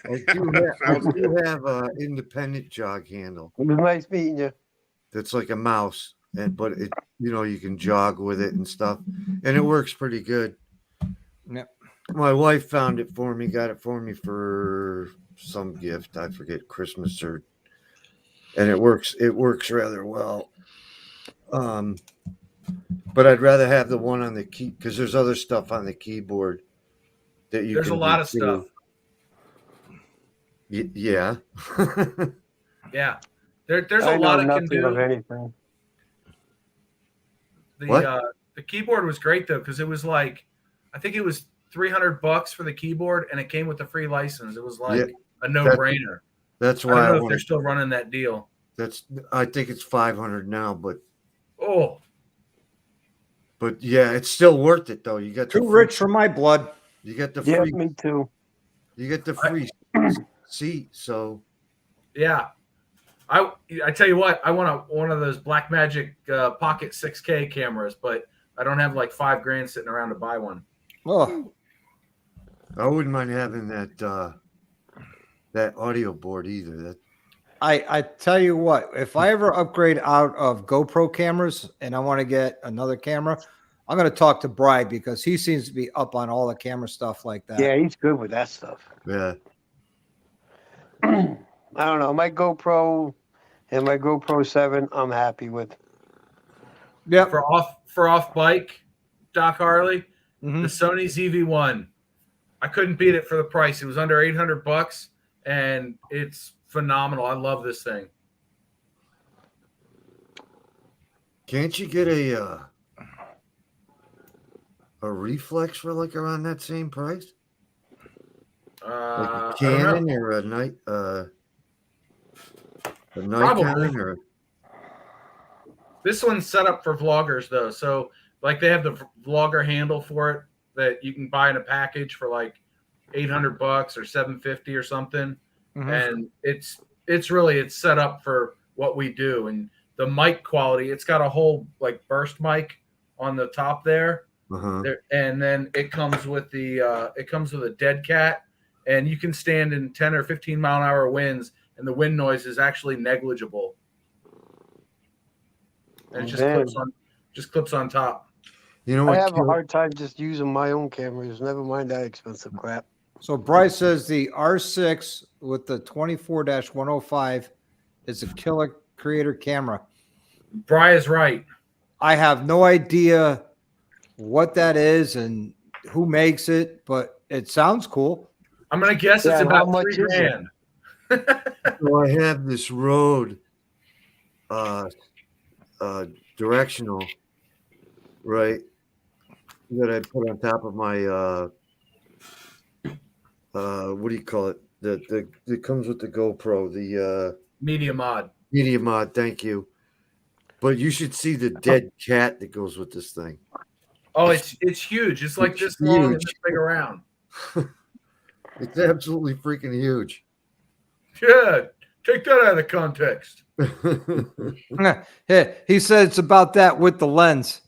I do have an independent jog handle It was nice meeting you. that's like a mouse, but it you can jog with it and stuff, and it works pretty good. Yep. My wife found it for me, got it for me for some gift. I forget, Christmas and it works rather well. But I'd rather have the one on the key because there's other stuff on the keyboard that you There's a can lot do of stuff. too. Yeah. Yeah. There's I a know lot it can nothing do. of anything. The keyboard was great though, because it was like, I think it was $300 for the keyboard, and it came with a free license. It was like a no-brainer. That's I why don't know if they're still running that deal. I think it's 500 now, but But yeah, it's still worth it though. You got Too rich for my blood. You get the Yeah, free. me too. You get the free seat, so yeah, I tell you what, I want one of those Blackmagic Pocket 6K cameras, but I don't have like $5,000 sitting around to buy one. Oh, I wouldn't mind having that audio board either. I tell you what, if I ever upgrade out of GoPro cameras and I want to get another camera, I'm going to talk to Bry because he seems to be up on all the camera stuff like that. Yeah, he's good with that stuff. Yeah. I don't know. My GoPro and my GoPro 7, I'm happy with. Yeah. For off bike, Doc Harley, Mhm. the Sony ZV-1. I couldn't beat it for the price. It was under $800, and it's phenomenal. I love this thing. Can't you get a reflex for like around that same price? Like a Canon or a Nikon or This one's set up for vloggers though, so like they have the vlogger handle for it that you can buy in a package for like $800 or $750 or something, and it's set up for what we do. And the mic quality, it's got a whole like burst mic on the top there. And then it comes with a dead cat, and you can stand in 10 or 15 mile an hour winds, and the wind noise is actually negligible. And it just clips on top. You know what? I have a hard time just using my own cameras. Never mind that expensive crap. So Bryce says the R6 with the 24-105 is a killer creator camera. Bry is right. I have no idea what that is and who makes it, but it sounds cool. I'm gonna guess it's about $3,000. So I have this Rode directional, right, that I put on top of my what do you call it? That comes with the GoPro, the Media Mod. Media Mod, thank you. But you should see the dead cat that goes with this thing. Oh, it's huge. It's like this long and this big around. It's absolutely freaking huge. Yeah, take that out of context. Yeah, he said it's about that with the lens.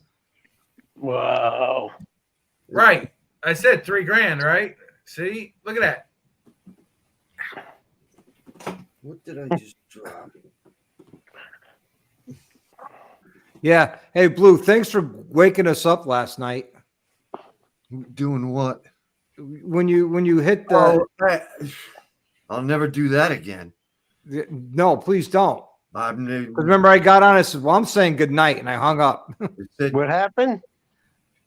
Wow. Right. I said $3,000, right? See? Look at that. What did I just drop? Yeah. Hey, Blue, thanks for waking us up last night. Doing what? When you hit the I'll never do that again. No, please don't. Remember, I got on. I said, "Well, I'm saying good night," and I hung up. What happened?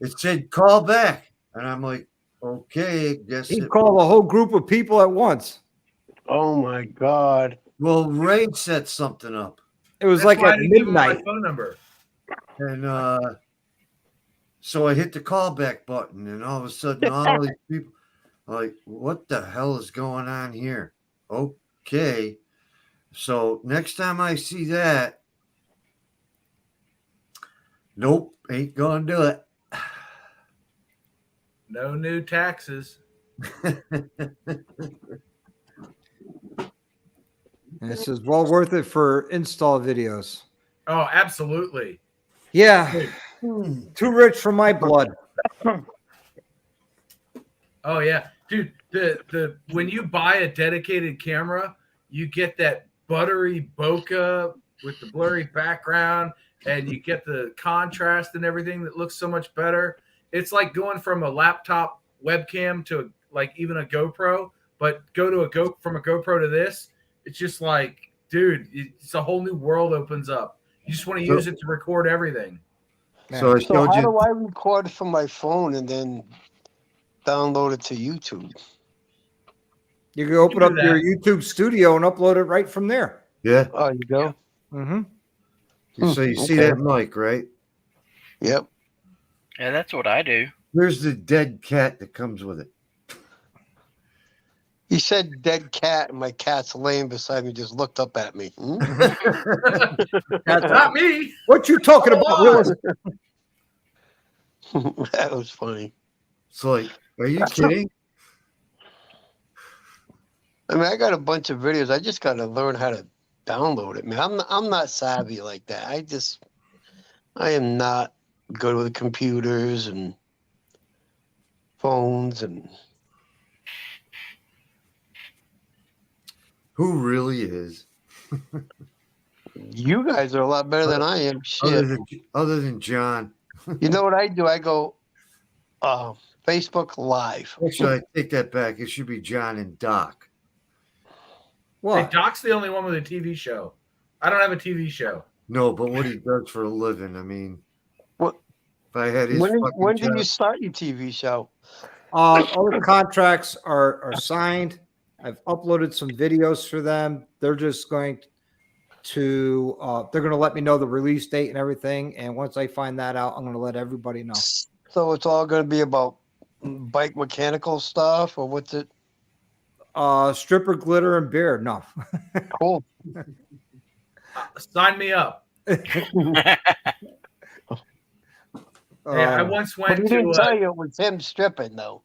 It said call back, and I'm like, okay, guess he called a whole group of people at once. Oh my God! Well, Ray set something up. It was like at midnight. My phone number. And so I hit the callback button, and all of a sudden, all these people are like, what the hell is going on here? Okay. So next time I see that, nope, ain't gonna do it. No new taxes. And it says, well worth it for install videos. Oh, absolutely. Yeah. Too rich for my blood. Oh yeah. Dude, the when you buy a dedicated camera, you get that buttery bokeh with the blurry background, and you get the contrast and everything that looks so much better. It's like going from a laptop webcam to like even a GoPro, but from a GoPro to this, it's just like, dude, it's a whole new world opens up. You just want to use it to record everything. So how do I record from my phone and then download it to YouTube? You can open up your YouTube studio and upload it right from there. Yeah. Oh, you go. Mm-hmm. So you see that mic, right? Yep. Yeah, that's what I do. There's the dead cat that comes with it. He said dead cat, and my cat's laying beside me just looked up at me. Hmm? Not me. What you talking Come about, on. Willis? That was funny. It's like, are you kidding? I mean, I got a bunch of videos. I just got to learn how to download it. Man, I'm not savvy like that. I am not good with computers and phones and. Who really is? You guys are a lot better than I am. Shit. Other than John. You know what I do? I go Facebook Live. Actually, I take that back. It should be John and Doc. Hey, What? Doc's the only one with a TV show. I don't have a TV show. No, but what he does for a living. I mean, What? if I had his When fucking did you job- start your TV show? All the contracts are signed. I've uploaded some videos for them. They're just going to they're going to let me know the release date and everything. And once I find that out, I'm going to let everybody know. So it's all going to be about bike mechanical stuff, or what's it? Stripper, glitter, and beer. No. Cool. Sign me up. Hey, I once But went he didn't to. tell you it was him stripping, though.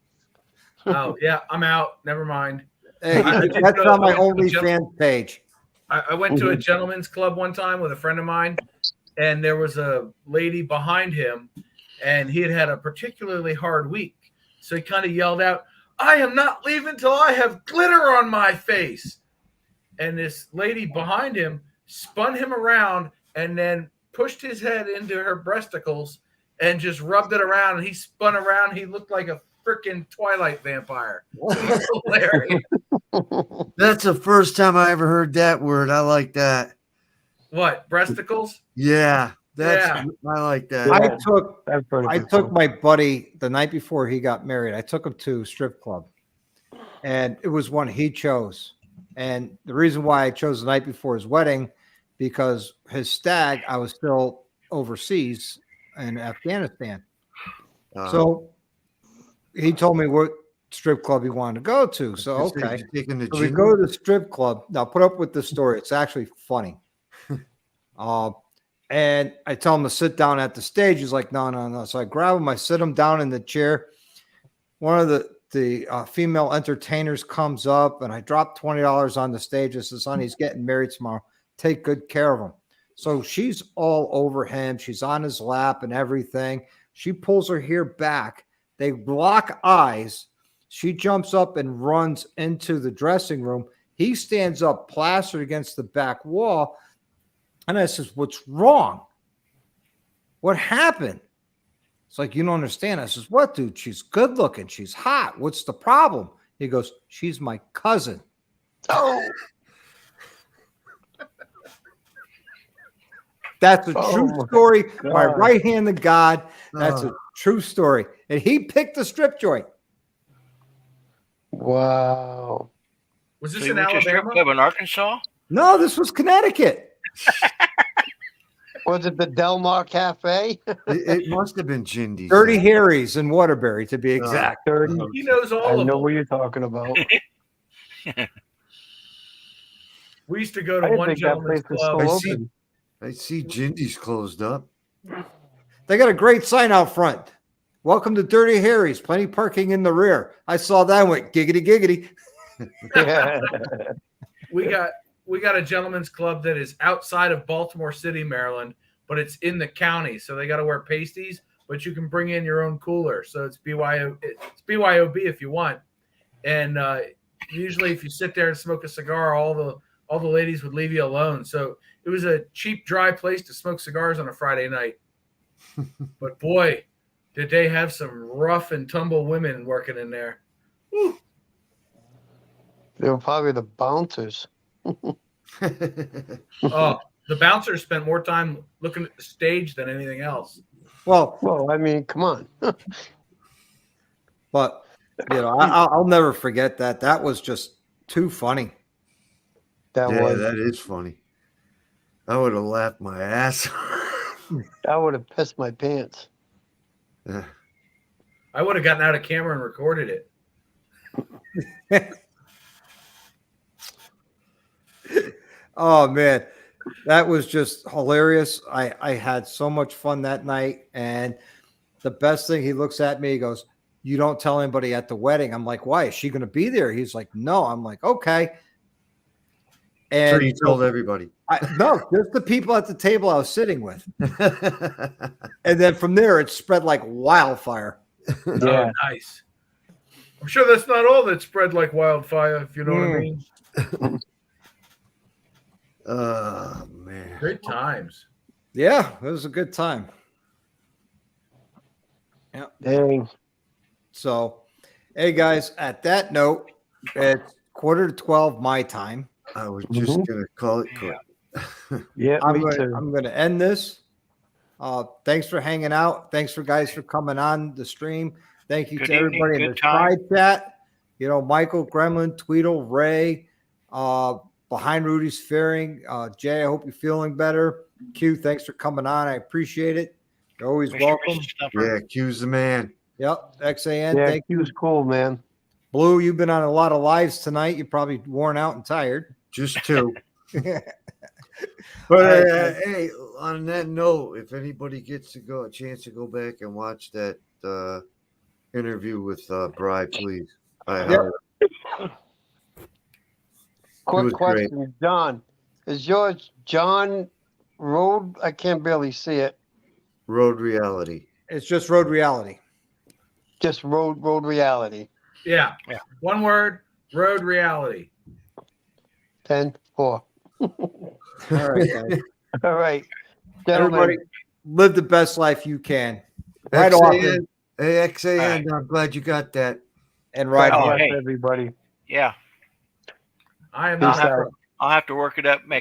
Oh yeah, I'm out. Never mind. Hey, I did that's go- on my I went to a OnlyFans page. I went to a gentleman's club one time with a friend of mine, and there was a lady behind him, and he had had a particularly hard week. So he kind of yelled out, "I am not leaving till I have glitter on my face." And this lady behind him spun him around and then pushed his head into her breasticles and just rubbed it around. And he spun around. He looked like a freaking Twilight vampire. It was hilarious. That's the first time I ever heard that word. I like that. What, breasticles? Yeah, Yeah. I like that. I took my buddy the night before he got married. I took him to a strip club, and it was one he chose. And the reason why I chose the night before his wedding, because his stag, I was still overseas in Afghanistan. So he told me what strip club he wanted to go to. So, okay. So we go to the strip club. Now, put up with this story. It's actually funny. And I tell him to sit down at the stage. He's like, no. So I grab him. I sit him down in the chair. One of the female entertainers comes up, and I drop $20 on the stage. I says, honey, he's getting married tomorrow. Take good care of him. So she's all over him. She's on his lap and everything. She pulls her hair back. They lock eyes. She jumps up and runs into the dressing room. He stands up plastered against the back wall. And I says, what's wrong? What happened? It's like, you don't understand. I says, what, dude? She's good looking. She's hot. What's the problem? He goes, she's my cousin. Oh. That's a true story. God. My right hand to God. That's a true story. And he picked the strip joint. Wow. Was this So you in went to a strip Alabama? club in Arkansas? No, this was Connecticut. Was it the Del Mar Cafe? It must have been Jindy's. Dirty Harry's in Waterbury, to be exact. He knows all I of know them. what you're talking about. We used to go I to didn't one think that gentleman's place was club. still open. I see Jindy's closed up. They got a great sign out front. Welcome to Dirty Harry's. Plenty parking in the rear. I saw that and went giggity giggity. We got a gentleman's club that is outside of Baltimore City, Maryland, but it's in the county, so they got to wear pasties. But you can bring in your own cooler, so it's BYOB if you want. And usually, if you sit there and smoke a cigar, all the ladies would leave you alone. So it was a cheap, dry place to smoke cigars on a Friday night. But boy, did they have some rough and tumble women working in there. Whew. They were probably the bouncers. Oh, the bouncers spent more time looking at the stage than anything else. Well, I mean, come on. But, I'll never forget that. That was just too funny. That Yeah, was. that is funny. I would have laughed my ass off. I would have pissed my pants. I would have gotten out a camera and recorded it. Oh man, that was just hilarious. I had so much fun that night. And the best thing, he looks at me, he goes, "You don't tell anybody at the wedding." I'm like, "Why? Is she going to be there?" He's like, "No." I'm like, "Okay." And So you told everybody. no, just the people at the table I was sitting with. And then from there, it spread like wildfire. Oh, nice. I'm sure that's not all that spread like wildfire, if you know what I mean. Oh man. Great times. Yeah, it was a good time. Yeah. Dang. So, hey guys, at that note, it's 11:45 my time. I was just gonna call it quit. Yeah, I'm me too. going to end this. Thanks for hanging out. Thanks for guys for coming on the stream. Thank you Good to evening, everybody in good the time. side chat. You know, Michael, Gremlin, Tweedle, Ray, behind Rudy's Fairing. Jay, I hope you're feeling better. Q, thanks for coming on. I appreciate it. You're always Mr. welcome. Snuffer. Yeah, Q's the man. Yep. XAN, Yeah, thank he you. was cool, man. Blue, you've been on a lot of lives tonight. You're probably worn out and tired. Just two. But But hey, on that note, if anybody gets a chance to go back and watch that interview with Bri, please. Yep. Quick was great. question, John. Is yours John Road? I can't barely see it. Road Reality. it's just road reality. Just road reality. Yeah. Yeah. One word, road reality. 10-4. All right, guys. All right. Gentlemen, Everybody, live the best life you can. Right XAN, often hey, XAN, All right. I'm glad you got that. and right Oh, on. bless hey. everybody. Yeah. I am Peace not out. I'll have to work it up, make